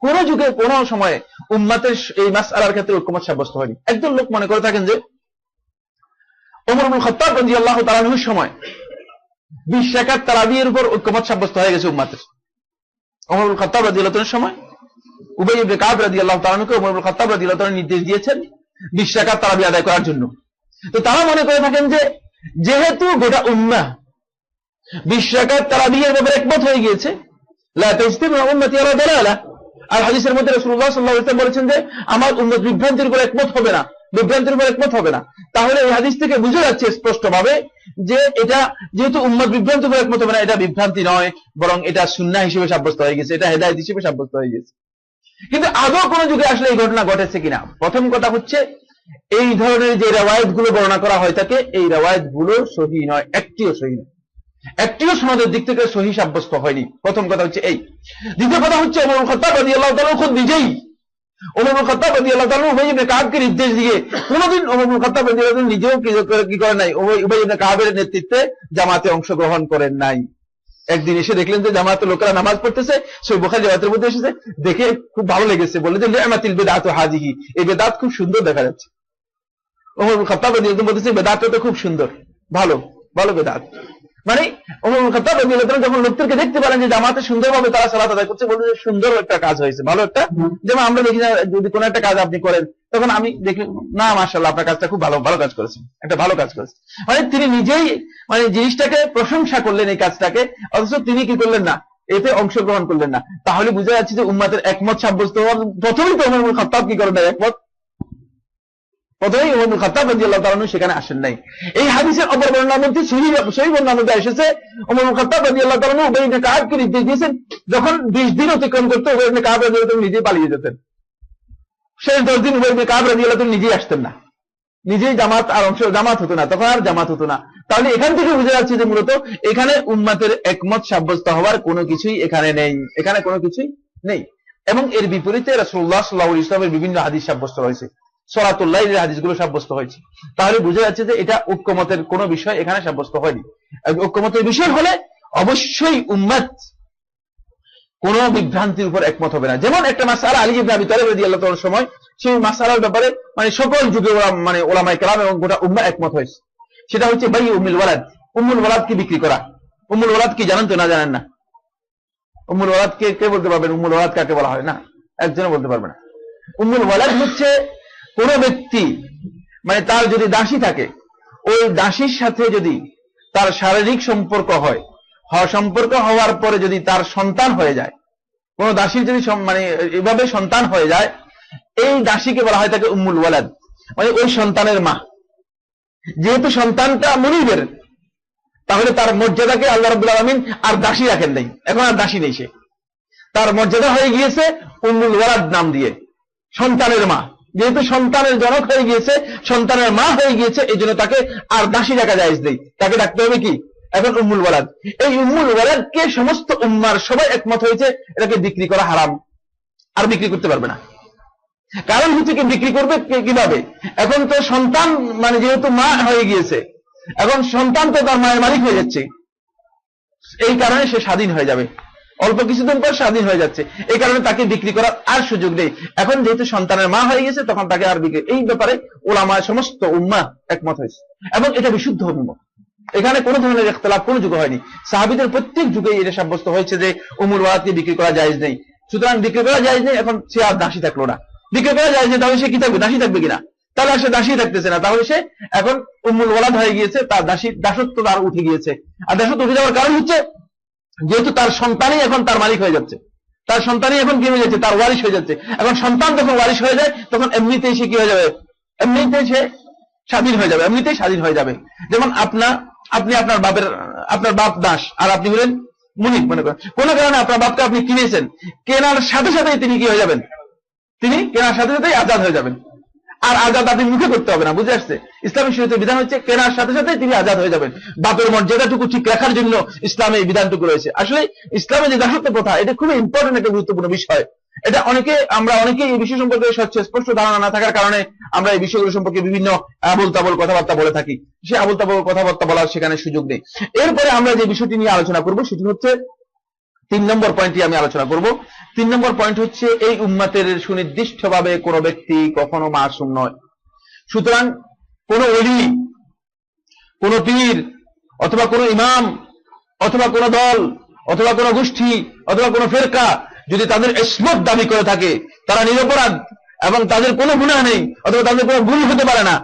কোন যুগে কোন সময়ে উম্মতের এই মাসআলার ক্ষেত্রে ঐক্যমত সাব্যস্ত হয়নি। একজন লোক মনে করে থাকেন যে ওমর ইবনে খাত্তাব রাদিয়াল্লাহু তাআলা আনহুর সময় 20 রাকাত তারাবির উপর ঐক্যমত সাব্যস্ত হয়ে গেছে উম্মতের। ওমর ইবনে খাত্তাব রাদিয়াল্লাহু তাআলার সময় উবাই ইবনে কাব রাদিয়াল্লাহু তাআলা আনহুকে ওমর ইবনে খাত্তাব রাদিয়াল্লাহু তাআলা নির্দেশ দিয়েছেন 20 রাকাত তারাবি আদায় করার জন্য। তো তারা মনে করে থাকেন যে যেহেতু গোটা উম্মাহ 20 রাকাত তারাবির ব্যাপারে একমত হয়ে গিয়েছে, লা তাজতামু উম্মতি আলা দালালা, আর হাদিসের মধ্যে রাসূলুল্লাহ সাল্লাল্লাহু আলাইহি ওয়াসাল্লাম বলেছেন যে আমার উম্মত বিভ্রান্তির উপর একমত হবে না, বিভ্রান্তির উপর একমত হবে না। তাহলে এই হাদিস থেকে বোঝা যাচ্ছে স্পষ্টভাবে যে এটা যেহেতু উম্মত বিভ্রান্তির উপর একমত হবে না, এটা বিভ্রান্তি নয়, বরং এটা সুন্নাহ হিসেবে সাব্যস্ত হয়ে গেছে, এটা হেদায়েত হিসেবে সাব্যস্ত হয়ে গেছে। কিন্তু আদৌ কোন যুগে আসলে এই ঘটনা ঘটেছে কিনা? প্রথম কথা হচ্ছে এই ধরনের যে রিওয়ায়াত গুলো বর্ণনা করা হয় থাকে এই রিওয়ায়াত গুলো সহিহ নয়, একটিও সহিহ নয়, একটিও সনদের দিক থেকে সহিহ সাব্যস্ত হয়নি। প্রথম কথা হচ্ছে এই। দ্বিতীয় কথা হচ্ছে ওমর ইবনে খাত্তাব রাদিয়াল্লাহু তাআলা খুব নিজেই ওমর ইবনে খাত্তাব রাদিয়াল্লাহু তাআলা উবাই ইবনে কাবকে নির্দেশ দিয়ে কোনদিন ওমর ইবনে খাত্তাব রাদিয়াল্লাহু তাআলা নিজেও কি করেন নাই, উবাই ইবনে কাবের নেতৃত্বে জামাতে অংশগ্রহণ করেন নাই। একদিন এসে দেখলেন যে জামাতের লোকেরা নামাজ পড়তেছে, সহিহ বুখারী রিওয়ায়াতের মধ্যে এসেছে, দেখে খুব ভালো লেগেছে, বললেন যে নি'মাতিল বিদআতু হাযিহি, এই বিদআত খুব সুন্দর দেখা যাচ্ছে। ওমর ইবনে খাত্তাব রাদিয়াল্লাহু তাআলা বলতেছে বিদআতটা তো খুব সুন্দর, ভালো ভালো বিদআত। মানে ওমর ইবনে খাত্তাব রাদিয়াল্লাহু তাআলা যখন লোকদেরকে দেখতে পেলেন যে জামাতে সুন্দরভাবে তারা সালাত আদায় করছে, বললেন যে সুন্দর একটা কাজ হয়েছে, ভালো একটা, যেমন আমরা দেখি না যদি কোনো একটা কাজ আপনি করেন তখন আমি দেখি না মাশাআল্লাহ আপনার কাজটা খুব ভালো ভালো কাজ করেছেন, একটা ভালো কাজ করেছেন। মানে তিনি নিজেই মানে জিনিসটাকে প্রশংসা করলেন এই কাজটাকে, অথচ তিনি কি করলেন না, এতে অংশগ্রহণ করলেন না। তাহলে বোঝা যাচ্ছে যে উম্মতের একমত সাব্যস্ত হওয়ার প্রথমেই তো ওমর ইবনে খাত্তাব কি করেন না, একমত প্রথমেই ওমর ইবনে খাত্তাব রাদিয়াল্লাহু তাআলা সেখানে আসেন নাই। এই হাদিসের অপর বর্ণনার মধ্যে সহিহ বর্ণনার মধ্যে এসেছে ওমর ইবনে খাত্তাব রাদিয়াল্লাহু তাআলা উবাই ইবনে কাবকে নির্দেশ দিয়েছেন যখন 20 দিন অতিক্রম করতে উবাই ইবনে কাব রাদিয়াল্লাহু তাআলা নিজেই পালিয়ে যেতেন। শেষ 10 দিন উবাই ইবনে কাব রাদিয়াল্লাহু তাআলা নিজেই আসতেন না, নিজেই জামাত হতো না, তখন আর জামাত হতো না। তাহলে এখান থেকে বুঝা যাচ্ছে যে মূলত এখানে উম্মতের একমত সাব্যস্ত হওয়ার কোনো কিছুই এখানে নেই, এখানে কোনো কিছুই নেই। এবং এর বিপরীতে রাসূলুল্লাহ সাল্লাল্লাহু আলাইহি ওয়াসাল্লামের বিভিন্ন হাদিস সাব্যস্ত হয়েছে, সলাতুল লাইলের হাদিসগুলো সাব্যস্ত হয়েছে। তাহলে বোঝা যাচ্ছে যে এটা ঐক্যমতের কোনো বিষয় এখানে সাব্যস্ত হয়নি। ঐক্যমতের বিষয় হলে অবশ্যই উম্মত কোন বিভ্রান্তির উপর একমত হবে না। যেমন একটা মাসআলা আলী ইবনে আবি তালিব রাদিয়াল্লাহু তাআলার সময় সেই মাসআলার ব্যাপারে মানে সকল যুগে মানে উলামায়ে কেরাম এবং গোটা উম্মাহ একমত হয়েছে, সেটা হচ্ছে বাই উম্মুল ওয়ালাদ, উম্মুল ওয়ালাদ কি বিক্রি করা। উম্মুল ওয়ালাদ কি জানেন তো? না জানেন না? উম্মুল ওয়ালাদ কে বলতে পারবেন? উম্মুল ওয়ালাদ কাকে বলা হয়? না, একজনও বলতে পারবে না। উম্মুল ওয়ালাদ হচ্ছে কোন ব্যক্তি মানে তার যদি দাসী থাকে, ওই দাসীর সাথে যদি তার শারীরিক সম্পর্ক হয়, সম্পর্ক হওয়ার পরে যদি তার সন্তান হয়ে যায়, কোন দাসীর যদি মানে এভাবে সন্তান হয়ে যায়, এই দাসীকে বলা হয় তাকে উম্মুল ওয়ালাদ, মানে ওই সন্তানের মা। যেহেতু সন্তানটা মুনিবের, তাহলে তার মর্যাদাকে আল্লাহ রাব্বুল আলামিন আর দাসী রাখেন নাই, এখন আর দাসী নেই, সে তার মর্যাদা হয়ে গিয়েছে উম্মুল ওয়ালাদ নাম দিয়ে, সন্তানের মা। যেহেতু সন্তানের জনক হয়ে গিয়েছে, সন্তানের মা হয়ে গিয়েছে, এই জন্য তাকে আর দাসী ডাকা জায়েজ নেই, তাকে ডাকতে হবে কি এখন উম্মুল ওয়ালাদ। এই উম্মুল ওয়ালাদকে সমস্ত উম্মার সবাই একমত হয়েছে এটাকে বিক্রি করা হারাম, আর বিক্রি করতে পারবে না। কারণ হচ্ছে কি বিক্রি করবে কিভাবে? এখন তো সন্তান মানে যেহেতু মা হয়ে গিয়েছে, এখন সন্তান তো তার মায়ের মালিক হয়ে যাচ্ছে, এই কারণে সে স্বাধীন হয়ে যাবে, অল্প কিছুদিন পর স্বাধীন হয়ে যাচ্ছে, এই কারণে তাকে বিক্রি করার আর সুযোগ নেই। এখন যেহেতু সন্তানের মা হয়ে গেছে তখন তাকে আর বিক্রি, এই ব্যাপারে উলামা সমস্ত উম্মাহ একমত হয়েছে এবং এটা বিশুদ্ধ অভিমত, এখানে কোনো ধরনের ইখতিলাফ কোনো যুগে হয়নি। সাহাবীদের প্রত্যেক যুগে এটা সাব্যস্ত হয়েছে যে উম্মুল ওয়ালাদকে বিক্রি করা জায়েজ নেই। সুতরাং বিক্রি করা জায়েজ নেই, এখন সে আর দাসী থাকলো না, বিক্রি করা জায়েজ নেই, তাহলে সে কি থাকবে? দাসী থাকবে কিনা? তাহলে সে দাসী থাকতেছে না, তাহলে সে এখন উম্মুল ওয়ালাদ হয়ে গিয়েছে, তার দাসত্ব তার উঠে গিয়েছে। আর দাসত্ব উঠে যাওয়ার কারণ হচ্ছে যেহেতু তার সন্তানই এখন তার মালিক হয়ে যাচ্ছে, তার সন্তানই এখন কি হয়ে যাচ্ছে, তার ওয়ারিশ হয়ে যাচ্ছে। এখন সন্তান যখন ওয়ারিশ হয়ে যায় তখন এমনিতেই সে কি হয়ে যাবে, এমনিতেই সে স্বাধীন হয়ে যাবে, এমনিতেই স্বাধীন হয়ে যাবে। যেমন আপনি আপনার বাপ দাস আর আপনি হলেন মুনিব, মনে করেন কোনো কারণে আপনার বাপকে আপনি কিনেছেন, কেনার সাথে সাথেই তিনি কি হয়ে যাবেন, তিনি কেনার সাথে সাথেই আজাদ হয়ে যাবেন। আর আজাদ আপনি মুখে করতে হবে না, বুঝে আসছে? ইসলামী শরীয়তের বিধান হচ্ছে কেনার সাথে সাথে তিনি আজাদ হয়ে যাবেন। বাপের মর্যাদাটুকু ঠিক রাখার জন্য ইসলামে এই বিধানটুকু রয়েছে। আসলে ইসলামে যে দাসত্ব প্রথা, এটা খুবই ইম্পর্টেন্ট একটা গুরুত্বপূর্ণ বিষয়। এটা আমরা অনেকেই এই বিষয় সম্পর্কে স্পষ্ট ধারণা না থাকার কারণে আমরা এই বিষয়গুলো সম্পর্কে বিভিন্ন আবোল তাবোল কথাবার্তা বলে থাকি। সে আবোল তাবোল কথাবার্তা বলার সেখানে সুযোগ নেই। এরপরে আমরা যে বিষয়টি নিয়ে আলোচনা করব সেটি হচ্ছে 3 নম্বর পয়েন্টটি আমি আলোচনা করব। 3 নম্বর পয়েন্ট হচ্ছে এই উম্মতের সুনির্দিষ্টভাবে কোনো ব্যক্তি কখনো মাসুম নয়। সুতরাং কোন ওলি, কোন পীর অথবা কোন ইমাম অথবা কোন দল অথবা কোন গোষ্ঠী অথবা কোন ফেরকা যদি তাদের ইসমত দাবি করে থাকে, তারা নিরপরাধ এবং তাদের কোনো গুনাহ নেই অথবা তাদের কোনো ভুল হতে পারে না,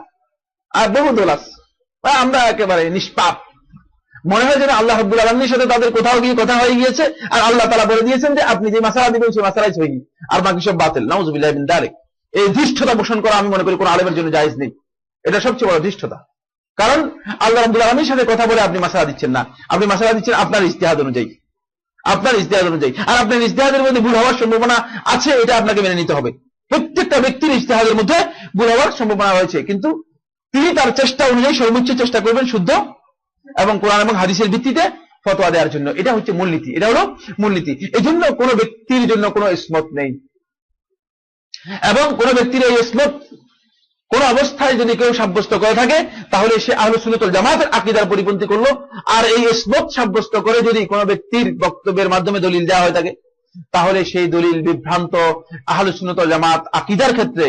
আর বহু দল আছে আমরা একেবারে নিষ্পাপ, মনে হয় যেন আল্লাহ রাব্বুল আলামিনের সাথে তাদের কোথাও গিয়ে কথা হয়ে গিয়েছে, আর আল্লাহ তাআলা বলে দিয়েছেন যে আপনি যে মাসআলা দিবেন সেই মাসআলাই সহিহ, আর বাকি সব বাতিল। নাউযুবিল্লাহি মিন যালিক। এই ধৃষ্টতা পোষণ করা আমি মনে করি কোন আলেমের জন্য জায়েজ নেই। এটা সবচেয়ে বড় ধৃষ্টতা। কারণ আল্লাহ রাব্বুল আলামিনের সাথে কথা বলে আপনি মাসআলা দিচ্ছেন না, আপনি মাসআলা দিচ্ছেন আপনার ইজতিহাদ অনুযায়ী, আপনার ইজতিহাদ অনুযায়ী। আর আপনার ইজতিহাদের মধ্যে ভুল হওয়ার সম্ভাবনা আছে, এটা আপনাকে মেনে নিতে হবে। প্রত্যেকটা ব্যক্তির ইজতিহাদের মধ্যে ভুল হওয়ার সম্ভাবনা রয়েছে, কিন্তু তিনি তার চেষ্টা অনুযায়ী সর্বোচ্চ চেষ্টা করবেন শুদ্ধ এবং কোরআন এবং হাদিসের ভিত্তিতে ফতোয়া দেওয়ার জন্য। এটা হচ্ছে মূলনীতি, এটা হলো মূলনীতি। এই জন্য কোনো ব্যক্তির জন্য কোনো ইসমত নেই, এবং কোনো ব্যক্তির এই ইসমত কোন অবস্থায় যদি কেউ সাব্যস্ত করে থাকে তাহলে সে আহলুস সুন্নাত ওয়াল জামাতের আকীদার পরিপন্থী করলো। আর এই ইসমত সাব্যস্ত করে যদি কোনো ব্যক্তির বক্তব্যের মাধ্যমে দলিল দেওয়া হয়ে থাকে তাহলে সেই দলিল বিভ্রান্ত। আহলুস সুন্নাত ওয়াল জামাত আকীদার ক্ষেত্রে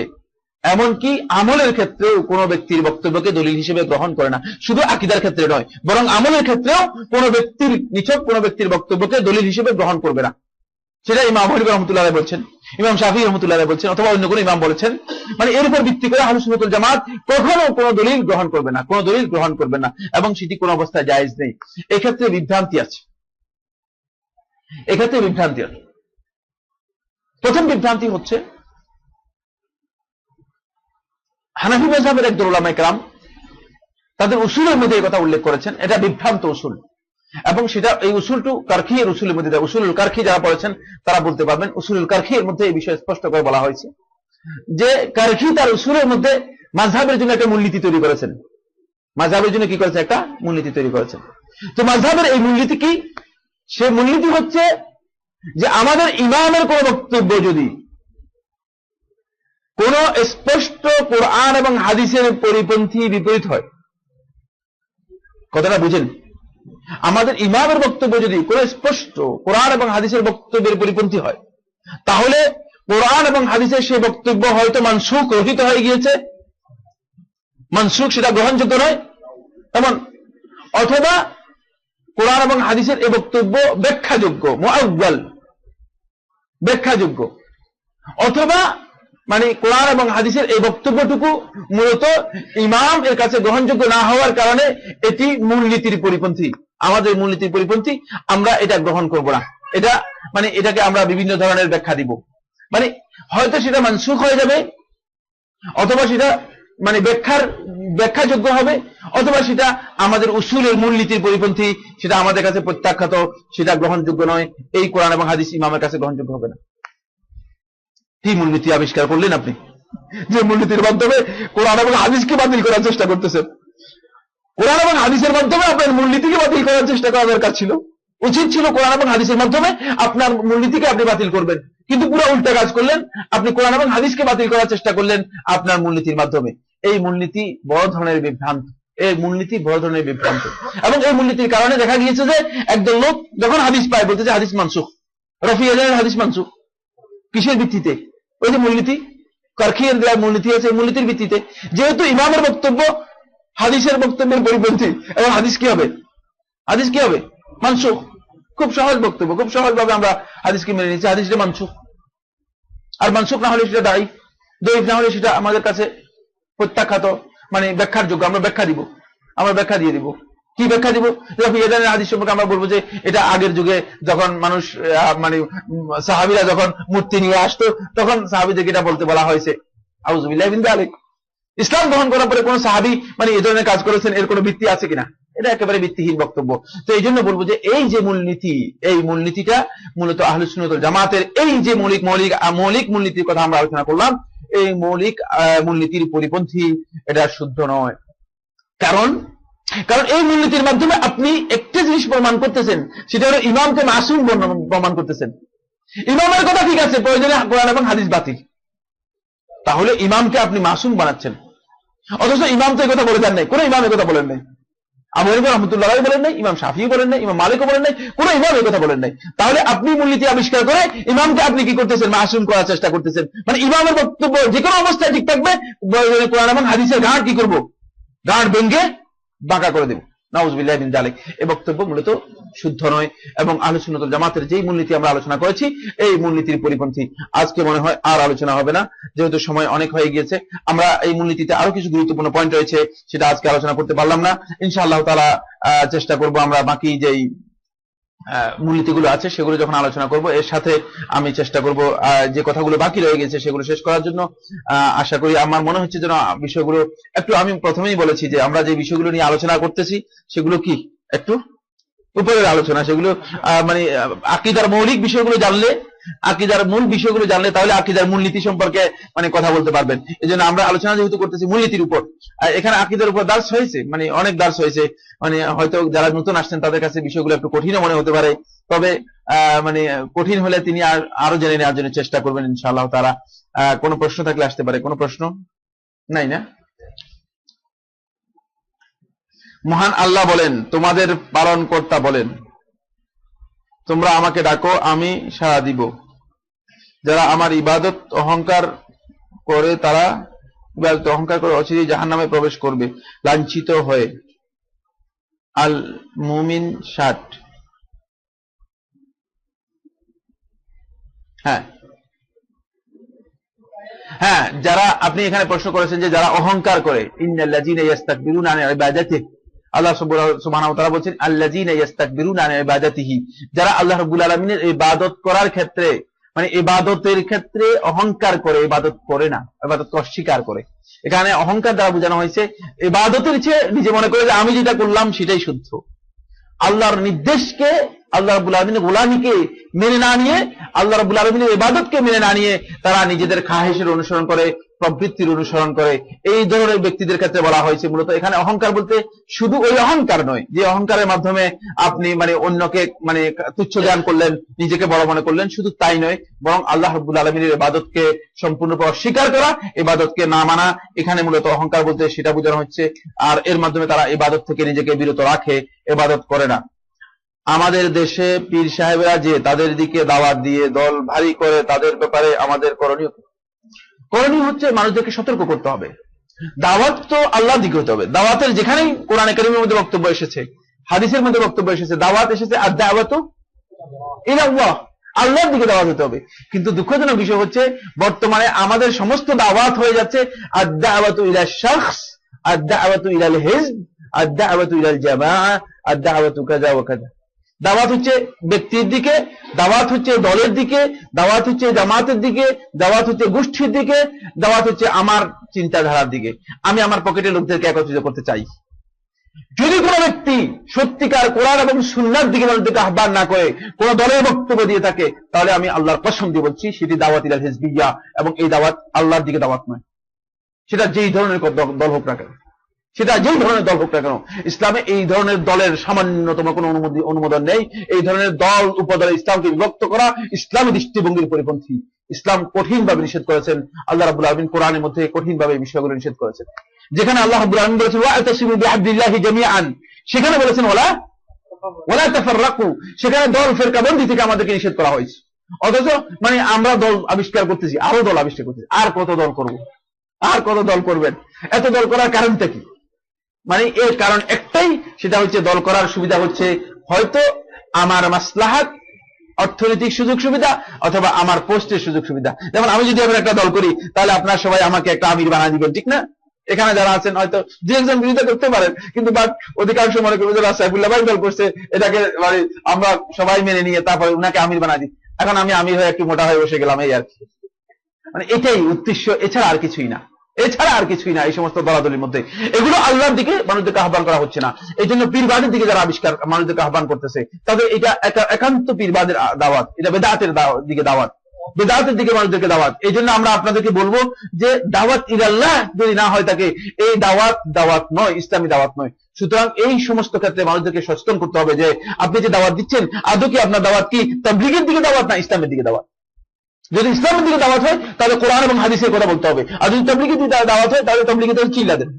এমনকি আমলের ক্ষেত্রেও কোনো ব্যক্তির বক্তব্যকে দলিল হিসেবে গ্রহণ করে না। শুধু আকীদার ক্ষেত্রে নয়, বরং আমলের ক্ষেত্রেও কোনো ব্যক্তির নিছক কোনো ব্যক্তির বক্তব্যকে দলিল হিসেবে গ্রহণ করবে না। সেটা ইমাম আবু হানিফা রাহমাতুল্লাহ আলাইহি বলছেন, ইমাম শাফিঈ রাহমাতুল্লাহ আলাইহি বলছেন, অথবা অন্য কোনো ইমাম বলেছেন। মানে এর উপর ভিত্তি করে আহলুস সুন্নাত ওয়াল জামাত কখনো কোনো দলিল গ্রহণ করবে না, কোনো দলিল গ্রহণ করবে না, এবং সেটি কোনো অবস্থায় জায়েজ নেই। এক্ষেত্রে বিভ্রান্তি আছে, এক্ষেত্রে বিভ্রান্তি আছে। প্রথম বিভ্রান্তি হচ্ছে হানাফি মাযহাবের একদল উলামায়ে কেরাম তাদের উসুলের মধ্যে এই কথা উল্লেখ করেছেন, এটা বিভ্রান্ত উসুল, এবং সেটা এই উসুলটু কারখির উসুলের মধ্যে, উসুলুল কারখি যারা পড়েছেন তারা বলতে পারবেন। উসুলুল কারখির মধ্যে এই বিষয়ে স্পষ্ট করে বলা হয়েছে যে কারখি তার উসুলের মধ্যে মাযহাবের জন্য একটা মূলনীতি তৈরি করেছেন। মাযহাবের জন্য কি করেছে, একটা মূলনীতি তৈরি করেছেন। তো মাযহাবের এই মূলনীতি কি? সে মূলনীতি হচ্ছে যে আমাদের ইমামের কোন বক্তব্য যদি কোন স্পষ্ট কোরআন এবং হাদিসের পরিপন্থী বিপরীত হয়, কথাটা বুঝেন, আমাদের ইমামের বক্তব্য যদি কোন স্পষ্ট কোরআন এবং হাদিসের বক্তব্যের পরিপন্থী হয় তাহলে কোরআন এবং হাদিসের সেই বক্তব্য হয়তো মানসুখ, রহিত হয়ে গিয়েছে, মানসুখ, সেটা গ্রহণযোগ্য নয় এমন, অথবা কোরআন এবং হাদিসের এই বক্তব্য ব্যাখ্যাযোগ্য, মুআওয়াল, ব্যাখ্যাযোগ্য, অথবা মানে কোরআন এবং হাদিসের এই বক্তব্যটুকু মূলত ইমাম এর কাছে গ্রহণযোগ্য না হওয়ার কারণে এটি মূলনীতির পরিপন্থী, আমাদের মূলনীতির পরিপন্থী, আমরা এটা গ্রহণ করব না। এটা মানে এটাকে আমরা বিভিন্ন ধরনের ব্যাখ্যা দিব, মানে হয়তো সেটা মানসুখ হয়ে যাবে, অথবা সেটা মানে ব্যাখ্যাযোগ্য হবে, অথবা সেটা আমাদের উসুলের মূলনীতির পরিপন্থী, সেটা আমাদের কাছে প্রত্যাখ্যাত, সেটা গ্রহণযোগ্য নয়, এই কোরআন এবং হাদিস ইমামের কাছে গ্রহণযোগ্য হবে না। কি মূলনীতি আবিষ্কার করলেন আপনি, যে মূলনীতির মাধ্যমে কোরআন এবং হাদিসকে বাতিল করার চেষ্টা করতেছেন। কোরআন এবং হাদিসের মাধ্যমে আপনার মূলনীতিকে বাতিল করার চেষ্টা করা দরকার ছিল, উচিত ছিল কোরআন এবং হাদিসের মাধ্যমে আপনার মূলনীতিকে আপনি বাতিল করবেন, কিন্তু পুরো উল্টা কাজ করলেন, আপনি কোরআন এবং হাদিসকে বাতিল করার চেষ্টা করলেন আপনার মূলনীতির মাধ্যমে। এই মূলনীতি বড় ধরনের বিভ্রান্ত, এই মূলনীতি বড় ধরনের বিভ্রান্ত। এবং এই মূলনীতির কারণে দেখা গিয়েছে যে একদল লোক যখন হাদিস পায় বলতেছে হাদিস মানসুখ, রফিউল হাদিস মানসুখ, কিসের ভিত্তিতে? ওই যে মূলনীতি, কারখির দেওয়ার মূলনীতি আছে, মূলনীতির ভিত্তিতে। যেহেতু ইমামের বক্তব্য হাদিসের বক্তব্যের পরিপন্থী, এবং হাদিস কি হবে, হাদিস কি হবে, মানসুখ। খুব সহজ বক্তব্য, খুব সহজভাবে আমরা হাদিসকে মেনে নিচ্ছি, হাদিসটা মানসুখ। আর মানসুখ না হলে সেটা দায়ীফ, দায়ীফ না হলে সেটা আমাদের কাছে প্রত্যাখ্যাত, মানে ব্যাখ্যার যোগ্য, আমরা ব্যাখ্যা দিব, আমরা ব্যাখ্যা দিয়ে দিব। কি ব্যাখ্যা দিব? ফিয়েদানের হাদিস সম্পর্কে আমরা বলবো যে এটা আগের যুগে যখন মানুষ মানে সাহাবীরা যখন মূর্তি নিয়ে আসতো তখন সাহাবীদেরকে এটা বলতে বলা হয়েছে। আউযুবিল্লাহি মিন যালিক। ইসলাম গ্রহণ করার পরে কোন সাহাবী মানে এই ধরনের কাজ করেছেন এর কোনো ভিত্তি আছে কিনা? এটা একেবারে ভিত্তিহীন বক্তব্য। তো এই জন্য বলবো যে এই যে মূলনীতি, এই মূলনীতিটা মূলত আহলুস সুন্নাত ওয়াল জামাতের এই যে মৌলিক মূলনীতির কথা আমরা আলোচনা করলাম, এই মৌলিক মূলনীতির পরিপন্থী, এটা শুদ্ধ নয়। কারণ এই মূলনীতির মাধ্যমে আপনি একটা জিনিস প্রমাণ করতেছেন, সেটা হলো ইমামকে মাসুম প্রমাণ করতেছেন। ইমামের কথা ঠিক আছে, প্রয়োজনে কোরআন এবং হাদিস বাতিল, তাহলে ইমামকে আপনি মাসুম বানাচ্ছেন। অথচ ইমাম তো এই কথা বলে দেন নাই, কোন ইমাম এই কথা বলেন নাই। আবু হানিফা রাহমাতুল্লাহ আলাইহি বলেন নাই, ইমাম শাফিঈ বলেন নাই, ইমাম মালিকও বলেন নাই, কোন ইমাম এই কথা বলেন নাই। তাহলে আপনি মূলনীতি আবিষ্কার করে ইমামকে আপনি কি করতেছেন? মাসুম করার চেষ্টা করতেছেন। মানে ইমামের বক্তব্য যে কোনো অবস্থায় ঠিক থাকবে, কোরআন এবং হাদিসের গাঁট কি করব? গাঁট ভেঙে বাঁকা করে দেব। নাউযুবিল্লাহি মিন যালিক। এই বক্তব্য মূলত শুদ্ধ নয় এবং আহলুস সুন্নাত ওয়াল জামাতের যেই মূলনীতি আমরা আলোচনা করেছি এই মূলনীতির পরিপন্থী। আজকে মনে হয় আর আলোচনা হবে না, যেহেতু সময় অনেক হয়ে গিয়েছে। আমরা এই মূলনীতিতে আরো কিছু গুরুত্বপূর্ণ পয়েন্ট রয়েছে, সেটা আজকে আলোচনা করতে পারলাম না। ইনশাআল্লাহ তাআলা চেষ্টা করব আমরা বাকি যেই মূলনীতিগুলো আছে সেগুলো যখন আলোচনা করব, এর সাথে আমি চেষ্টা করব যে কথাগুলো বাকি রয়ে গেছে সেগুলো শেষ করার জন্য। আশা করি, আমার মনে হচ্ছে যেন বিষয়গুলো একটু, আমি প্রথমেই বলেছি যে আমরা যে বিষয়গুলো নিয়ে আলোচনা করতেছি সেগুলো কি একটু উপরের আলোচনা, সেগুলো মানে আকীদার মৌলিক বিষয়গুলো জানলে, আকীদার মূল বিষয়গুলো জানলে তাহলে আকীদার মূলনীতি সম্পর্কে মানে কথা বলতে পারবেন। এই জন্য আমরা আলোচনা যেহেতু করতেছি মূলনীতির উপর, এখানে আকীদার উপর দার্স হয়েছে, মানে অনেক দার্স হয়েছে, মানে হয়তো যারা নতুন আসছেন তাদের কাছে বিষয়গুলো একটু কঠিনও মনে হতে পারে, তবে মানে কঠিন হলে তিনি আরো জেনে নেওয়ার জন্য চেষ্টা করবেন ইনশাআল্লাহ তাআলা। কোনো প্রশ্ন থাকলে আসতে পারে। কোনো প্রশ্ন নাই না? মহান আল্লাহ বলেন, তোমাদের পালনকর্তা বলেন, তোমরা আমাকে ডাকো, আমি সাড়া দিব। যারা আমার ইবাদত অহংকার করে, তারা ইবাদত অহংকার করে অচিরেই জাহান্নামে প্রবেশ করবে লাঞ্ছিত হয়ে। আল মুমিন 60। হ্যাঁ, যারা আপনি এখানে প্রশ্ন করেছেন যে যারা অহংকার করে, ইন্নাল্লাযীনা ইস্তাকবিরুনা আন ইবাদাতিহি, আল্লাহ সুবহানাহু ওয়া তাআলা বলেন আল্লাযীনা ইস্তাকবিরুনা আন ইবাদাতিহি, যারা আল্লাহ রাব্বুল আলামিনের ইবাদত করার ক্ষেত্রে, মানে ইবাদতের ক্ষেত্রে অহংকার করে, ইবাদত করে না, ইবাদত অস্বীকার করে। এখানে অহংকার দ্বারা বোঝানো হয়েছে ইবাদতের চেয়ে নিজে মনে করে যে আমি যেটা করলাম সেটাই শুদ্ধ। আল্লাহর নির্দেশকে, আল্লাহ রাব্বুল আলামিনের গোলামীকে মেনে না নিয়ে, আল্লাহ রাব্বুল আলামিনের ইবাদতকে মেনে না নিয়ে তারা নিজেদের খাহেশের অনুসরণ করে, প্রবৃত্তির অনুসরণ করে, এই ধরনের ব্যক্তিদের ক্ষেত্রে বলা হয়েছে মূলত। এখানে অহংকার বলতে শুধু ওই অহংকার নয় যে অহংকারের মাধ্যমে আপনি মানে অন্যকে মানে তুচ্ছ জ্ঞান করলেন, নিজেকে বড় মনে করলেন, শুধু তাই নয়, বরং আল্লাহ রাব্বুল আলামিনের ইবাদতকে সম্পূর্ণরূপে অস্বীকার করা, ইবাদতকে না মানা, এখানে মূলত অহংকার বলতে সেটা বোঝানো হচ্ছে। আর এর মাধ্যমে তারা ইবাদত থেকে নিজেকে বিরত রাখে, ইবাদত করে না। আমাদের দেশে পীর সাহেবরা যে তাদের দিকে দাওয়াত দিয়ে দল ভারী করে, তাদের ব্যাপারে আমাদের করণীয় হচ্ছে মানুষদেরকে সতর্ক করতে হবে। দাওয়াত তো আল্লাহর দিকে হতে হবে। দাওয়াতের যেখানেই কোরআনে কারীমের মধ্যে বক্তব্য এসেছে, হাদিসের মধ্যে বক্তব্য এসেছে, দাওয়াত এসেছে আদ-দাওয়াতু ইলাল্লাহ, আল্লাহর দিকে দাওয়াত হতে হবে। কিন্তু দুঃখজনক বিষয় হচ্ছে বর্তমানে আমাদের সমস্ত দাওয়াত হয়ে যাচ্ছে আদ-দাওয়াতু ইলাশ শাখস, আদ-দাওয়াতু ইলাল হিজব, আদ-দাওয়াতু ইলাল জামাআহ, আদ-দাওয়াতু কাযা ওয়া কাযা। দাওয়াত হচ্ছে ব্যক্তির দিকে, দাওয়াত হচ্ছে দলের দিকে, দাওয়াত হচ্ছে জামাতের দিকে, দাওয়াত হচ্ছে গোষ্ঠীর দিকে, দাওয়াত হচ্ছে আমার চিন্তাধারার দিকে। আমি আমার পকেটে লোকদেরকে একত্রিত করতে চাই। যদি কোনো ব্যক্তি সত্যিকার কোরআন এবং সুন্নাহর দিকে মানুষদেরকে আহ্বান না করে, কোন দলের বক্তব্য দিয়ে থাকে, তাহলে আমি আল্লাহর কসম দিয়ে বলছি সেটি দাওয়াত ইলাল হিজবিয়্যাহ, এবং এই দাওয়াত আল্লাহর দিকে দাওয়াত নয়। সেটা যেই ধরনের দল হোক না কেন, সেটা যেই ধরনের দল হোক না কেন, ইসলামে এই ধরনের দলের সামান্যতম কোনো অনুমোদন নেই। এই ধরনের দল উপদলে ইসলামকে বিভক্ত করা ইসলামী দৃষ্টিভঙ্গির পরিপন্থী। ইসলাম কঠিনভাবে নিষেধ করেছেন, আল্লাহ রাব্বুল আলামিন কোরআনের মধ্যে কঠিনভাবে এই বিষয়গুলো নিষেধ করেছেন। যেখানে আল্লাহ রাব্বুল আলামিন বলেছেন ওয়া'তাসিমু বিহাবলিল্লাহি জামিআন, সেখানে বলেছেন ওয়ালা তাফাররাকু, সেখানে দল ফেরকাবন্দি থেকে আমাদেরকে নিষেধ করা হয়েছে। অথচ মানে আমরা দল আবিষ্কার করতেছি, আরো দল আবিষ্কার করতেছি। আর কত দল করব? আর কত দল করবেন? এত দল করার কারণটা কি? মানে এর কারণ একটাই, সেটা হচ্ছে দল করার সুবিধা হচ্ছে হয়তো আমার মাসলাহাত, অর্থনৈতিক সুযোগ সুবিধা, অথবা আমার পোস্টের সুযোগ সুবিধা। যেমন আমি যদি একটা দল করি, তাহলে আপনারা সবাই আমাকে একটা আমির বানিয়ে দিবেন, ঠিক না? এখানে যারা আছেন হয়তো দু একজন বিরোধিতা করতে পারেন, কিন্তু বাট অধিকাংশ মনে করবে যে সাইফুল্লাহ ভাই দল করছে, এটাকে মানে আমরা সবাই মেনে নিয়ে তারপরে উনাকে আমির বানা দিই। এখন আমি আমির হয়ে একটু মোটা হয়ে বসে গেলাম, এই আর কি। মানে এটাই উদ্দেশ্য, এছাড়া আর কিছুই না, এছাড়া আর কিছুই না। এই সমস্ত দলাদলির মধ্যে এগুলো আল্লাহর দিকে মানুষদেরকে আহ্বান করা হচ্ছে না। এই জন্য পীরবাদের দিকে যারা আবিষ্কার মানুষদেরকে আহ্বান করতেছে, তাদের এটা একান্ত পীরবাদের দাওয়াত, এটা বেদাতের দিকে দাওয়াত, বেদাতের দিকে মানুষদেরকে দাওয়াত। এই জন্য আমরা আপনাদেরকে বলবো যে দাওয়াত ইলাল্লাহ যদি না হয় থাকে, এই দাওয়াত নয়, ইসলামী দাওয়াত নয়। সুতরাং এই সমস্ত ক্ষেত্রে মানুষদেরকে সচেতন করতে হবে যে আপনি যে দাওয়াত দিচ্ছেন আদৌ কি আপনার দাওয়াত কি তাবলীগের দিকে দাওয়াত না ইসলামের দিকে দাওয়াত। যদি ইসলামের দিকে দাওয়াত হয় তাহলে কোরআন এবং হাদিসের কথা বলতে হবে, আর যদি তাবলীগের দিকে দাওয়াত হয় তাহলে তাবলীগে চিল্লা দেন,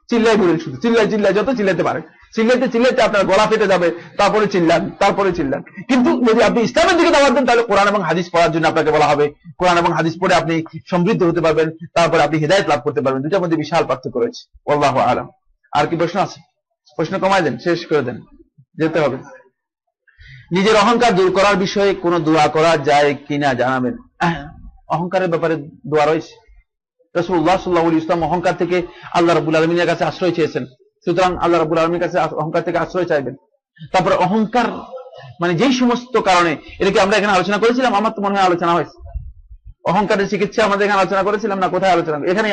চিল্লাই বলেন, শুধু চিল্লাই যত চিল্লাতে পারেন, চিল্লাইতে আপনার গলা ফেটে যাবে, তারপরে চিল্লান। কিন্তু যদি আপনি ইসলামের দিকে দাওয়াত দেন তাহলে কোরআন এবং হাদিস পড়ার জন্য আপনাকে বলা হবে। কোরআন এবং হাদিস পড়ে আপনি সমৃদ্ধ হতে পারবেন, তারপরে আপনি হিদায়াত লাভ করতে পারবেন। দুটার মধ্যে বিশাল পার্থক্য রয়েছে। আল্লাহু আলাম। আর কি প্রশ্ন আছে? প্রশ্ন কমায় দেন, শেষ করে দেন, যেতে হবে। নিজের অহংকার দূর করার বিষয়ে কোনো দোয়া করা যায় কিনা জানাবেন। অহংকারের ব্যাপারে দোয়া রয়েছে। রাসূলুল্লাহ সাল্লাল্লাহু আলাইহি ওয়াসাল্লাম অহংকার থেকে আল্লাহ রাব্বুল আলামিনের কাছে আশ্রয় চেয়েছেন, সুতরাং আল্লাহ রাব্বুল আলামিনের কাছে অহংকার থেকে আশ্রয় চাইবেন। তারপরে অহংকার মানে যেই সমস্ত কারণে, এটাকে আমরা এখানে আলোচনা করেছিলাম, আমার তো মনে হয় আলোচনা হয়েছে। অহংকারের চিকিৎসা আমাদের এখানে আলোচনা করেছিলাম না, কোথায় আলোচনা? এখানে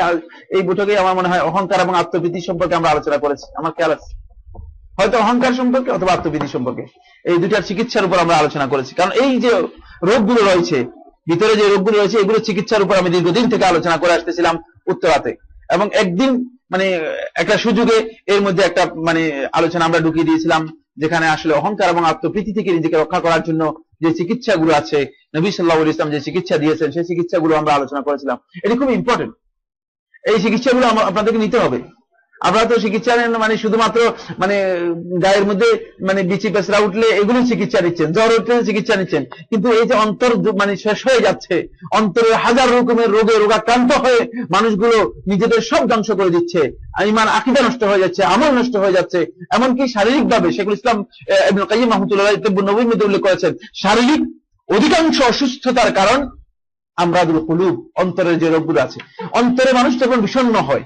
এই বৈঠকে আমার মনে হয় অহংকার এবং আত্মবৃদ্ধি সম্পর্কে আমরা আলোচনা করেছি, আমার খেয়াল আছে। হয়তো অহংকার সম্পর্কে অথবা আত্মবৃদ্ধি সম্পর্কে, এই দুটার চিকিৎসার উপর আমরা আলোচনা করেছি। কারণ এই যে রোগগুলো রয়েছে, ভিতরে যে রোগগুলো রয়েছে, এগুলো চিকিৎসার উপর আমি দীর্ঘদিন থেকে আলোচনা করে আসতেছিলাম উত্তরাতে, এবং একদিন মানে একটা সুযোগে এর মধ্যে একটা মানে আলোচনা আমরা ঢুকিয়ে দিয়েছিলাম, যেখানে আসলে অহংকার এবং আত্মপ্রীতি থেকে নিজেকে রক্ষা করার জন্য যে চিকিৎসাগুলো আছে, নবী সাল্লাল্লাহু আলাইহি ওয়াসাল্লাম যে চিকিৎসা দিয়েছেন, সেই চিকিৎসাগুলো আমরা আলোচনা করেছিলাম। এটি খুব ইম্পর্টেন্ট। এই চিকিৎসাগুলো আপনাদেরকে নিতে হবে। আপনারা তো চিকিৎসা নেন মানে শুধুমাত্র মানে গায়ের মধ্যে মানে বিচি পেঁচড়া উঠলে এগুলো চিকিৎসা নিচ্ছেন, জ্বর উঠলে চিকিৎসা নিচ্ছেন, কিন্তু এই যে অন্তর মানে শেষ হয়ে যাচ্ছে, অন্তরের হাজার রকমের রোগে রোগাক্রান্ত হয়ে মানুষগুলো নিজেদের সব ধ্বংস করে দিচ্ছে, ঈমান আকীদা নষ্ট হয়ে যাচ্ছে, আমল নষ্ট হয়ে যাচ্ছে, এমনকি শারীরিক ভাবে শেখুল ইসলাম ইবনে কাইয়্যিম রাহমাতুল্লাহ তিব্বুন নববীর মধ্যে উল্লেখ করেছেন, শারীরিক অধিকাংশ অসুস্থতার কারণ আমরাদুল কুলুব, অন্তরের যে রোগগুলো আছে। অন্তরে মানুষ যখন বিষণ্ণ হয়,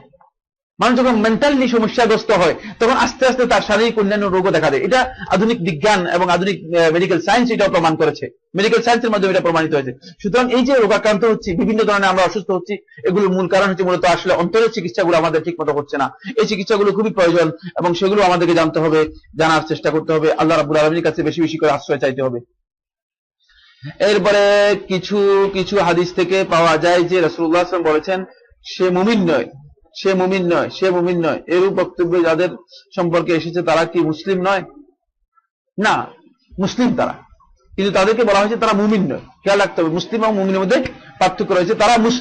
মানুষ যখন মেন্টালি সমস্যাগ্রস্ত হয়, তখন আস্তে আস্তে তার শারীরিক অন্যান্য রোগও দেখা দেয়। এটা আধুনিক বিজ্ঞান এবং আধুনিক মেডিকেল সায়েন্স এটাও প্রমাণ করেছে, মেডিকেল সায়েন্সের মাধ্যমে এটা প্রমাণিত হয়েছে। সুতরাং এই যে রোগাক্রান্ত হচ্ছে, বিভিন্ন ধরনের আমরা অসুস্থ হচ্ছি, এগুলোর মূল কারণ হচ্ছে মূলত আসলে অন্তরের চিকিৎসাগুলো আমাদের ঠিক মতো হচ্ছে না। এই চিকিৎসাগুলো খুবই প্রয়োজন এবং সেগুলো আমাদেরকে জানতে হবে, জানার চেষ্টা করতে হবে, আল্লাহ রাব্বুল আলামিনের কাছে বেশি বেশি করে আশ্রয় চাইতে হবে। এরপরে কিছু কিছু হাদিস থেকে পাওয়া যায় যে রাসূলুল্লাহ সাল্লাল্লাহু আলাইহি ওয়াসাল্লাম বলেছেন, সে মুমিন নয়, সে মুমিন নয়, সে মুমিন নয়। এরূপ বক্তব্য যাদের সম্পর্কে এসেছে তারা কি মুসলিম নয়? না, মুসলিম তারা, কিন্তু তাদেরকে বলা হয়েছে তারা মুমিন নয়। খেয়াল রাখতে হবে, মুসলিম এবং মুমিনের মধ্যে পার্থক্য রয়েছে। তারা